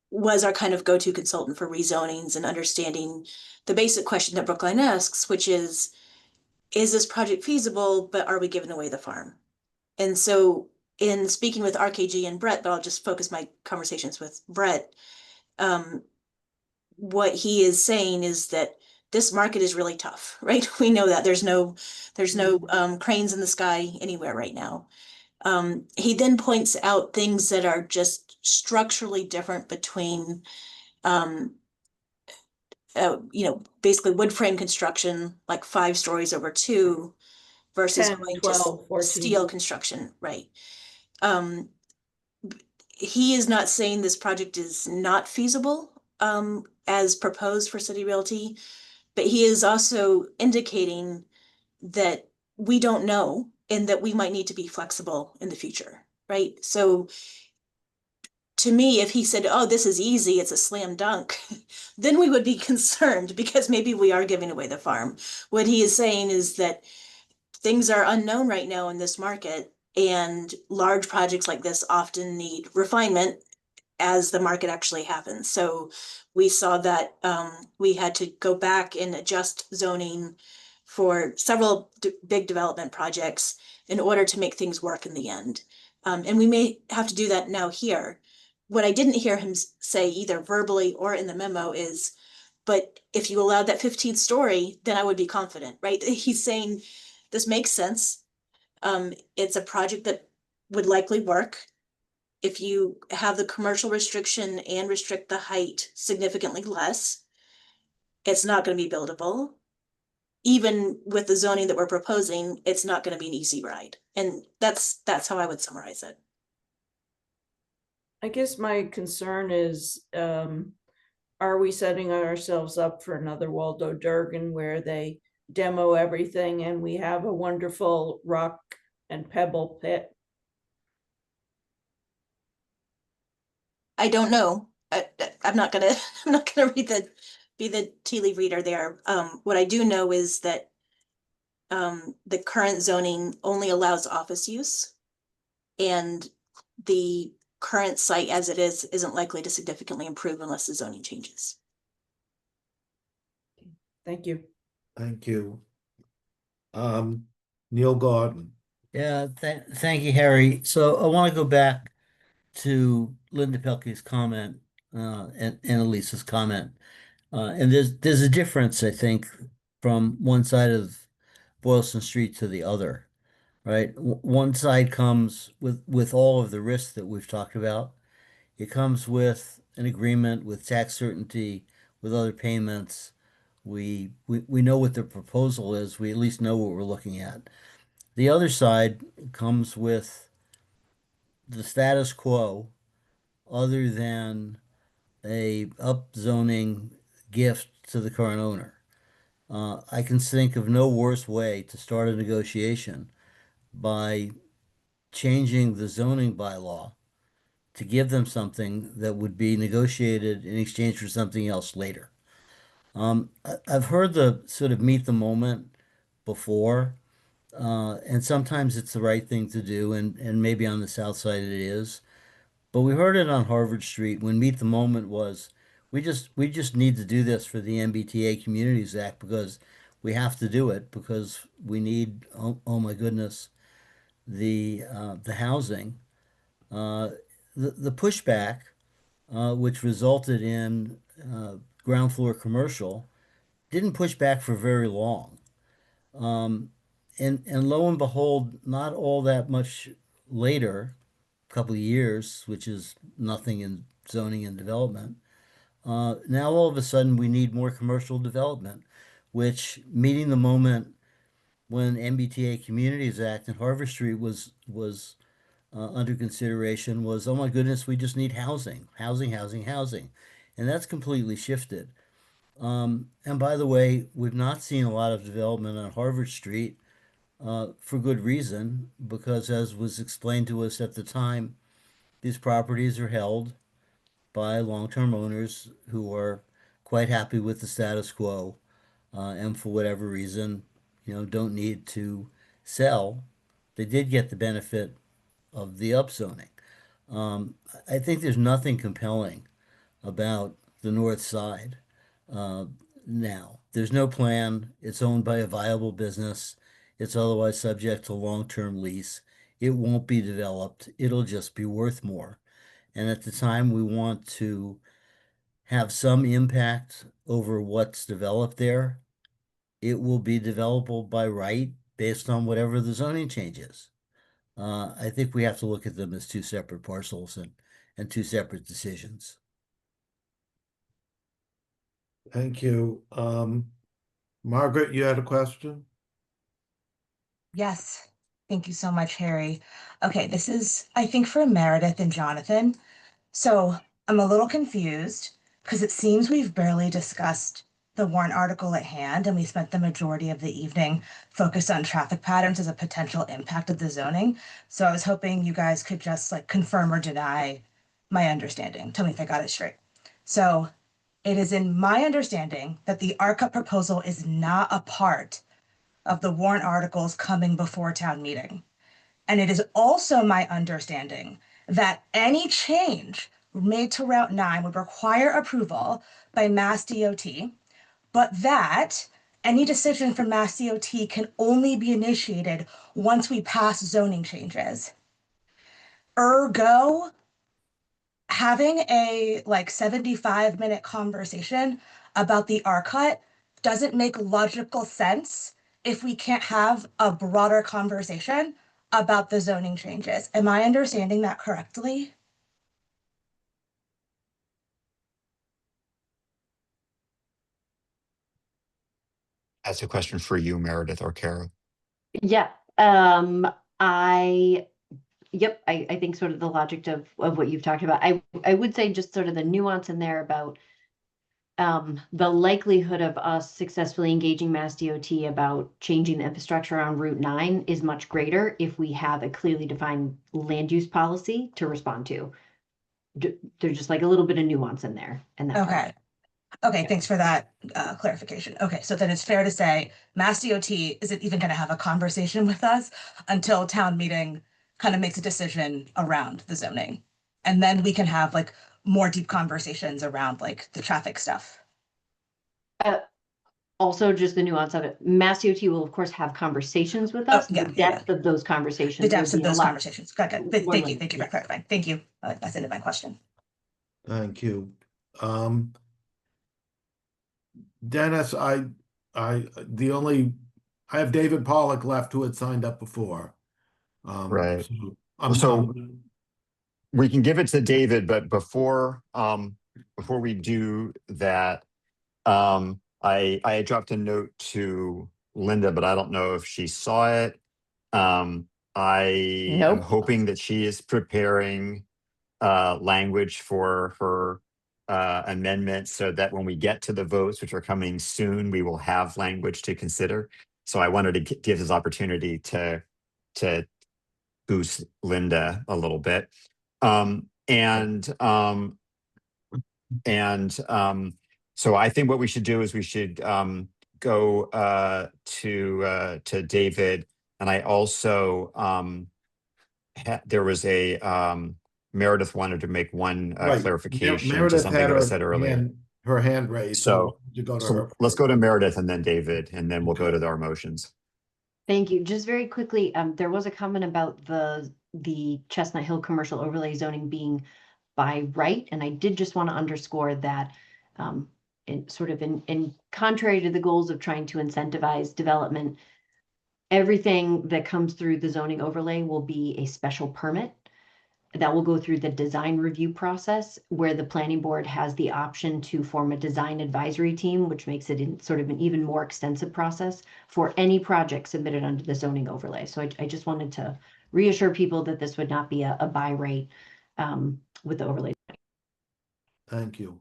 was our kind of go-to consultant for rezonings and understanding the basic question that Brookline asks, which is this project feasible, but are we giving away the farm? And so in speaking with RKG and Brett, but I'll just focus my conversations with Brett, what he is saying is that this market is really tough, right? We know that there's no cranes in the sky anywhere right now. He then points out things that are just structurally different between, basically wood frame construction, like 5 stories over 2 versus 10, going 12, to 14. steel construction, right? He is not saying this project is not feasible as proposed for City Realty, but he is also indicating that we don't know and that we might need to be flexible in the future, right? So to me, if he said, oh, this is easy, it's a slam dunk, then we would be concerned because maybe we are giving away the farm. What he is saying is that things are unknown right now in this market, and large projects like this often need refinement as the market actually happens. So we saw that we had to go back and adjust zoning for several big development projects in order to make things work in the end. And we may have to do that now here. What I didn't hear him say either verbally or in the memo is, but if you allowed that 15th story, then I would be confident, right? He's saying this makes sense. It's a project that would likely work. If you have the commercial restriction and restrict the height significantly less, it's not going to be buildable. Even with the zoning that we're proposing, it's not going to be an easy ride. And that's how I would summarize it. I guess my concern is, are we setting ourselves up for another Waldo Durgan where they demo everything and we have a wonderful rock and pebble pit? I don't know. I'm not gonna be the tea leaf reader there. What I do know is that the current zoning only allows office use, and the current site as it is isn't likely to significantly improve unless the zoning changes. Thank you. Thank you. Neil Gordon. Yeah, thank you, Harry. So I want to go back to Linda Pelkey's comment and Elisa's comment. And there's a difference, I think, from one side of Boylston Street to the other, right? One side comes with all of the risks that we've talked about. It comes with an agreement with tax certainty, with other payments. We know what the proposal is. We at least know what we're looking at. The other side comes with the status quo, other than a upzoning gift to the current owner. I can think of no worse way to start a negotiation by changing the zoning bylaw to give them something that would be negotiated in exchange for something else later. I've heard the sort of meet the moment before, and sometimes it's the right thing to do, and maybe on the south side it is. But we heard it on Harvard Street when meet the moment was, we just need to do this for the MBTA Communities Act because we have to do it because we need, oh my goodness, the housing. The pushback, which resulted in ground floor commercial, didn't push back for very long. And lo and behold, not all that much later, a couple of years, which is nothing in zoning and development, now all of a sudden we need more commercial development, which meeting the moment when MBTA Communities Act and Harvard Street was under consideration was, oh my goodness, we just need housing. And that's completely shifted. And by the way, we've not seen a lot of development on Harvard Street for good reason, because as was explained to us at the time, these properties are held by long-term owners who are quite happy with the status quo, and for whatever reason, don't need to sell. They did get the benefit of the upzoning. I think there's nothing compelling about the north side now. There's no plan. It's owned by a viable business. It's otherwise subject to long-term lease. It won't be developed. It'll just be worth more. And at the time we want to have some impact over what's developed there, it will be developable by right based on whatever the zoning changes. I think we have to look at them as two separate parcels and two separate decisions. Thank you. Margaret, you had a question? Yes, thank you so much, Harry. Okay, this is, I think, for Meredith and Jonathan. So I'm a little confused because it seems we've barely discussed the warrant article at hand, and we spent the majority of the evening focused on traffic patterns as a potential impact of the zoning. So I was hoping you guys could just like confirm or deny my understanding. Tell me if I got it straight. So it is in my understanding that the ARCA proposal is not a part of the warrant articles coming before town meeting. And it is also my understanding that any change made to Route 9 would require approval by Mass DOT, but that any decision from Mass DOT can only be initiated once we pass zoning changes. Ergo, having a 75-minute conversation about the R-cut doesn't make logical sense if we can't have a broader conversation about the zoning changes. Am I understanding that correctly? That's a question for you, Meredith or Carol. Yeah, I think sort of the logic of what you've talked about. I would say just sort of the nuance in there about the likelihood of us successfully engaging Mass DOT about changing the infrastructure on Route 9 is much greater if we have a clearly defined land use policy to respond to. There's just like a little bit of nuance in there. And that Okay, thanks for that clarification. Okay, so then it's fair to say Mass DOT isn't even going to have a conversation with us until town meeting kind of makes a decision around the zoning. And then we can have like more deep conversations around like the traffic stuff. also just the nuance of it, Mass DOT will of course have conversations with Oh, us. yeah, The yeah, depth of those conversations. The depths will of be a those lot conversations. Got it. more Thank you. limited. Thank you for clarifying. Thank you. That's the end of my question. Thank you. Dennis, I have David Pollock left who had signed up before. Right. So So we can give it to David, but before we do that, I dropped a note to Linda, but I don't know if she saw it. I am Nope. hoping that she is preparing language for her amendments so that when we get to the votes, which are coming soon, we will have language to consider. So I wanted to give this opportunity to boost Linda a little bit. So I think what we should do is we should go to David. And I also there was a Meredith wanted to make one right. clarification to Meredith something had that was said earlier. her hand raised. So, to go to so her. let's go to Meredith and then David, and then we'll go to our motions. Thank you. Just very quickly, there was a comment about the Chestnut Hill commercial overlay zoning being by right, and I did just want to underscore that in contrary to the goals of trying to incentivize development, everything that comes through the zoning overlay will be a special permit that will go through the design review process, where the planning board has the option to form a design advisory team, which makes it in sort of an even more extensive process for any project submitted under the zoning overlay. So I just wanted to reassure people that this would not be a buy rate with the overlay. Thank you.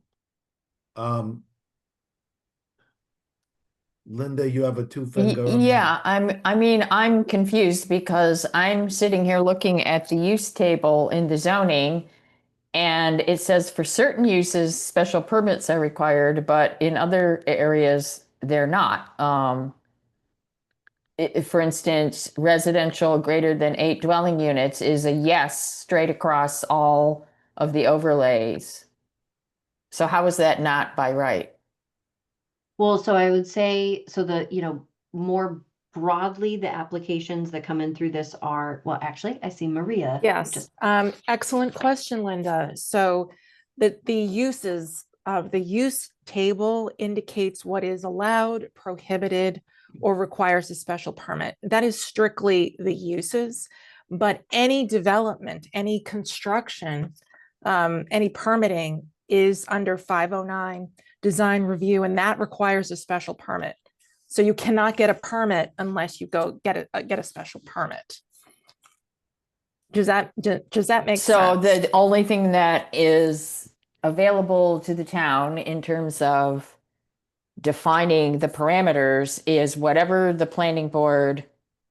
Linda, you have a two-finger. Yeah, I'm confused because I'm sitting here looking at the use table in the zoning, and it says for certain uses, special permits are required, but in other areas, they're not. For instance, residential greater than 8 dwelling units is a yes straight across all of the overlays. So how is that not by right? Well, so I would say, so more broadly, the applications that come in through this are, well, actually, I see Maria. Yes, excellent question, Linda. So the uses of the use table indicates what is allowed, prohibited, or requires a special permit. That is strictly the uses, but any development, any construction, any permitting is under 509 design review, and that requires a special permit. So you cannot get a permit unless you go get a special permit. Does that make sense? So the only thing that is available to the town in terms of defining the parameters is whatever the planning board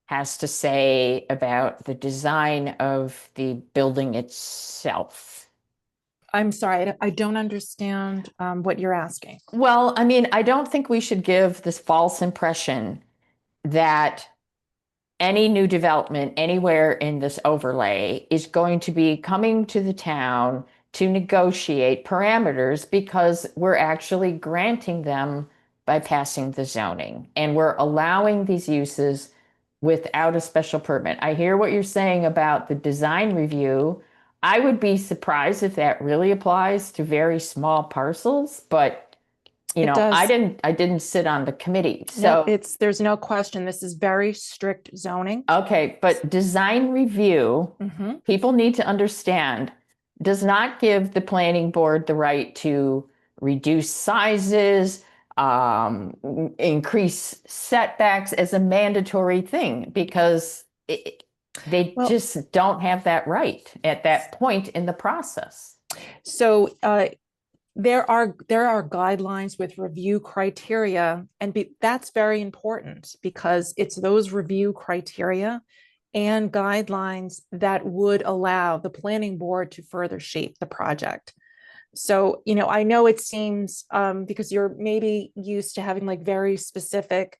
has to say about the design of the building itself. I'm sorry, I don't understand what you're asking. Well, I mean, I don't think we should give this false impression that any new development anywhere in this overlay is going to be coming to the town to negotiate parameters, because we're actually granting them by passing the zoning, and we're allowing these uses without a special permit. I hear what you're saying about the design review. I would be surprised if that really applies to very small parcels, but It does. I didn't sit on the committee. No, So there's no question. This is very strict zoning. okay, but design review, people need to understand, does not give the planning board the right to reduce sizes, increase setbacks as a mandatory thing, because they just don't have that right at that point in the process. So there are guidelines with review criteria, and that's very important, because it's those review criteria and guidelines that would allow the planning board to further shape the project. So, I know it seems, because you're maybe used to having like very specific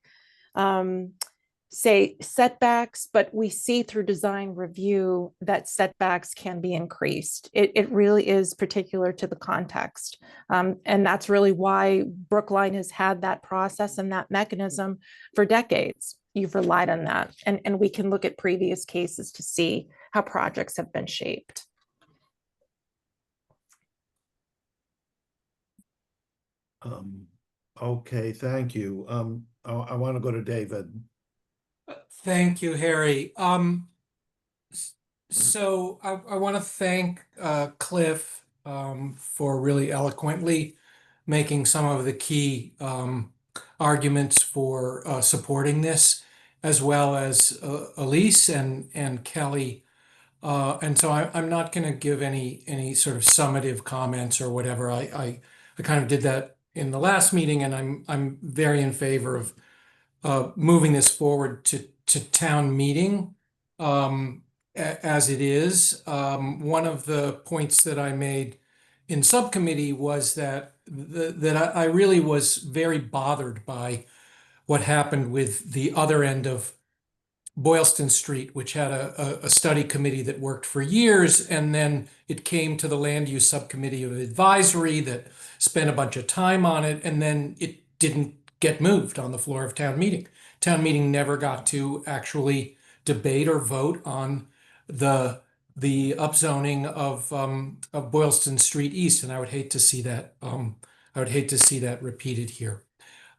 say setbacks, but we see through design review that setbacks can be increased. It really is particular to the context. And that's really why Brookline has had that process and that mechanism for decades. You've relied on that. And we can look at previous cases to see how projects have been shaped. Okay, thank you. I want to go to David. Thank you, Harry. So I want to thank Cliff for really eloquently making some of the key arguments for supporting this, as well as Elise and Kelly. And so I'm not going to give any sort of summative comments or whatever. I kind of did that in the last meeting, and I'm very in favor of moving this forward to town meeting as it is. One of the points that I made in subcommittee was that I really was very bothered by what happened with the other end of Boylston Street, which had a study committee that worked for years, and then it came to the land use subcommittee of advisory that spent a bunch of time on it, and then it didn't get moved on the floor of town meeting. Town meeting never got to actually debate or vote on the upzoning of Boylston Street East, and I would hate to see that. I would hate to see that repeated here.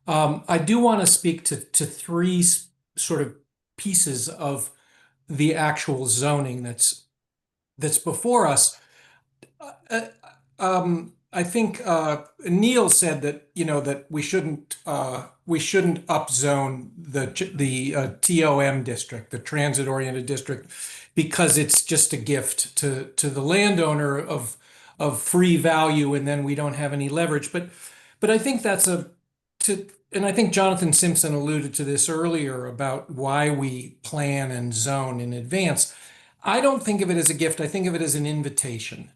I do want to speak to three sort of pieces of the actual zoning that's before us. I think Neil said that that we shouldn't upzone the TOM district, the transit oriented district, because it's just a gift to the landowner of free value, and then we don't have any leverage. But I think and I think Jonathan Simpson alluded to this earlier about why we plan and zone in advance. I don't think of it as a gift. I think of it as an invitation.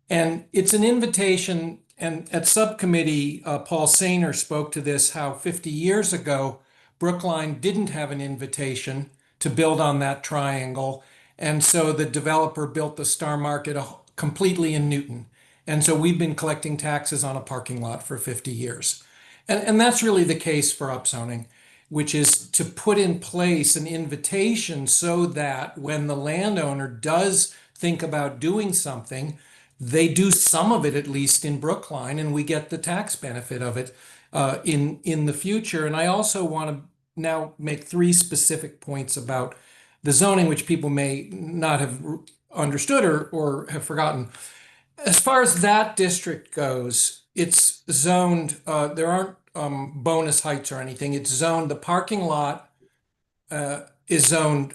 And it's an invitation, and at subcommittee, Paul Sainer spoke to this, how 50 years ago, Brookline didn't have an invitation to build on that triangle. And so the developer built the Star Market completely in Newton. And so we've been collecting taxes on a parking lot for 50 years. And that's really the case for upzoning, which is to put in place an invitation so that when the landowner does think about doing something, they do some of it at least in Brookline, and we get the tax benefit of it in the future. And I also want to now make three specific points about the zoning, which people may not have understood or have forgotten. As far as that district goes, it's zoned, there aren't bonus heights or anything. It's zoned, the parking lot is zoned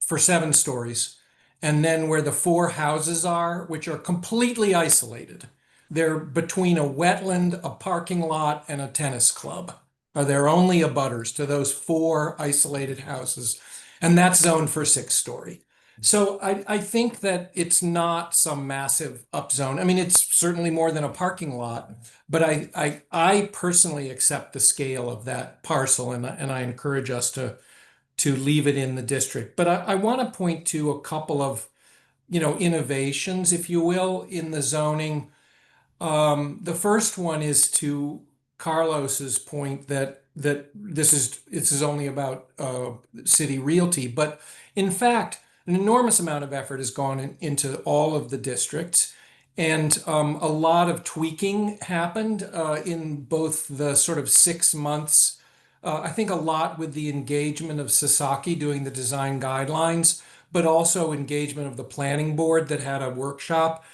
for 7 stories. And then where the 4 houses are, which are completely isolated, they're between a wetland, a parking lot, and a tennis club. They're only abutters to those 4 isolated houses. And that's zoned for 6-story. So I think that it's not some massive upzone. I mean, it's certainly more than a parking lot, but I personally accept the scale of that parcel, and I encourage us to leave it in the district. But I want to point to a couple of innovations, if you will, in the zoning. The first one is to Carlos's point that this is only about city realty, but in fact, an enormous amount of effort has gone into all of the districts, and a lot of tweaking happened in both the sort of 6 months. I think a lot with the engagement of Sasaki doing the design guidelines, but also engagement of the planning board that had a workshop.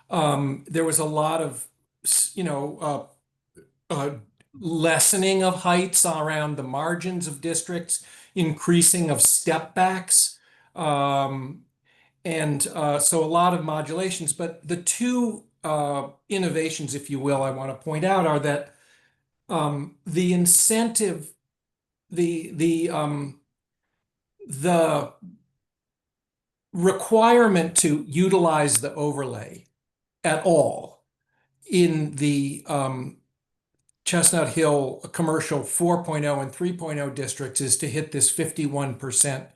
There was a lot of, lessening of heights around the margins of districts, increasing of step backs. So a lot of modulations, but the 2 innovations, if you will, I want to point out are that the incentive, the requirement to utilize the overlay at all in the Chestnut Hill commercial 4.0 and 3.0 districts is to hit this 51%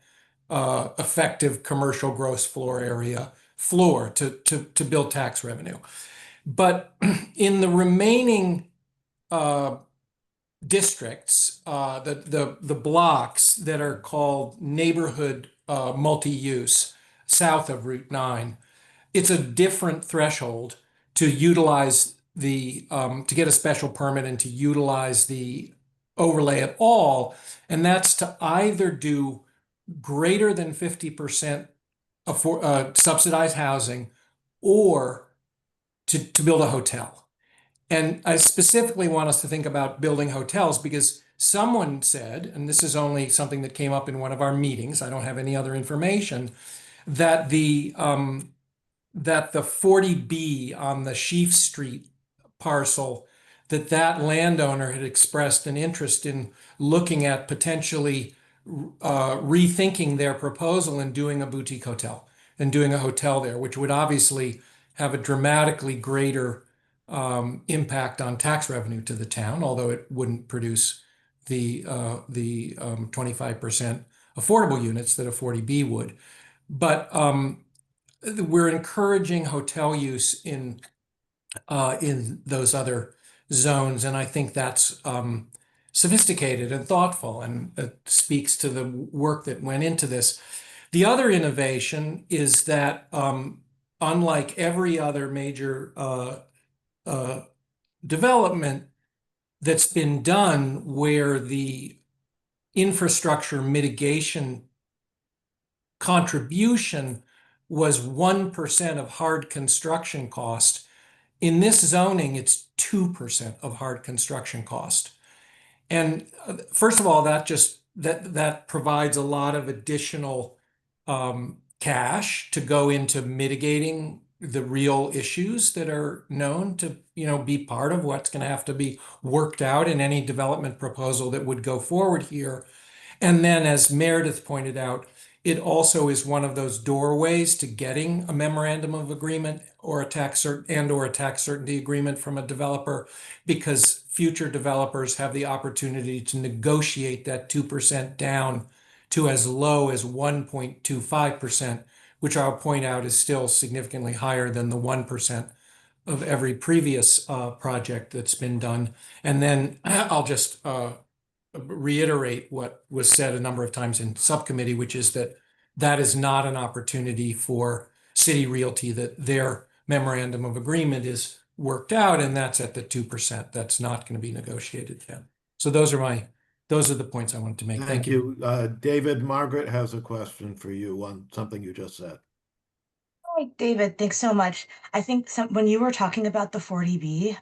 effective commercial gross floor area to build tax revenue. But in the remaining districts, the blocks that are called neighborhood multi-use south of Route 9, it's a different threshold to utilize to get a special permit and to utilize the overlay at all. And that's to either do greater than 50% subsidized housing or to build a hotel. And I specifically want us to think about building hotels because someone said, and this is only something that came up in one of our meetings, I don't have any other information, that the 40B on the Sheaf Street parcel, that landowner had expressed an interest in looking at potentially rethinking their proposal and doing a boutique hotel and doing a hotel there, which would obviously have a dramatically greater impact on tax revenue to the town, although it wouldn't produce the 25% affordable units that a 40B would. But we're encouraging hotel use in those other zones, and I think that's sophisticated and thoughtful, and it speaks to the work that went into this. The other innovation is that unlike every other major development that's been done where the infrastructure mitigation contribution was 1% of hard construction cost, in this zoning, it's 2% of hard construction cost. And first of all, that provides a lot of additional cash to go into mitigating the real issues that are known to be part of what's going to have to be worked out in any development proposal that would go forward here. And then, as Meredith pointed out, it also is one of those doorways to getting a memorandum of agreement or a tax certainty agreement from a developer, because future developers have the opportunity to negotiate that 2% down to as low as 1.25%, which I'll point out is still significantly higher than the 1% of every previous project that's been done. And then I'll just reiterate what was said a number of times in subcommittee, which is that is not an opportunity for City Realty, that their memorandum of agreement is worked out, and that's at the 2%. That's not going to be negotiated then. So those are the points I wanted to make. Thank you. David, Margaret has a question for you on something you just said. Hi, David, thanks so much. I think when you were talking about the 40B,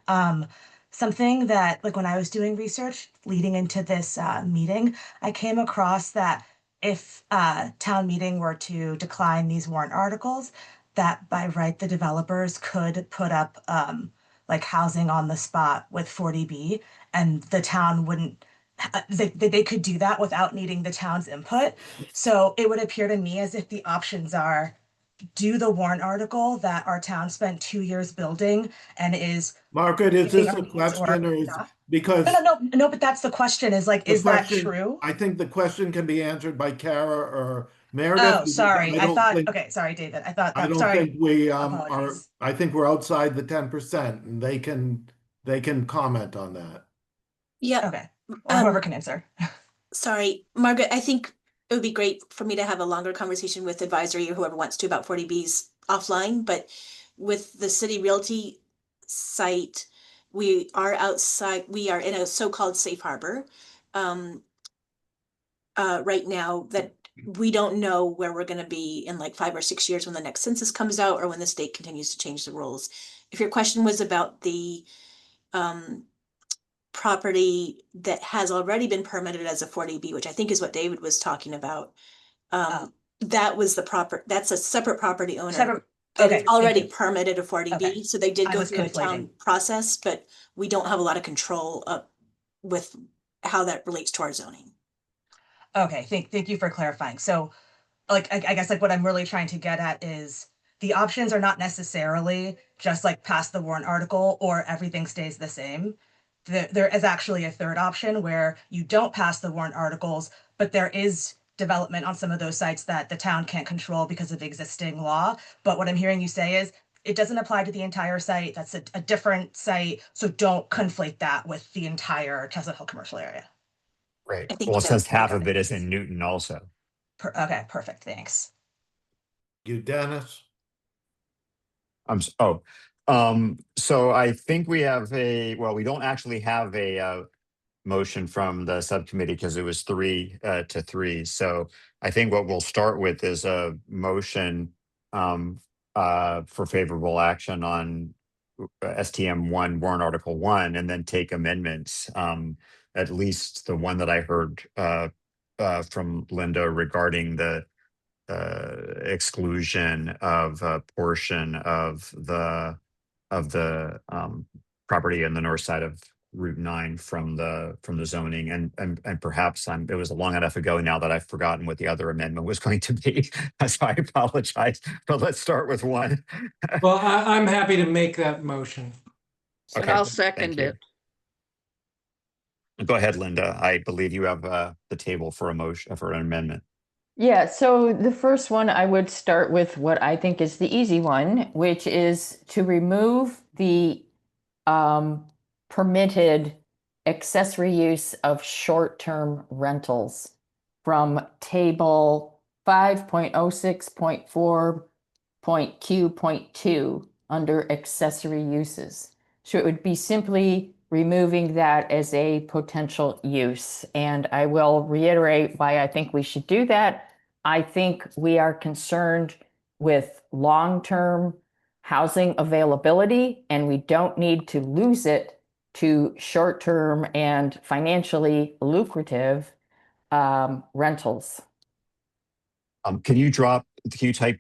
something that, like when I was doing research leading into this meeting, I came across that if town meeting were to decline these warrant articles, that by right, the developers could put up like housing on the spot with 40B, and the town wouldn't, they could do that without needing the town's input. So it would appear to me as if the options are do the warrant article that our town spent 2 years building and is Margaret, is this a question or is because no, but that's the question is like, is that true? I think the question can be answered by Kara or Meredith. Oh, sorry. I thought, okay, sorry, David. I thought, I don't sorry. think we are, Apologies. I think we're outside the 10% and they can comment on that. Yeah. Okay. Or whoever can answer. Sorry, Margaret, I think it would be great for me to have a longer conversation with advisory or whoever wants to about 40Bs offline, but with the City Realty site, we are outside, we are in a so-called safe harbor right now, that we don't know where we're going to be in like 5 or 6 years when the next census comes out or when the state continues to change the rules. If your question was about the property that has already been permitted as a 40B, which I think is what David was talking about, that was that's a separate property owner. Okay, already permitted a 40B, Okay. so they did I go was through a town conflating. process, but we don't have a lot of control with how that relates to our zoning. Okay, thank you for clarifying. So like, I guess like what I'm really trying to get at is the options are not necessarily just like pass the warrant article or everything stays the same. there is actually a third option where you don't pass the warrant articles, but there is development on some of those sites that the town can't control because of existing law. But what I'm hearing you say is it doesn't apply to the entire site. That's a different site. So don't conflate that with the entire Chestnut Hill commercial area. Right. I think Well, it so. says half of it is in Newton also. Okay, perfect. Thanks. You, Dennis? So I think we have we don't actually have a motion from the subcommittee because it was 3-3. So I think what we'll start with is a motion for favorable action on STM 1 warrant article 1, and then take amendments. At least the one that I heard from Linda regarding the exclusion of a portion of the property on the north side of Route 9 from the zoning, and perhaps it was long enough ago now that I've forgotten what the other amendment was going to be. So I apologize, but let's start with 1. Well, I'm happy to make that motion. Okay, I'll thank second you. it. Go ahead, Linda. I believe you have the table for a motion for an amendment. Yeah, so the first one, I would start with what I think is the easy one, which is to remove the permitted accessory use of short-term rentals from table 5.06.4.Q.2 under accessory uses. So it would be simply removing that as a potential use. And I will reiterate why I think we should do that. I think we are concerned with long-term housing availability, and we don't need to lose it to short-term and financially lucrative rentals. Can you type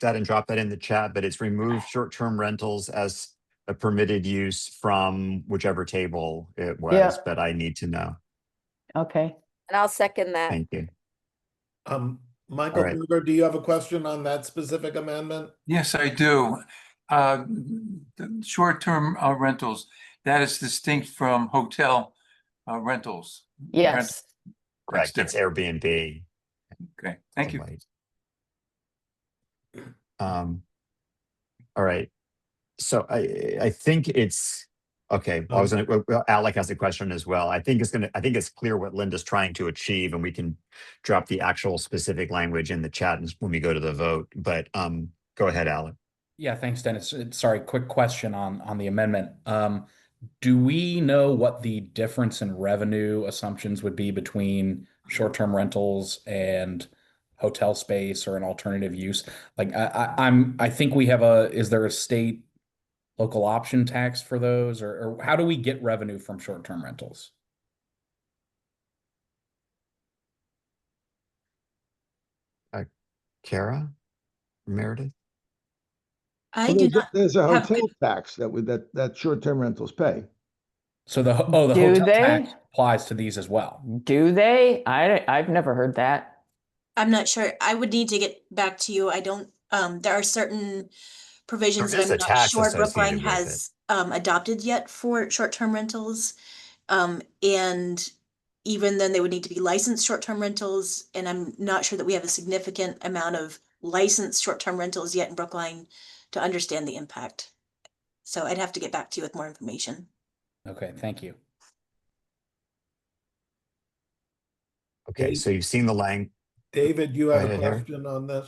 that and drop that in the chat? But it's remove short-term rentals as a permitted use from whichever table it was, Yeah. but I need to know. Okay. And I'll second that. Thank you. Michael All right. Berger, do you have a question on that specific amendment? Yes, I do. The short-term rentals, that is distinct from hotel rentals. Yes. Correct. It's Airbnb. Okay, thank you. All right. So I think it's okay. Alec has a question as well. I think it's clear what Linda's trying to achieve, and we can drop the actual specific language in the chat when we go to the vote. But go ahead, Alec. Yeah, thanks, Dennis. Sorry, quick question on the amendment. Do we know what the difference in revenue assumptions would be between short-term rentals and hotel space or an alternative use? Like I think we have is there a state local option tax for those, or how do we get revenue from short-term rentals? Kara? Meredith? There's a hotel tax that short-term rentals pay. So the Do hotel they? tax applies to these as well. Do they? I've never heard that. I'm not sure. I would need to get back to you. I don't, there are certain provisions There is that a I'm not tax sure Brookline associated with has adopted yet for short-term rentals. And even then they would need to be licensed short-term rentals. And I'm not sure that we have a significant amount of licensed short-term rentals yet in Brookline to understand the impact. So I'd have to get back to you with more information. Okay, thank you. Okay, so you've seen the language. David, you have Go a ahead, Harry. question on this?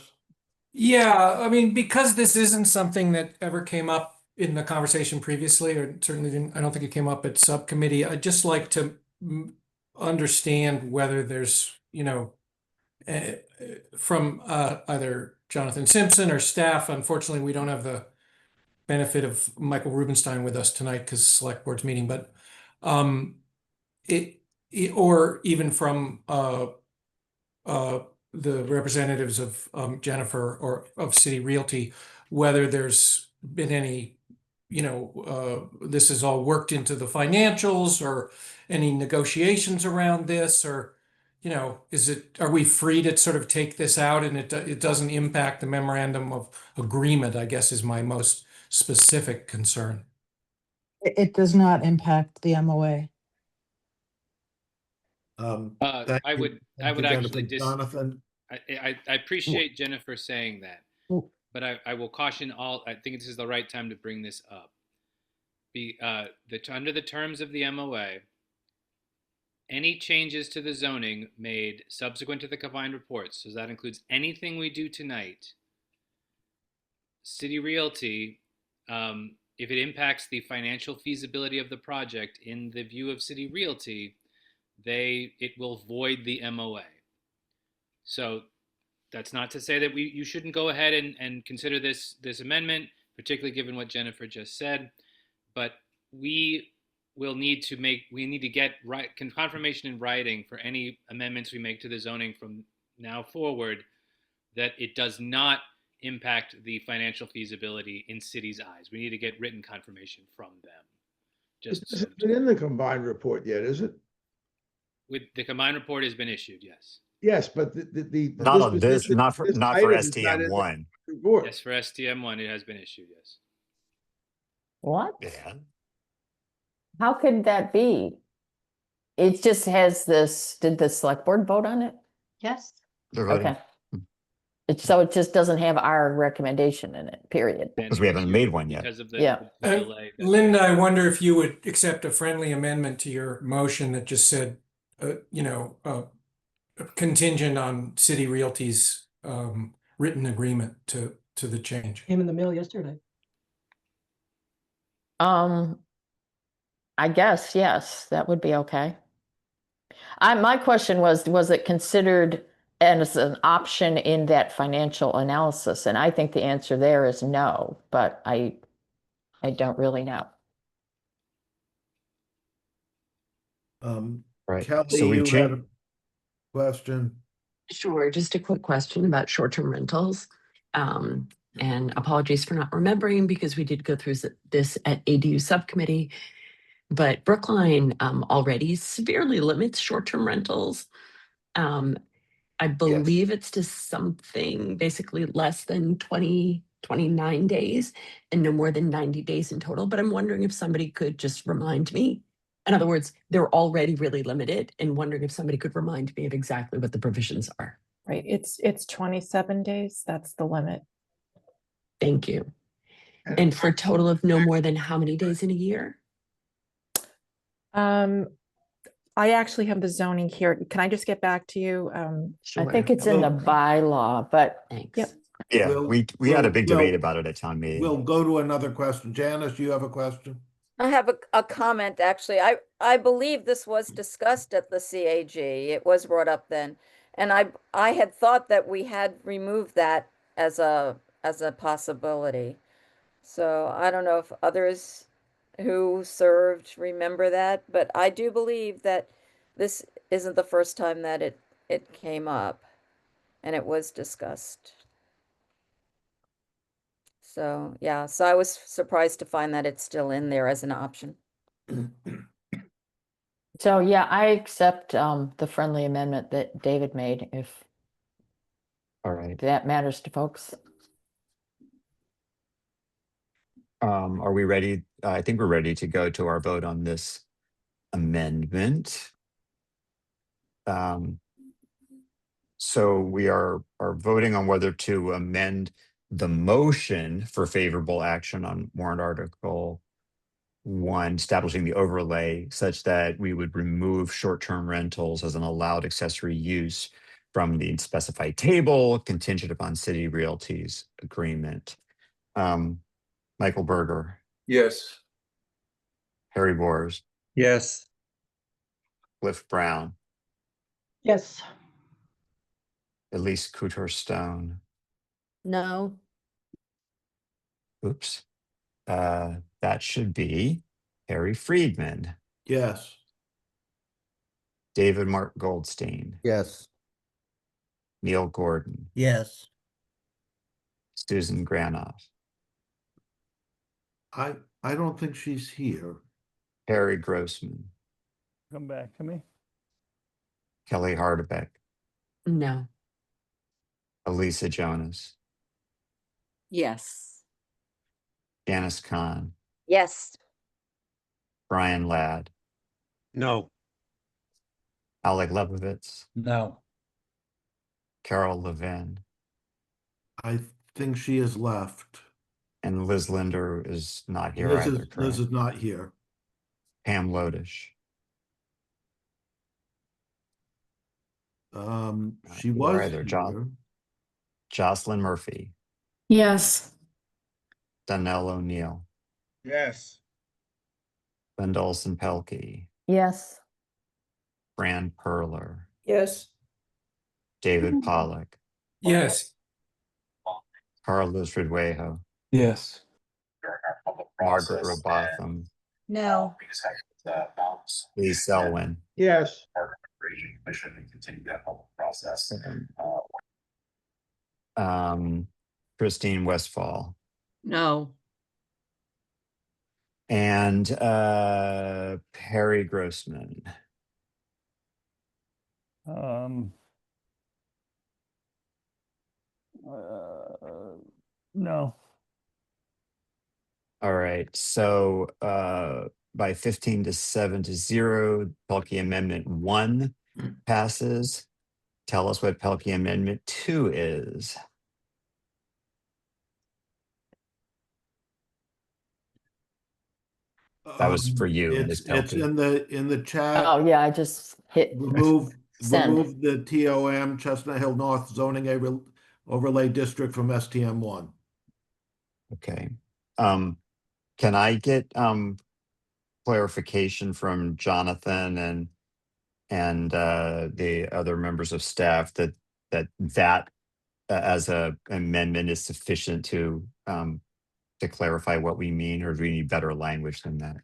Yeah, I mean, because this isn't something that ever came up in the conversation previously, or certainly didn't, I don't think it came up at subcommittee. I'd just like to understand whether there's, from either Jonathan Simpson or staff. Unfortunately, we don't have the benefit of Michael Rubenstein with us tonight because select board's meeting, but or even from the representatives of Jennifer or of City Realty, whether there's been any, this is all worked into the financials or any negotiations around this, or, are we free to sort of take this out and it doesn't impact the memorandum of agreement, I guess is my most specific concern. It does not impact the MOA. Thank I you. would Thank you, Jennifer. actually Jonathan? I appreciate Jennifer saying that, but I will caution all. I think this is the right time to bring this up. Under the terms of the MOA, any changes to the zoning made subsequent to the combined reports, so that includes anything we do tonight, City Realty, if it impacts the financial feasibility of the project in the view of City Realty, it will void the MOA. So that's not to say that you shouldn't go ahead and consider this amendment, particularly given what Jennifer just said, but we need to get confirmation in writing for any amendments we make to the zoning from now forward that it does not impact the financial feasibility in city's eyes. We need to get written confirmation from them. This isn't in the combined report yet, is it? With the combined report has been issued, yes. Yes, but Not on this, not for item is not in the STM1. report. Yes, for STM1, it has been issued, yes. What? Yeah. How could that be? It just has this, did the select board vote on it? Yes. They're voting. Okay. So it just doesn't have our recommendation in it, period. Because we haven't made one yet. Because of the Yeah. delay. Linda, I wonder if you would accept a friendly amendment to your motion that just said, contingent on City Realty's written agreement to the change. Came in the mail yesterday. I guess, yes, that would be okay. My question was it considered as an option in that financial analysis? And I think the answer there is no, but I don't really know. Right. Kelly, So we you had a changed. question? Sure, just a quick question about short-term rentals. And apologies for not remembering because we did go through this at ADU subcommittee. But Brookline already severely limits short-term rentals. I believe it's to something basically less than 29 days and no more than 90 days in total. But I'm wondering if somebody could just remind me. In other words, they're already really limited and wondering if somebody could remind me of exactly what the provisions are. Right, it's 27 days, that's the limit. Thank you. And for a total of no more than how many days in a year? I actually have the zoning here. Can I just get back to you? I think it's in the bylaw, but thanks. Yeah, we had a big debate about it at town meeting. We'll go to another question. Janice, you have a question? I have a comment, actually. I believe this was discussed at the CAG. It was brought up then. And I had thought that we had removed that as a possibility. So I don't know if others who served remember that, but I do believe that this isn't the first time that it came up and it was discussed. So, yeah, so I was surprised to find that it's still in there as an option. so yeah, I accept the friendly amendment that David made if All right. that matters to folks. Are we ready? I think we're ready to go to our vote on this amendment. So we are voting on whether to amend the motion for favorable action on warrant article 1, establishing the overlay such that we would remove short-term rentals as an allowed accessory use from the specified table contingent upon City Realty's agreement. Michael Berger, Yes. Harry Boers, Yes. Cliff Brown, Yes. Elise Couture Stone. No. Oops. That should be Harry Friedman, Yes. David Mark Goldstein, Yes. Neil Gordon, Yes. Susan Granoff, I don't think she's here. Harry Grossman, Come back to me. Kelly Hardebeck, No. Elisa Jonas, Yes. Janice Kahn, Yes. Brian Ladd, No. Alec Lebovitz, No. Carol Levin, I think she is left. and Liz Linder is not here Liz either, is correct? not here. Pam Lodish. She Here was either. here. Jocelyn Murphy, Yes. Donnell O'Neill, Yes. Linda Olson Pelkey, Yes. Fran Perler, Yes. David Pollock, Yes. Carlos Ridwejo, Yes. Margaret Robotham, No. Lee Selwyn, Yes. Christine Westfall, No. and Perry Grossman. No. All right, so by 15 to 7 to 0, Pelkey Amendment 1 passes. Tell us what Pelkey Amendment 2 is. That was for you, Ms. It's Pelkey. in the chat. Oh, yeah, I just hit Remove send. the TOM Chestnut Hill North zoning overlay district from STM1. Okay. Can I get clarification from Jonathan and the other members of staff that as a amendment is sufficient to clarify what we mean, or do we need better language than that?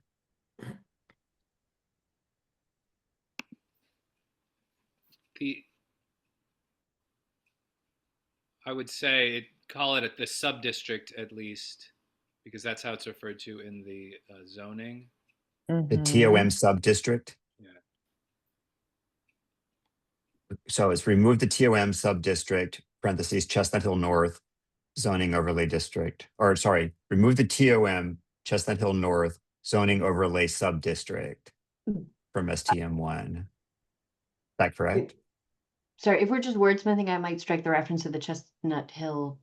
I would say call it the sub-district at least, because that's how it's referred to in the zoning. The TOM sub-district? Yeah. So it's remove the TOM sub-district, parentheses, Chestnut Hill North zoning overlay district, or sorry, remove the TOM Chestnut Hill North zoning overlay sub-district from STM1. Is that correct? Sorry, if we're just wordsmithing, I might strike the reference to the Chestnut Hill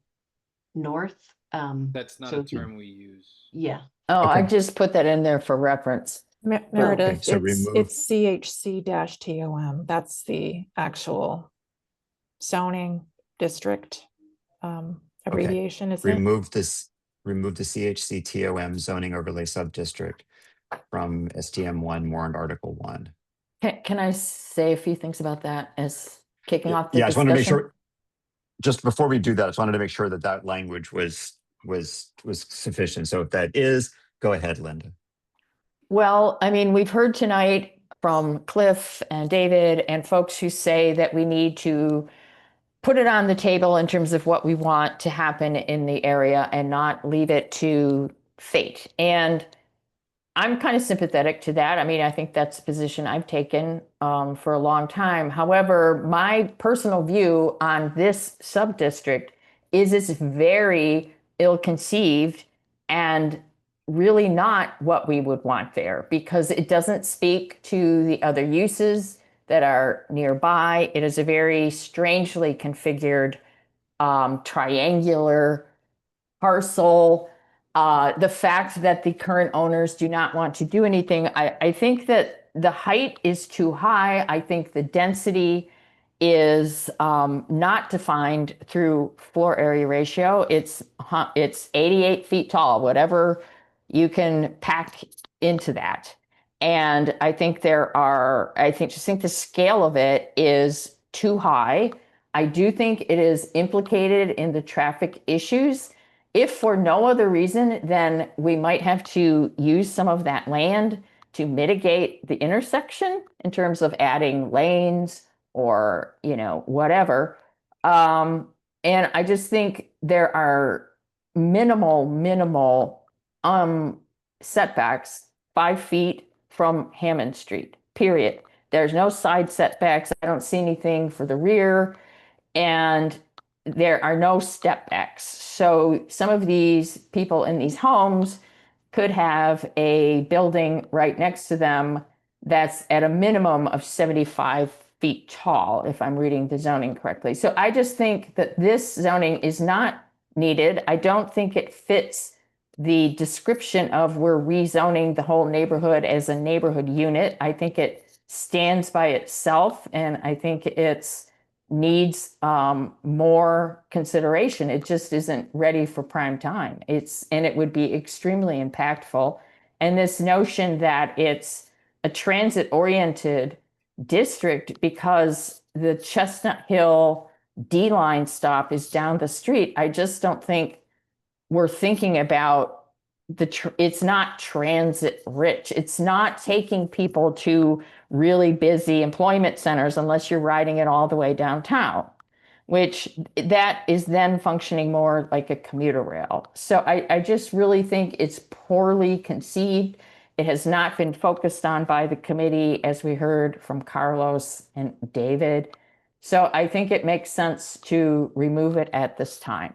North. That's not so a term we use. Yeah. Oh, I Okay. just put that in there for reference. Meredith, so it's CHC-TOM. That's the actual zoning district abbreviation, isn't it? Remove the CHC TOM zoning overlay sub-district from STM1 warrant Article 1. Can I say a few things about that as kicking off the Yeah, I just wanted to make discussion? sure, just before we do that, I just wanted to make sure that language was sufficient. So if that is, go ahead, Linda. Well, I mean, we've heard tonight from Cliff and David and folks who say that we need to put it on the table in terms of what we want to happen in the area and not leave it to fate. And I'm kind of sympathetic to that. I mean, I think that's a position I've taken for a long time. However, my personal view on this sub-district is it's very ill-conceived and really not what we would want there, because it doesn't speak to the other uses that are nearby. It is a very strangely configured triangular parcel. The fact that the current owners do not want to do anything, I think that the height is too high. I think the density is not defined through floor area ratio. It's 88 feet tall, whatever you can pack into that. And I think I think the scale of it is too high. I do think it is implicated in the traffic issues. If for no other reason, then we might have to use some of that land to mitigate the intersection in terms of adding lanes or, whatever. And I just think there are minimal setbacks 5 feet from Hammond Street, period. There's no side setbacks. I don't see anything for the rear. And there are no step backs. So some of these people in these homes could have a building right next to them that's at a minimum of 75 feet tall, if I'm reading the zoning correctly. So I just think that this zoning is not needed. I don't think it fits the description of we're rezoning the whole neighborhood as a neighborhood unit. I think it stands by itself, and I think it's needs more consideration. It just isn't ready for prime time. And it would be extremely impactful. And this notion that it's a transit-oriented district because the Chestnut Hill D-line stop is down the street, I just don't think we're thinking about it's not transit rich. It's not taking people to really busy employment centers unless you're riding it all the way downtown, which that is then functioning more like a commuter rail. So I just really think it's poorly conceived. It has not been focused on by the committee, as we heard from Carlos and David. So I think it makes sense to remove it at this time.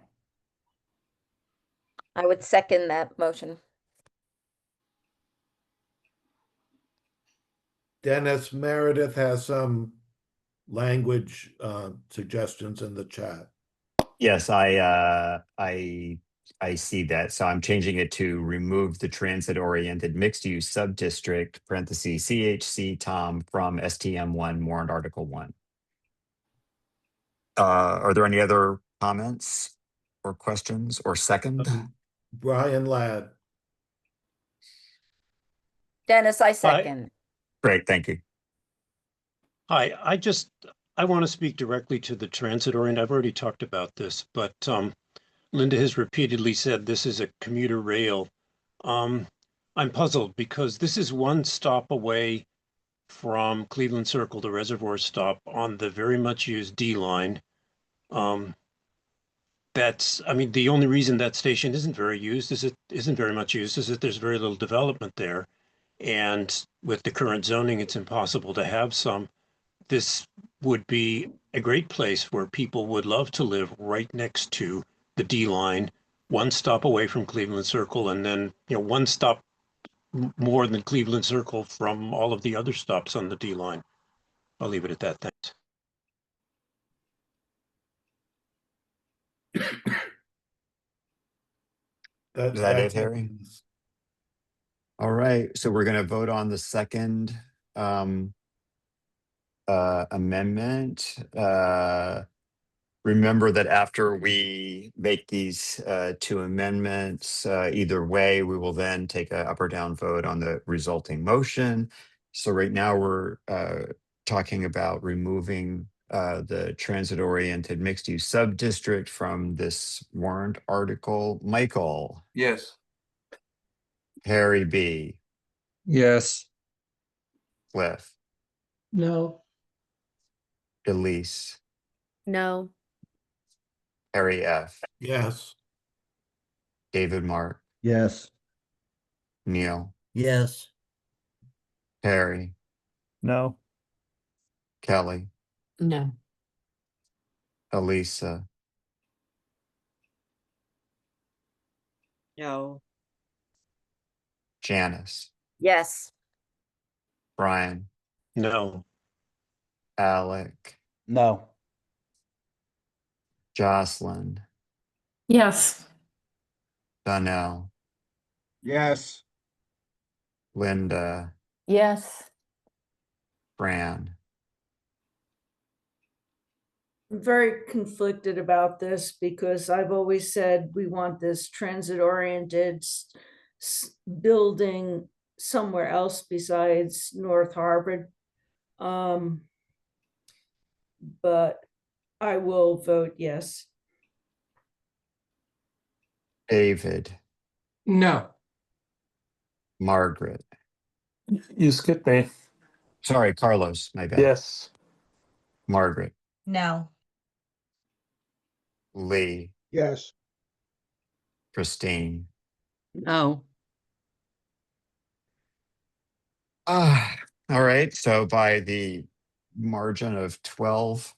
I would second that motion. Dennis, Meredith has some language suggestions in the chat. Yes, I see that. So I'm changing it to remove the transit-oriented mixed-use sub-district, parentheses, CHC Tom, from STM1 warrant Article 1. Are there any other comments or questions or second? Brian Ladd. Dennis, I second. Great, thank you. Hi, I want to speak directly to the transit oriented. I've already talked about this, but Linda has repeatedly said this is a commuter rail. I'm puzzled because this is one stop away from Cleveland Circle to Reservoir Stop on the very much used D line. The only reason that station isn't very much used is that there's very little development there. And with the current zoning, it's impossible to have some. This would be a great place where people would love to live right next to the D line, one stop away from Cleveland Circle, and then, one stop more than Cleveland Circle from all of the other stops on the D line. I'll leave it at that. Thanks. Is that it, Harry? All right, so we're going to vote on the second amendment. Remember that after we make these two amendments, either way, we will then take an up or down vote on the resulting motion. So right now we're talking about removing the transit-oriented mixed-use sub-district from this warrant article. Michael? Yes. Harry B? Yes. Cliff? No. Elise? No. Harry F? Yes. David Mark? Yes. Neil? Yes. Harry? No. Kelly? No. Elisa? No. Janice? Yes. Brian? No. Alec? No. Jocelyn? Yes. Donnell? Yes. Linda? Yes. Fran? I'm very conflicted about this because I've always said we want this transit-oriented building somewhere else besides North Harvard. But I will vote yes. David? No. Margaret? You skipped me. Sorry, Carlos, my bad. Yes. Margaret? No. Lee? Yes. Christine? No. All right, so by the margin of 12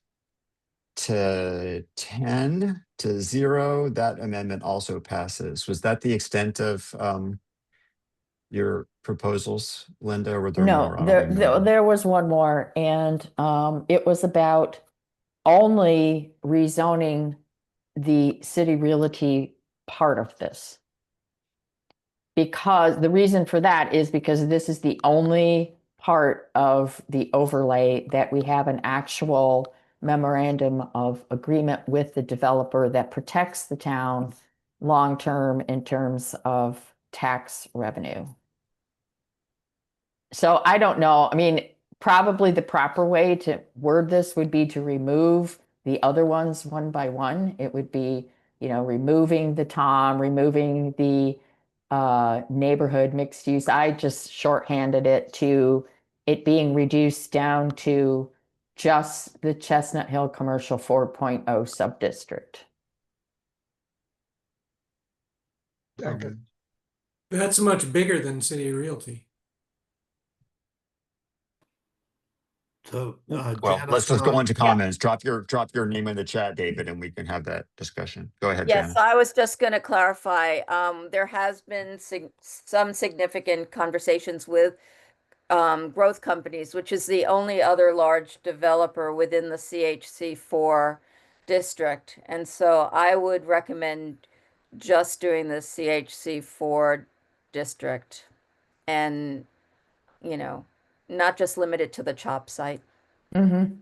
to 10 to 0, that amendment also passes. Was that the extent of your proposals, Linda, or were there No, more? I don't remember. there was one more, and it was about only rezoning the city realty part of this. Because the reason for that is because this is the only part of the overlay that we have an actual memorandum of agreement with the developer that protects the town long-term in terms of tax revenue. So I don't know. I mean, probably the proper way to word this would be to remove the other ones one by one. It would be, removing the TOM, removing the neighborhood mixed use. I just shorthanded it to it being reduced down to just the Chestnut Hill Commercial 4.0 subdistrict. That's much bigger than City Realty. So, Well, Janice, let's just go on to Yeah. comments. Drop your name in the chat, David, and we can have that discussion. Go ahead, Yes, Janice. I was just going to clarify. There has been some significant conversations with growth companies, which is the only other large developer within the CHC4 district. And so I would recommend just doing the CHC4 district and, not just limit it to the CHOP site. Mm-hmm.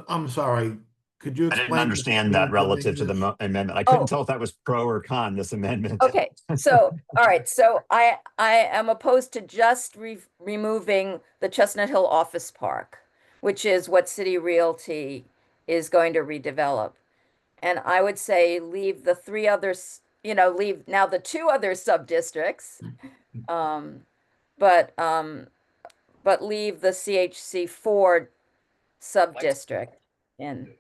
I'm sorry. Could you I explain? didn't understand that relative to the amendment. I couldn't tell if that was pro or con, this amendment. Okay, so, all right, so I am opposed to just removing the Chestnut Hill Office Park, which is what City Realty is going to redevelop. And I would say leave the three others, leave now the two other sub-districts, but leave the CHC4 sub-district in.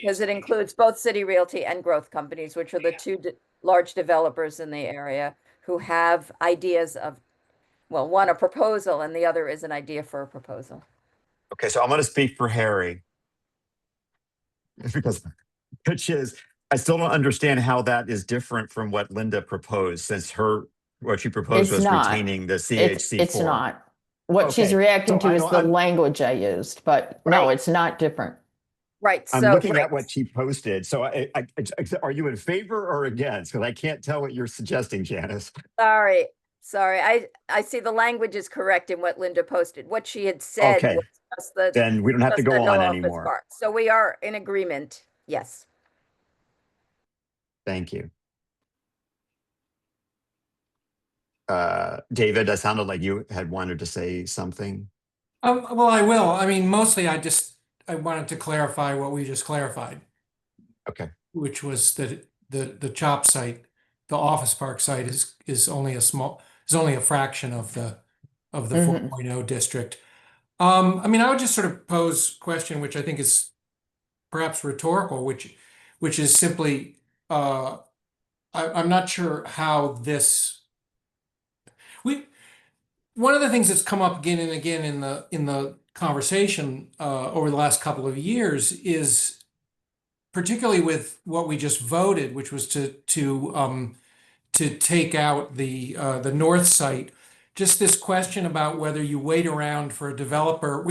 Because it includes both City Realty and growth companies, which are the two large developers in the area who have ideas of, well, one a proposal and the other is an idea for a proposal. Okay, so I'm going to speak for Harry. Which is, I still don't understand how that is different from what Linda proposed, since what she proposed It's was not. retaining the CHC4. It's not. What she's Okay, reacting so to is the language I used, but no, Right. it's not different. Right. I'm So looking at what she posted. So are you in favor or against? Because I can't tell what you're suggesting, Janice. sorry. I see the language is correct in what Linda posted. What she had said Okay, was just the then we don't have to go Chestnut on Hill Office anymore. Park. So we are in agreement. Yes. Thank you. David, that sounded like you had wanted to say something. Well, I will. I mean, mostly I wanted to clarify what we just clarified. Okay. Which was that the CHOP site, the Office Park site is only a fraction of the 4.0 district. I mean, I would just sort of pose a question, which I think is perhaps rhetorical, which is simply, I'm not sure how this. One of the things that's come up again and again in the conversation over the last couple of years is, particularly with what we just voted, which was to take out the north site, just this question about whether you wait around for a developer.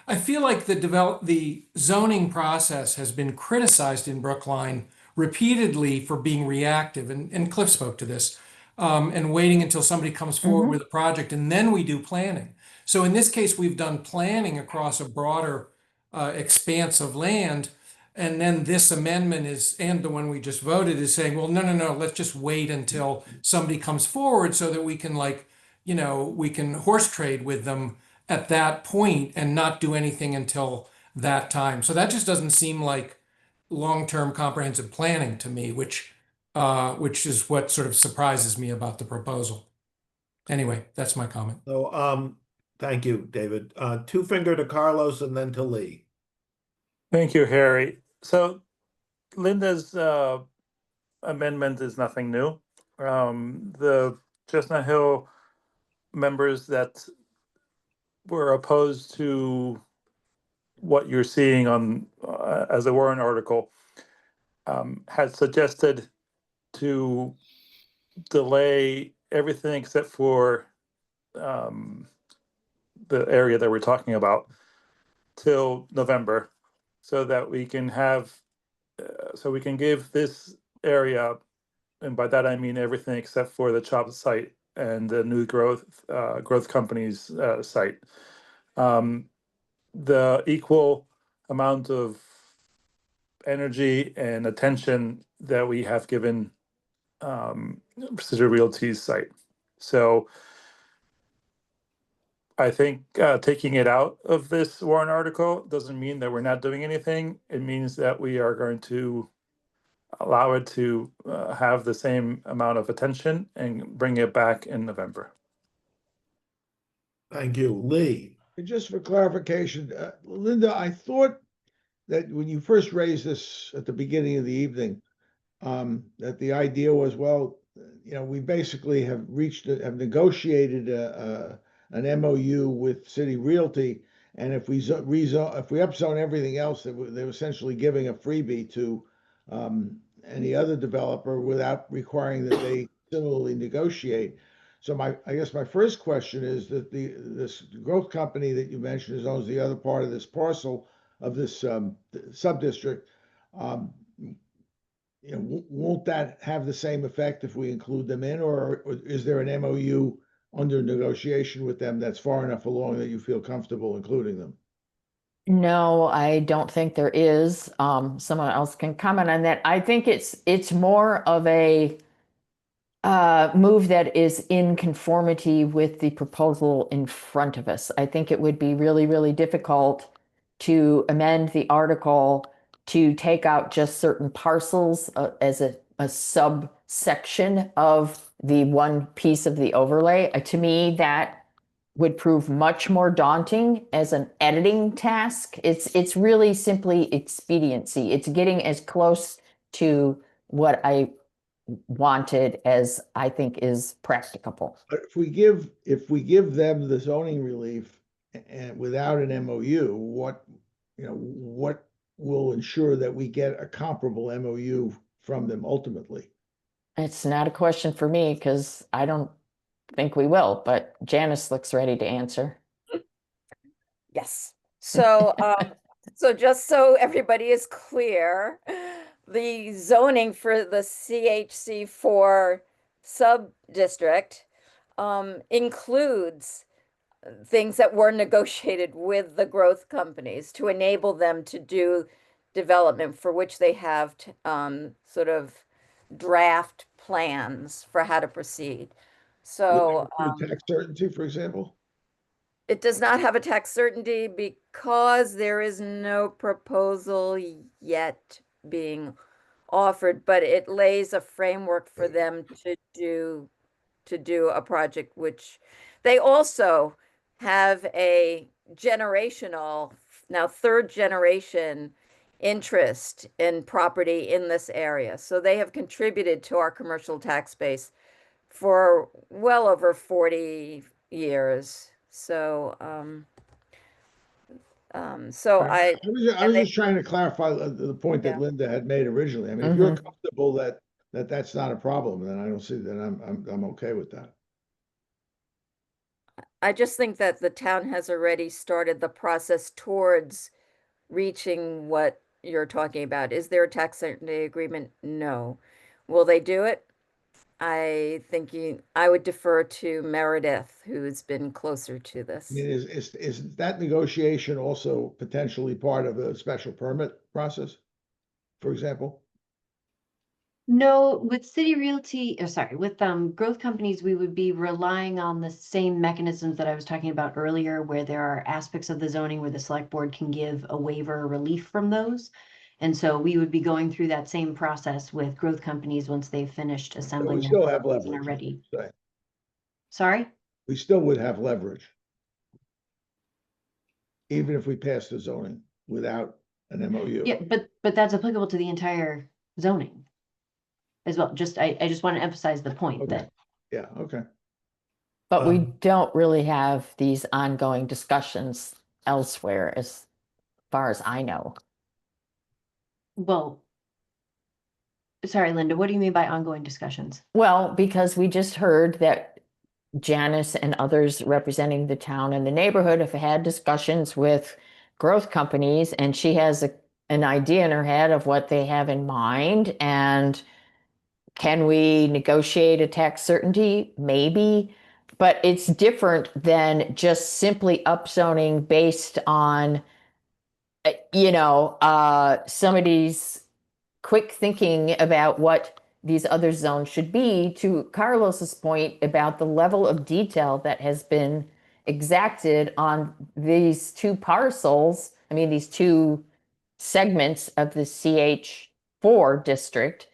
I feel like the zoning process has been criticized in Brookline repeatedly for being reactive, and Cliff spoke to this, and waiting until somebody comes forward with a project and then we do planning. So in this case, we've done planning across a broader expanse of land. And then this amendment and the one we just voted is saying, well, no, let's just wait until somebody comes forward so that we can we can horse trade with them at that point and not do anything until that time. So that just doesn't seem like long-term comprehensive planning to me, which is what sort of surprises me about the proposal. Anyway, that's my comment. So, thank you, David. Two finger to Carlos and then to Lee. Thank you, Harry. So Linda's amendment is nothing new. The Chestnut Hill members that were opposed to what you're seeing on as a warrant article had suggested to delay everything except for the area that we're talking about till November, so that we can have, so we can give this area, and by that I mean everything except for the CHOP site and the new growth companies site, the equal amount of energy and attention that we have given City Realty's site. So I think taking it out of this warrant article doesn't mean that we're not doing anything. It means that we are going to allow it to have the same amount of attention and bring it back in November. Thank you. Lee? And just for clarification, Linda, I thought that when you first raised this at the beginning of the evening, that the idea was, well, you know, we basically have negotiated an MOU with City Realty, and if we upzone everything else, they're essentially giving a freebie to any other developer without requiring that they similarly negotiate. So I guess my first question is that this growth company that you mentioned owns the other part of this parcel of this sub-district. You know, won't that have the same effect if we include them in, or is there an MOU under negotiation with them that's far enough along that you feel comfortable including them? No, I don't think there is. Someone else can comment on that. I think it's more of a move that is in conformity with the proposal in front of us. I think it would be really, really difficult to amend the article to take out just certain parcels as a subsection of the one piece of the overlay. To me, that would prove much more daunting as an editing task. It's really simply expediency. It's getting as close to what I wanted as I think is practicable. But if we give them the zoning relief and without an MOU, what will ensure that we get a comparable MOU from them ultimately? It's not a question for me because I don't think we will, but Janice looks ready to answer. Yes. So, so just so everybody is clear, the zoning for the CHC4 sub-district includes things that were negotiated with the growth companies to enable them to do development for which they have sort of draft plans for how to proceed. So tax certainty, for example? It does not have a tax certainty because there is no proposal yet being offered, but it lays a framework for them to do a project, which they also have a generational, now third generation interest in property in this area. So they have contributed to our commercial tax base for well over 40 years. So, I was just trying to clarify the point that Linda had made originally. I mean, if you're comfortable that that's not a problem, then I don't see that I'm okay with that. I just think that the town has already started the process towards reaching what you're talking about. Is there a tax certainty agreement? No. Will they do it? I think I would defer to Meredith, who's been closer to this. I mean, is that negotiation also potentially part of a special permit process, for example? No, with City Realty, with growth companies, we would be relying on the same mechanisms that I was talking about earlier, where there are aspects of the zoning where the select board can give a waiver or relief from those. And so we would be going through that same process with growth companies once they've finished assembling. We still have leverage. And are ready. Right. Sorry? We still would have leverage. Even if we pass the zoning without an MOU. Yeah, but that's applicable to the entire zoning as well. I just want to emphasize the point that. Yeah, okay. But we don't really have these ongoing discussions elsewhere as far as I know. Well, Sorry, Linda, what do you mean by ongoing discussions? Well, because we just heard that Janice and others representing the town and the neighborhood have had discussions with growth companies, and she has an idea in her head of what they have in mind. And can we negotiate a tax certainty? Maybe, but it's different than just simply upzoning based on, somebody's quick thinking about what these other zones should be. To Carlos's point about the level of detail that has been exacted on these two parcels, these two segments of the CH4 district,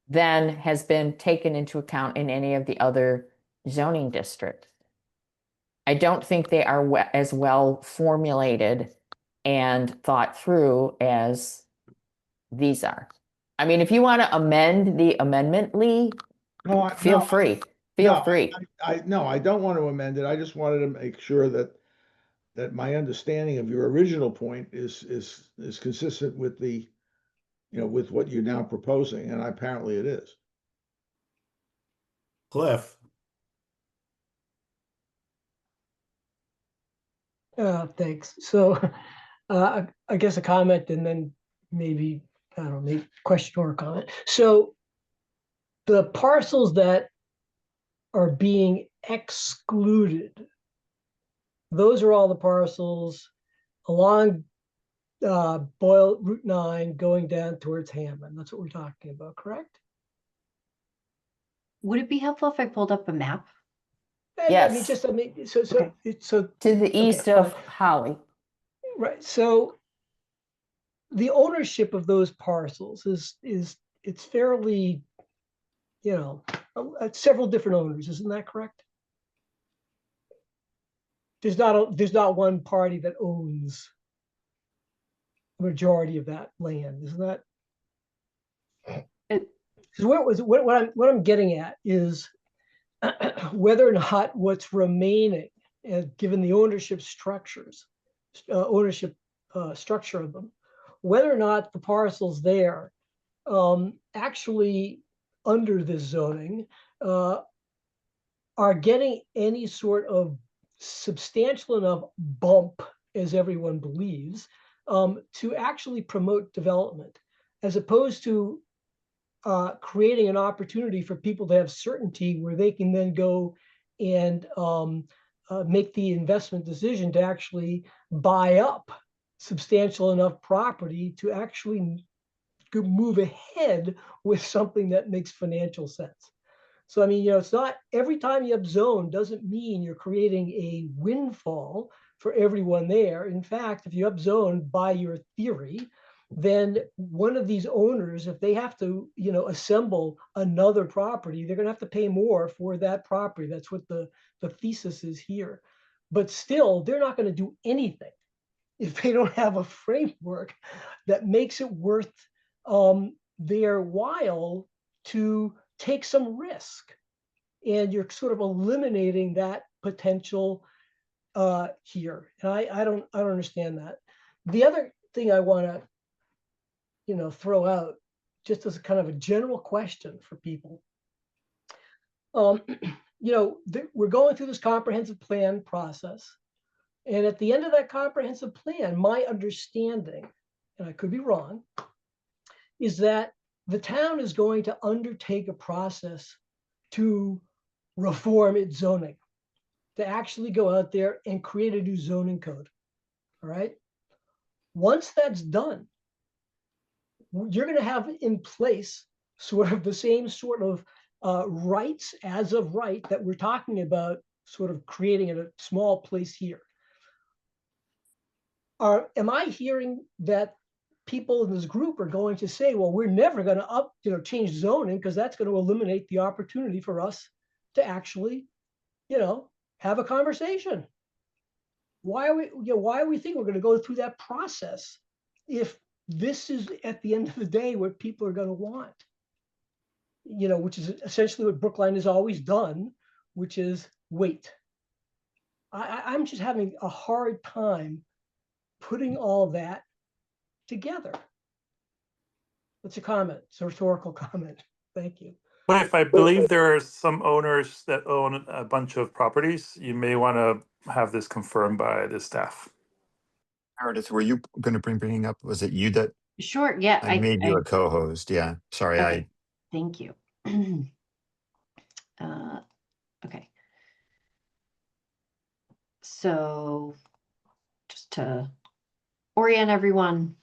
than has been taken into account in any of the other zoning districts. I don't think they are as well formulated and thought through as these are. If you want to amend the amendment, Lee, feel free. Feel free. No, I don't want to amend it. I just wanted to make sure that my understanding of your original point is consistent with with what you're now proposing, and apparently it is. Cliff. Thanks. So I guess a comment and then maybe, I don't know, maybe question or comment. So the parcels that are being excluded, those are all the parcels along Boyle Route 9 going down towards Hammond. That's what we're talking about, correct? Would it be helpful if I pulled up a map? Yes. So to the east of Holly. Right. So the ownership of those parcels is it's fairly, several different owners, isn't that correct? There's not one party that owns the majority of that land, isn't that? So what I'm getting at is whether or not what's remaining, given the ownership structure of them, whether or not the parcels there actually under this zoning are getting any sort of substantial enough bump, as everyone believes, to actually promote development, as opposed to creating an opportunity for people to have certainty where they can then go and make the investment decision to actually buy up substantial enough property to actually move ahead with something that makes financial sense. So, it's not every time you upzone doesn't mean you're creating a windfall for everyone there. In fact, if you upzone by your theory, then one of these owners, if they have to, assemble another property, they're going to have to pay more for that property. That's what the thesis is here. But still, they're not going to do anything if they don't have a framework that makes it worth their while to take some risk. And you're sort of eliminating that potential here. And I don't understand that. The other thing I want to throw out, just as a kind of a general question for people. We're going through this comprehensive plan process. And at the end of that comprehensive plan, my understanding, and I could be wrong, is that the town is going to undertake a process to reform its zoning, to actually go out there and create a new zoning code. All right. Once that's done, you're going to have in place sort of the same sort of rights as of right that we're talking about, sort of creating in a small place here. Am I hearing that people in this group are going to say, well, we're never going to change zoning because that's going to eliminate the opportunity for us to actually, have a conversation? Why are we thinking we're going to go through that process if this is at the end of the day what people are going to want? Which is essentially what Brookline has always done, which is wait. I'm just having a hard time putting all that together. It's a comment. It's a rhetorical comment. Thank you. Cliff, I believe there are some owners that own a bunch of properties. You may want to have this confirmed by the staff. Meredith, were you going to bring up, was it you that Sure, yeah, I made you a co-host? Yeah, sorry, okay, thank you. Okay. So just to orient everyone,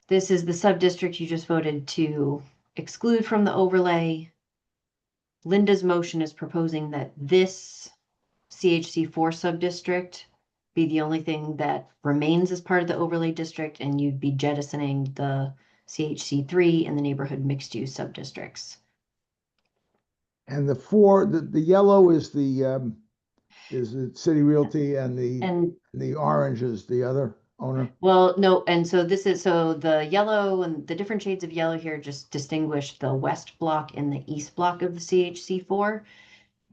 this is the sub-district you just voted to exclude from the overlay. Linda's motion is proposing that this CHC4 sub-district be the only thing that remains as part of the overlay district, and you'd be jettisoning the CHC3 and the neighborhood mixed-use sub-districts. And the yellow is the City Realty, and the orange is the other owner. Well, no, and so this is, so the yellow and the different shades of yellow here just distinguish the west block and the east block of the CHC4.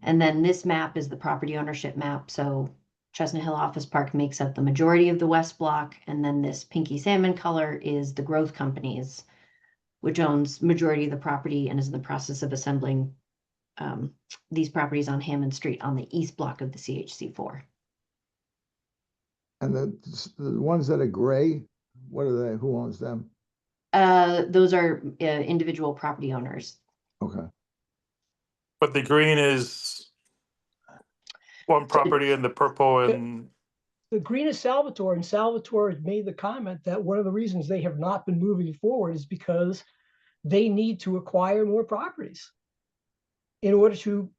And then this map is the property ownership map. So Chestnut Hill Office Park makes up the majority of the west block. And then this pinky salmon color is the growth companies, which owns majority of the property and is in the process of assembling these properties on Hammond Street on the east block of the CHC4. And the ones that are gray, what are they? Who owns them? Those are individual property owners. Okay. But the green is one property, and the purple and The green is Salvatore, and Salvatore has made the comment that one of the reasons they have not been moving forward is because they need to acquire more properties in order to,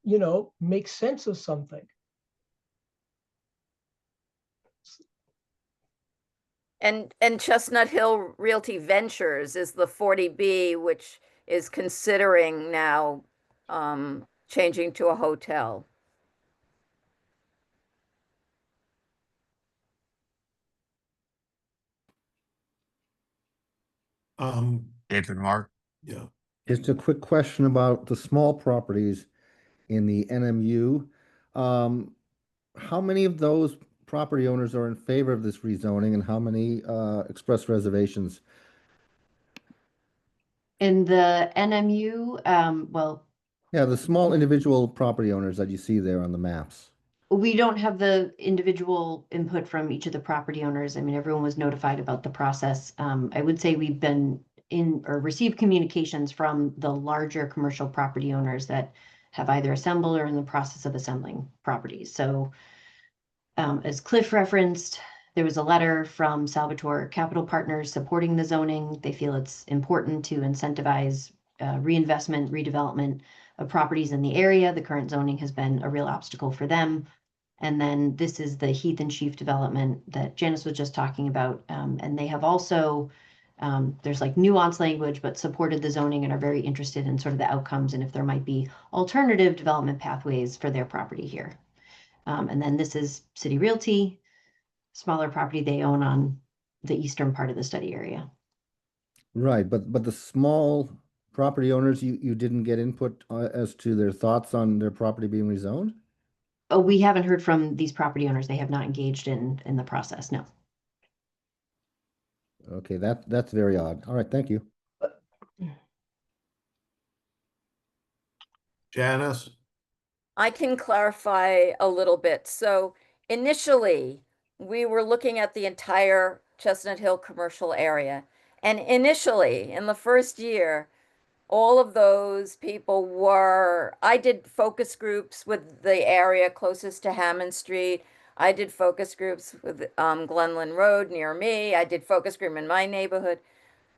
make sense of something. And Chestnut Hill Realty Ventures is the 40B, which is considering now changing to a hotel. David, Mark. Yeah. Just a quick question about the small properties in the NMU. How many of those property owners are in favor of this rezoning, and how many express reservations? In the NMU, well, Yeah, the small individual property owners that you see there on the maps. we don't have the individual input from each of the property owners. I mean, everyone was notified about the process. I would say we've been in or received communications from the larger commercial property owners that have either assembled or in the process of assembling properties. So as Cliff referenced, there was a letter from Salvatore Capital Partners supporting the zoning. They feel it's important to incentivize reinvestment, redevelopment of properties in the area. The current zoning has been a real obstacle for them. And then this is the Heath and Chief development that Janice was just talking about. And they have also, there's like nuanced language, but supported the zoning and are very interested in sort of the outcomes and if there might be alternative development pathways for their property here. And then this is City Realty, smaller property they own on the eastern part of the study area. Right, but the small property owners, you didn't get input as to their thoughts on their property being rezoned? Oh, we haven't heard from these property owners. They have not engaged in the process, no. Okay, that's very odd. All right, thank you. Janice? I can clarify a little bit. So initially, we were looking at the entire Chestnut Hill commercial area. And initially, in the first year, all of those people were, I did focus groups with the area closest to Hammond Street. I did focus groups with Glenlyn Road near me. I did focus group in my neighborhood.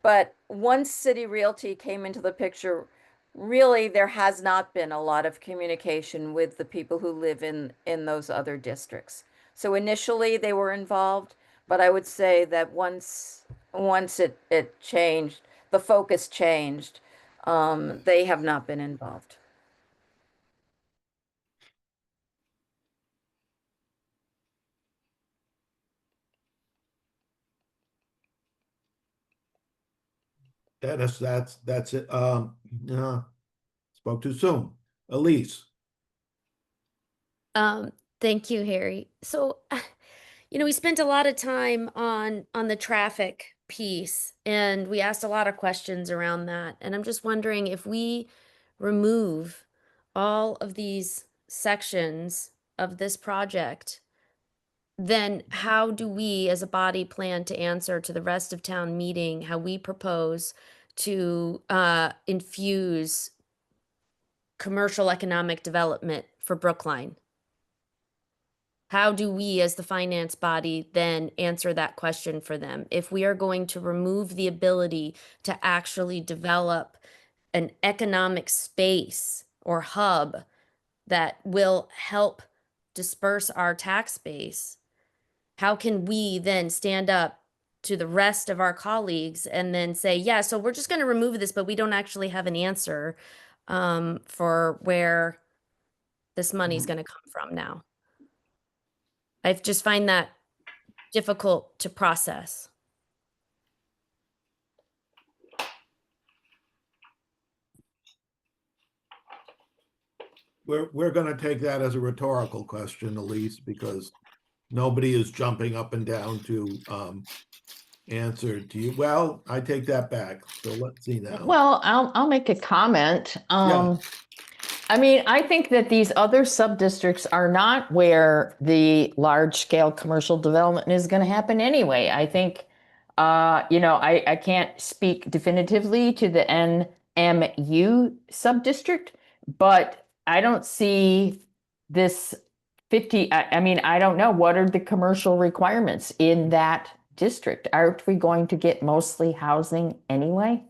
But once City Realty came into the picture, really there has not been a lot of communication with the people who live in those other districts. So initially they were involved, but I would say that once it changed, the focus changed, they have not been involved. Dennis, that's it. Yeah, spoke too soon. Elise. Thank you, Harry. So, we spent a lot of time on the traffic piece, and we asked a lot of questions around that. And I'm just wondering if we remove all of these sections of this project, then how do we as a body plan to answer to the rest of town meeting how we propose to infuse commercial economic development for Brookline? How do we as the finance body then answer that question for them? If we are going to remove the ability to actually develop an economic space or hub that will help disperse our tax base, how can we then stand up to the rest of our colleagues and then say, yeah, so we're just going to remove this, but we don't actually have an answer for where this money's going to come from now? I just find that difficult to process. We're going to take that as a rhetorical question, Elise, because nobody is jumping up and down to answer to you. Well, I take that back. So let's see now. Well, I'll make a comment. Yeah. I mean, I think that these other sub-districts are not where the large-scale commercial development is going to happen anyway. I think, I can't speak definitively to the NMU sub-district, but I don't see this 50, I mean, I don't know, what are the commercial requirements in that district? Aren't we going to get mostly housing anyway?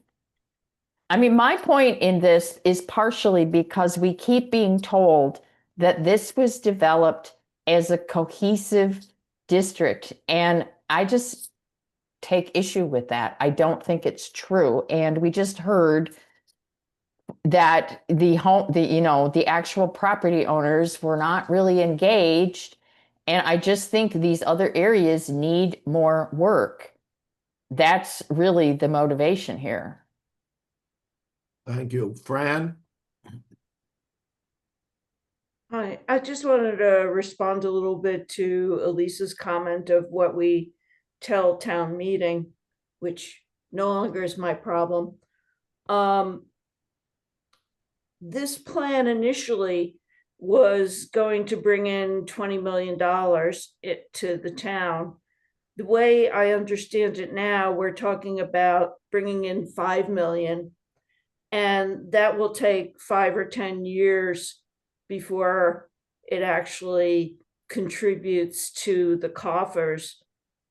I mean, my point in this is partially because we keep being told that this was developed as a cohesive district, and I just take issue with that. I don't think it's true. And we just heard that the actual property owners were not really engaged. And I just think these other areas need more work. That's really the motivation here. Thank you. Fran? Hi, I just wanted to respond a little bit to Elisa's comment of what we tell town meeting, which no longer is my problem. This plan initially was going to bring in $20 million to the town. The way I understand it now, we're talking about bringing in 5 million, and that will take 5 or 10 years before it actually contributes to the coffers.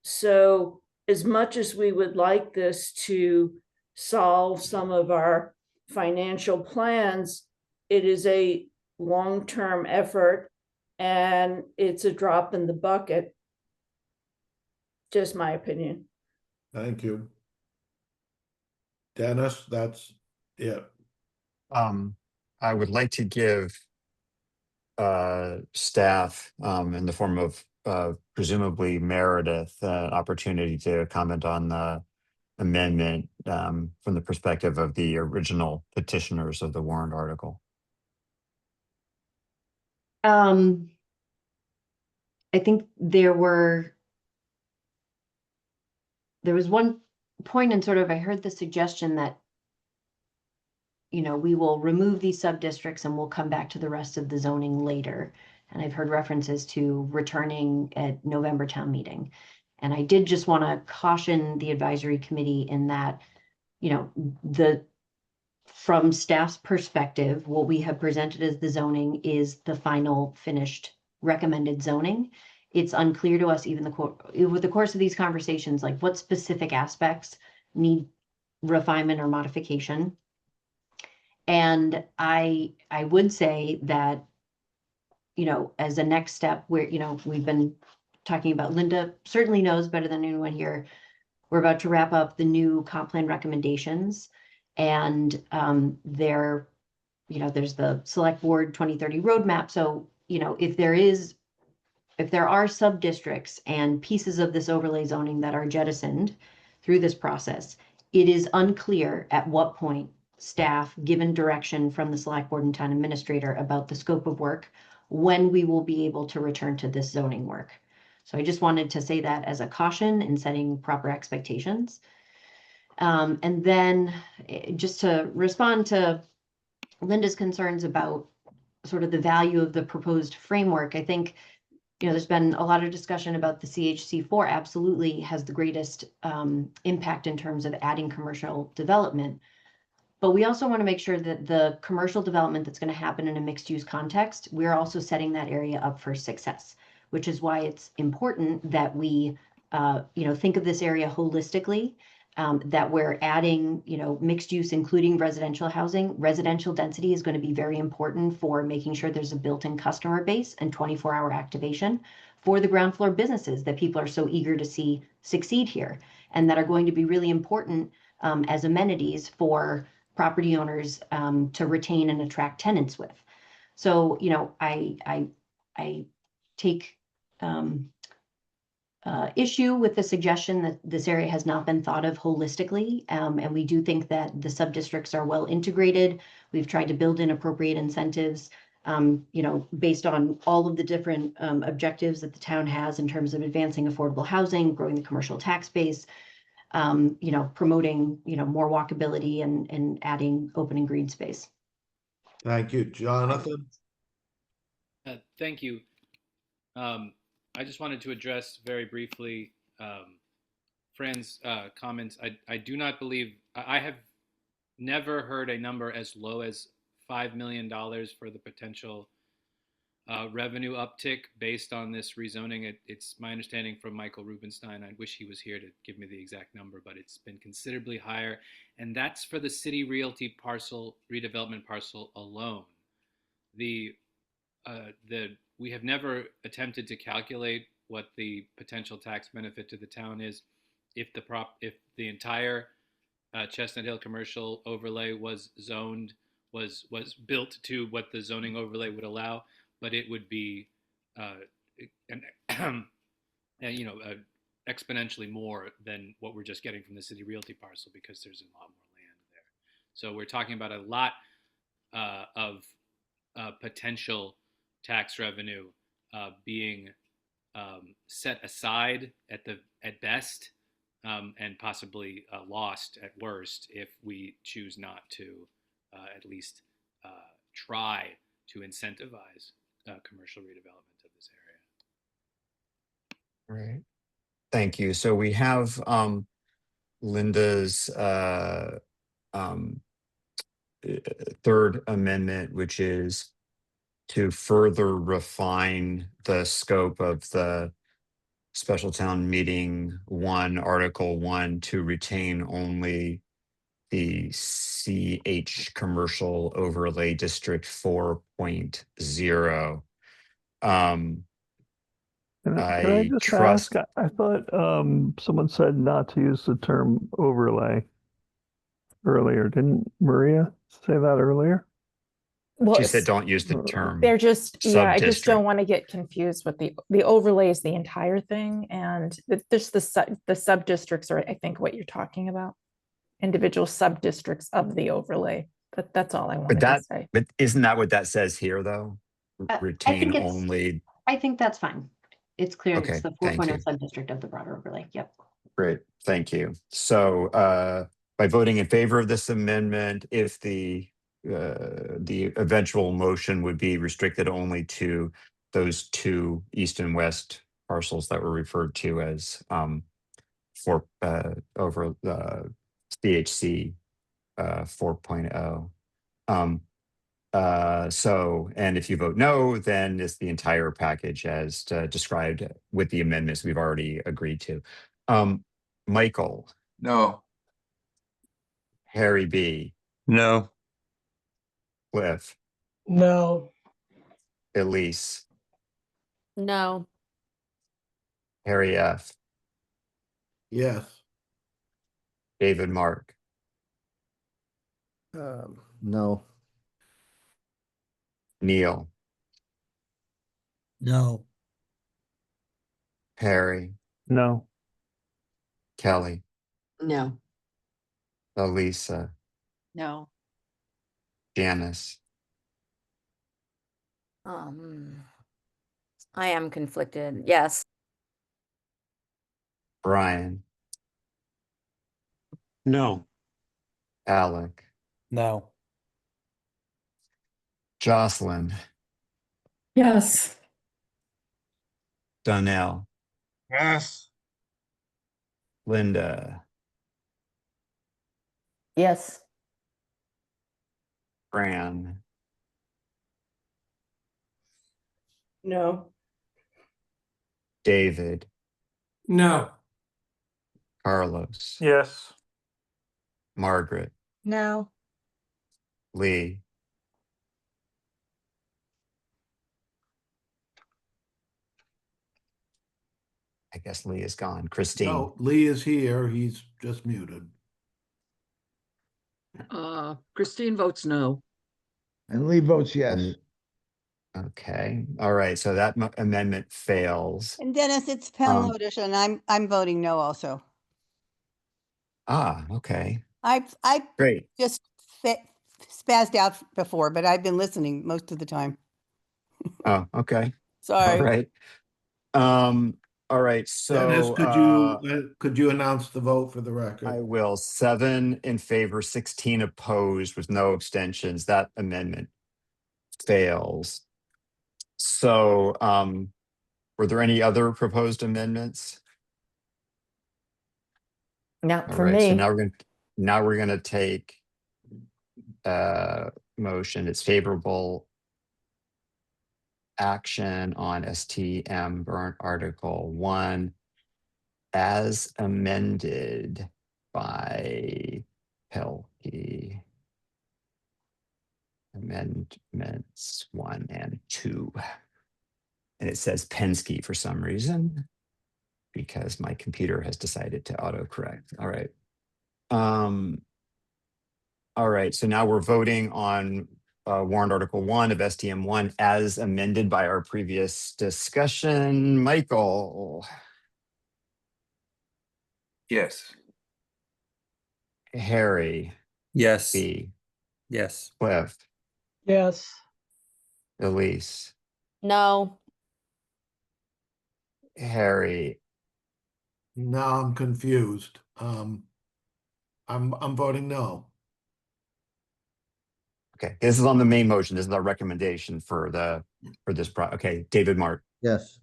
So as much as we would like this to solve some of our financial plans, it is a long-term effort and it's a drop in the bucket. Just my opinion. Thank you. Dennis, that's it. I would like to give staff in the form of presumably Meredith opportunity to comment on the amendment from the perspective of the original petitioners of the warrant article. I think there was one point in I heard the suggestion that, we will remove these sub-districts and we'll come back to the rest of the zoning later. And I've heard references to returning at November town meeting. And I did just want to caution the advisory committee in that, from staff's perspective, what we have presented as the zoning is the final finished recommended zoning. It's unclear to us, even with the course of these conversations, like what specific aspects need refinement or modification. And I would say that, as a next step, where, we've been talking about, Linda certainly knows better than anyone here, we're about to wrap up the new comp plan recommendations. And there's the select board 2030 roadmap. So, if there are sub-districts and pieces of this overlay zoning that are jettisoned through this process, it is unclear at what point staff, given direction from the select board and town administrator about the scope of work, when we will be able to return to this zoning work. So I just wanted to say that as a caution in setting proper expectations. And then just to respond to Linda's concerns about sort of the value of the proposed framework, I think, there's been a lot of discussion about the CHC4 absolutely has the greatest impact in terms of adding commercial development. But we also want to make sure that the commercial development that's going to happen in a mixed use context, we're also setting that area up for success, which is why it's important that we, think of this area holistically, that we're adding, mixed use, including residential housing. Residential density is going to be very important for making sure there's a built-in customer base and 24-hour activation for the ground floor businesses that people are so eager to see succeed here, and that are going to be really important as amenities for property owners to retain and attract tenants with. So, I take issue with the suggestion that this area has not been thought of holistically. And we do think that the sub-districts are well integrated. We've tried to build in appropriate incentives, based on all of the different objectives that the town has in terms of advancing affordable housing, growing the commercial tax base, promoting, more walkability and adding open and green space. Thank you, Jonathan. Thank you. I just wanted to address very briefly Fran's comments. I do not believe, I have never heard a number as low as $5 million for the potential revenue uptick based on this rezoning. It's my understanding from Michael Rubenstein, I wish he was here to give me the exact number, but it's been considerably higher. And that's for the City Realty parcel, redevelopment parcel alone. We have never attempted to calculate what the potential tax benefit to the town is if the entire Chestnut Hill commercial overlay was built to what the zoning overlay would allow, but it would be exponentially more than what we're just getting from the City Realty parcel, because there's a lot more land there. So we're talking about a lot of potential tax revenue being set aside at best, and possibly lost at worst if we choose not to at least try to incentivize commercial redevelopment of this area. Right. Thank you. So we have Linda's third amendment, which is to further refine the scope of the special town meeting Article 1 to retain only the CH Commercial Overlay District 4.0. Can I I just trust. ask? I thought someone said not to use the term overlay earlier. Didn't Maria say that earlier? Well, She said don't use the term they're just, yeah, I just don't sub-district. want to get confused with the overlay is the entire thing. And there's the sub-districts are, I think, what you're talking about. Individual sub-districts of the overlay. That's all I wanted to say. But isn't that what that says here, though? Retain it's- only. I think that's fine. It's clear Okay, it's the thank 4.0 you. sub-district of the broader overlay. Yep. Great, thank you. So by voting in favor of this amendment, if the eventual motion would be restricted only to those two east and west parcels that were referred to as for over the CHC 4.0. So, and if you vote no, then it's the entire package as described with the amendments we've already agreed to. Michael, No. Harry B, No. Cliff, No. Elise, No. Harry F, Yes. David Mark, No. Neil, No. Harry, No. Kelly, No. Elisa, No. Janice, I am conflicted. Yes. Brian, No. Alec, No. Jocelyn, Yes. Donnell, Yes. Linda, Yes. Fran, No. David, No. Carlos, Yes. Margaret, No. Lee, I guess Lee is gone. Christine, No, Lee is here. He's just muted. Christine votes no. And Lee votes yes. okay, all right, so that amendment fails. And Dennis, it's Pam Lodish, and I'm voting no also. Okay, I great. just spazzed out before, but I've been listening most of the time. Oh, okay. Sorry. All right. All right, Dennis, so could you announce the vote for the record? I will. 7 in favor, 16 opposed with no abstentions. That amendment fails. So, were there any other proposed amendments? Not All for right, so me. now we're gonna take motion. It's favorable action on STM burnt article 1 as amended by Pelkey. Amendments 1 and 2. And it says Penske for some reason, because my computer has decided to autocorrect. All right. All right, so now we're voting on warrant article 1 of STM 1 as amended by our previous discussion. Michael, Yes. Harry, Yes. B, Yes. Cliff, Yes. Elise, No. Harry, Now I'm confused. I'm voting no. okay, this is on the main motion. This is our recommendation for this okay, David Mark, Yes.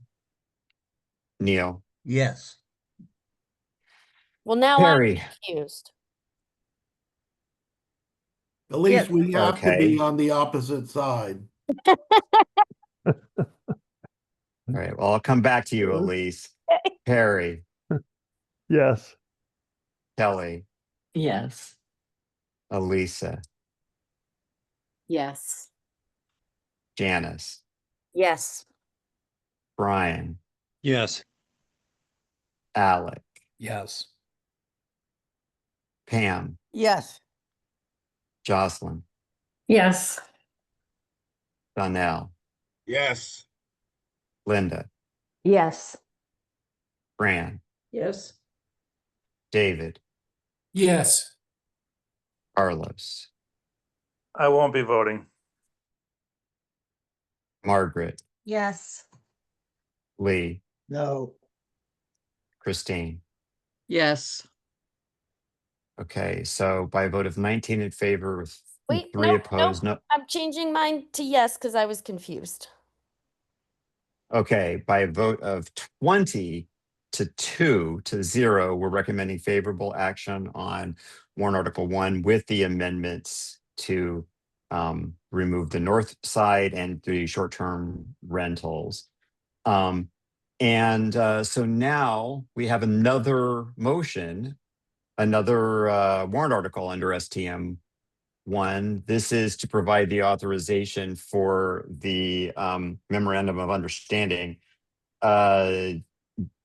Neil, Yes. Well, now Harry. I'm confused. At least we have to be Okay. on the opposite side. All right, well, I'll come back to you, Elise. Harry, Yes. Kelly, Yes. Elisa, Yes. Janice, Yes. Brian, Yes. Alec, Yes. Pam, Yes. Jocelyn, Yes. Donnell, Yes. Linda, Yes. Fran, Yes. David, Yes. Carlos, I won't be voting. Margaret, Yes. Lee, No. Christine. Yes. Okay, so by a vote of 19 in favor with Wait, 3 no, opposed, no. I'm changing mine to yes because I was confused. Okay, by a vote of 20 to 2 to 0, we're recommending favorable action on warrant article 1 with the amendments to remove the north side and the short-term rentals. So now we have another motion, another warrant article under STM 1. This is to provide the authorization for the memorandum of understanding.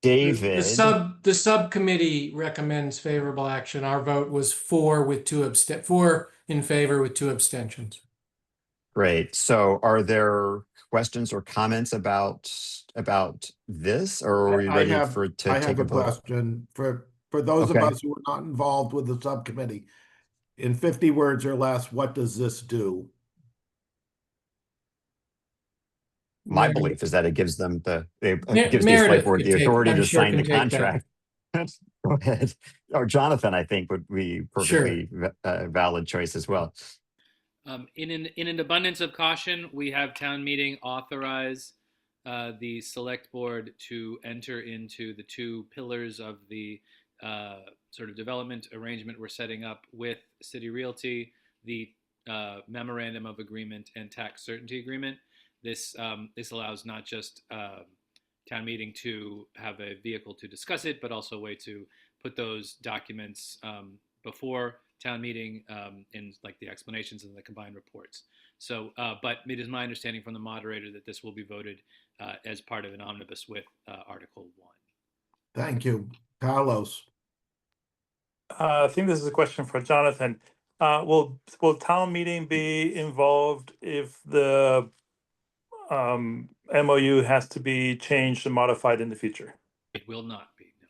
David. The subcommittee recommends favorable action. Our vote was 4 in favor with 2 abstentions. Great. So are there questions or comments about this, or are we ready to take a vote? Question for those of Okay. us who are not involved with the subcommittee. In 50 words or less, what does this do? My belief is that it gives them it gives the Meredith select board could the take- authority I'm to sure sign the can take that. contract. Go ahead. Or Jonathan, I think, would be perfectly valid choice as well. In an abundance of caution, we have town meeting authorize the select board to enter into the two pillars of the sort of development arrangement we're setting up with City Realty, the memorandum of agreement and tax certainty agreement. This allows not just town meeting to have a vehicle to discuss it, but also a way to put those documents before town meeting in like the explanations and the combined reports. So, but it is my understanding from the moderator that this will be voted as part of an omnibus with Article 1. Thank you. Carlos. I think this is a question for Jonathan. Will town meeting be involved if the MOU has to be changed and modified in the future? It will not be, no.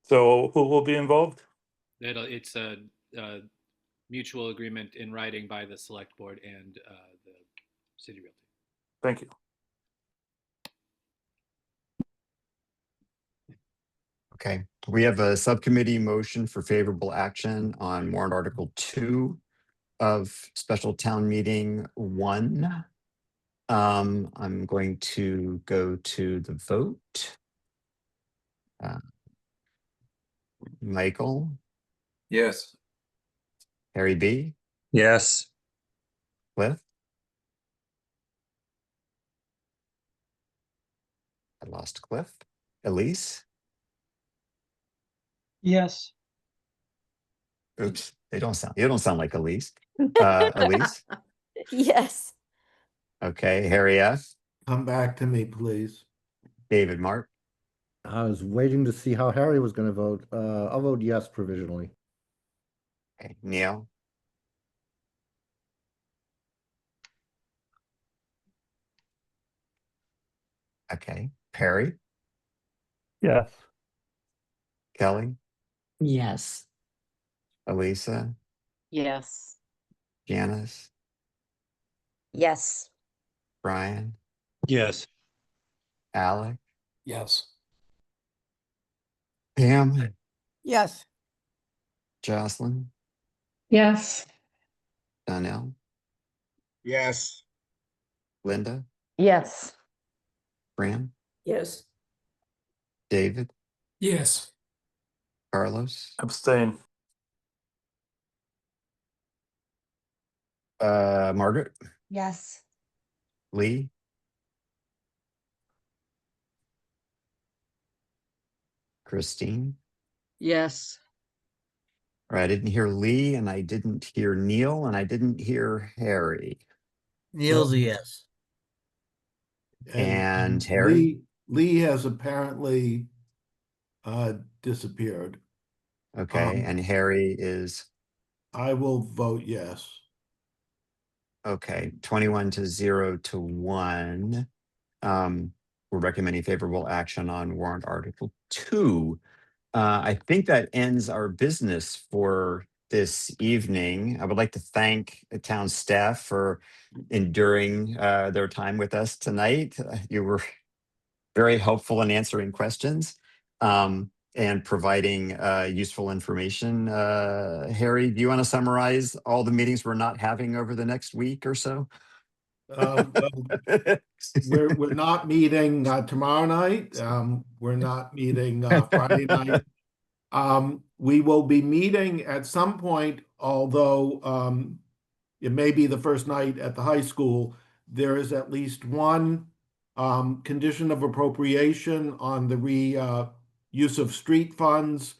So who will be involved? It's a mutual agreement in writing by the select board and the City Realty. Thank you. Okay, we have a subcommittee motion for favorable action on warrant Article 2 of special town meeting 1. I'm going to go to the vote. Michael? Yes. Harry B? Yes. Cliff? I lost Cliff. Elise? Yes. Oops, you don't sound like Elise. Elise? Yes. Okay, Harry F. Come back to me, please. David Mark? I was waiting to see how Harry was going to vote. I'll vote yes provisionally. Okay, Neil? Okay, Perry? Yes. Kelly? Yes. Elisa? Yes. Janice? Yes. Brian? Yes. Alec? Yes. Pam? Yes. Jocelyn? Yes. Donnell? Yes. Linda? Yes. Fran? Yes. David? Yes. Carlos? Abstain. Margaret? Yes. Lee? Christine? Yes. All right, I didn't hear Lee, and I didn't hear Neil, and I didn't hear Harry. Neil's a yes. And Harry? Lee has apparently disappeared. Okay, and Harry is? I will vote yes. Okay, 21-0-1. We're recommending favorable action on warrant Article 2. I think that ends our business for this evening. I would like to thank the town staff for enduring their time with us tonight. You were very helpful in answering questions and providing useful information. Harry, do you want to summarize all the meetings we're not having over the next week or so? We're not meeting tomorrow night. We're not meeting Friday night. We will be meeting at some point, although it may be the first night at the high school. There is at least one condition of appropriation on the use of street funds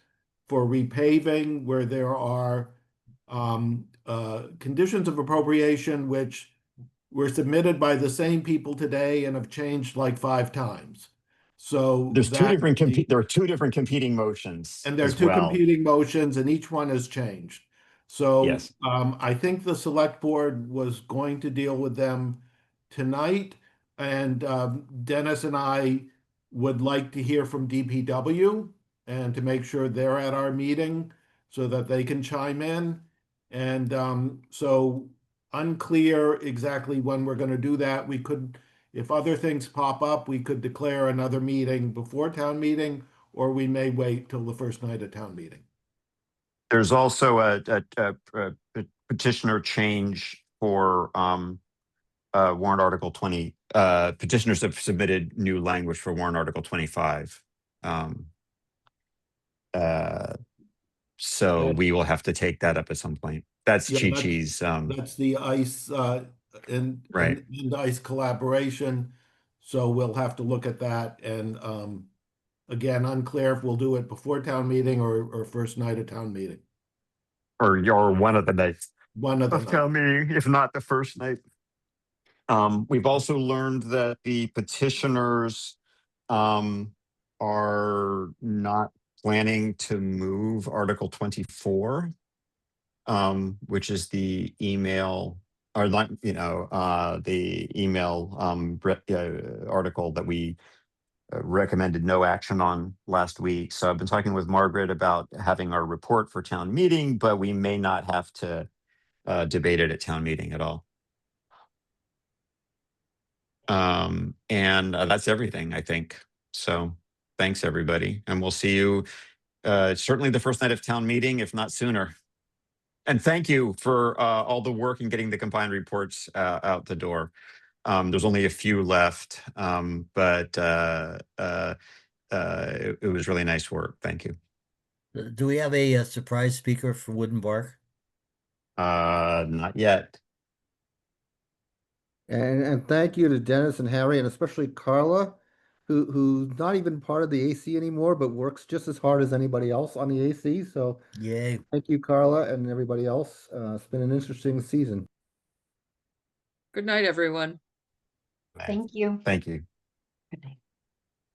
for repaving, where there are conditions of appropriation which were submitted by the same people today and have changed like 5 times. So there are two different competing motions. And there are two competing motions, and each one has changed. So yes. I think the select board was going to deal with them tonight. And Dennis and I would like to hear from DPW and to make sure they're at our meeting so that they can chime in. And so unclear exactly when we're going to do that. We could, if other things pop up, we could declare another meeting before town meeting, or we may wait till the first night of town meeting. There's also a petitioner change for warrant article 20. Petitioners have submitted new language for warrant article 25. So Yeah. we will have to take that up at some point. That's Yeah, Chi-Chi's. That's the ICE and Right. and ICE collaboration. So we'll have to look at that. And again, unclear if we'll do it before town meeting or first night of town meeting. Or one of the nights One of the of town meeting, if not the first night. We've also learned that the petitioners are not planning to move Article 24, which is the email, or not, the email article that we recommended no action on last week. So I've been talking with Margaret about having our report for town meeting, but we may not have to debate it at town meeting at all. And that's everything, I think. So thanks, everybody. And we'll see you certainly the first night of town meeting, if not sooner. And thank you for all the work in getting the combined reports out the door. There's only a few left, but it was really nice work. Thank you. Do we have a surprise speaker for Wooden Bark? Not yet. And thank you to Dennis and Harry, and especially Carla, who's not even part of the AC anymore, but works just as hard as anybody else on the AC. So yay. Thank you, Carla, and everybody else. It's been an interesting season. Good night, everyone. Thank you. Good night.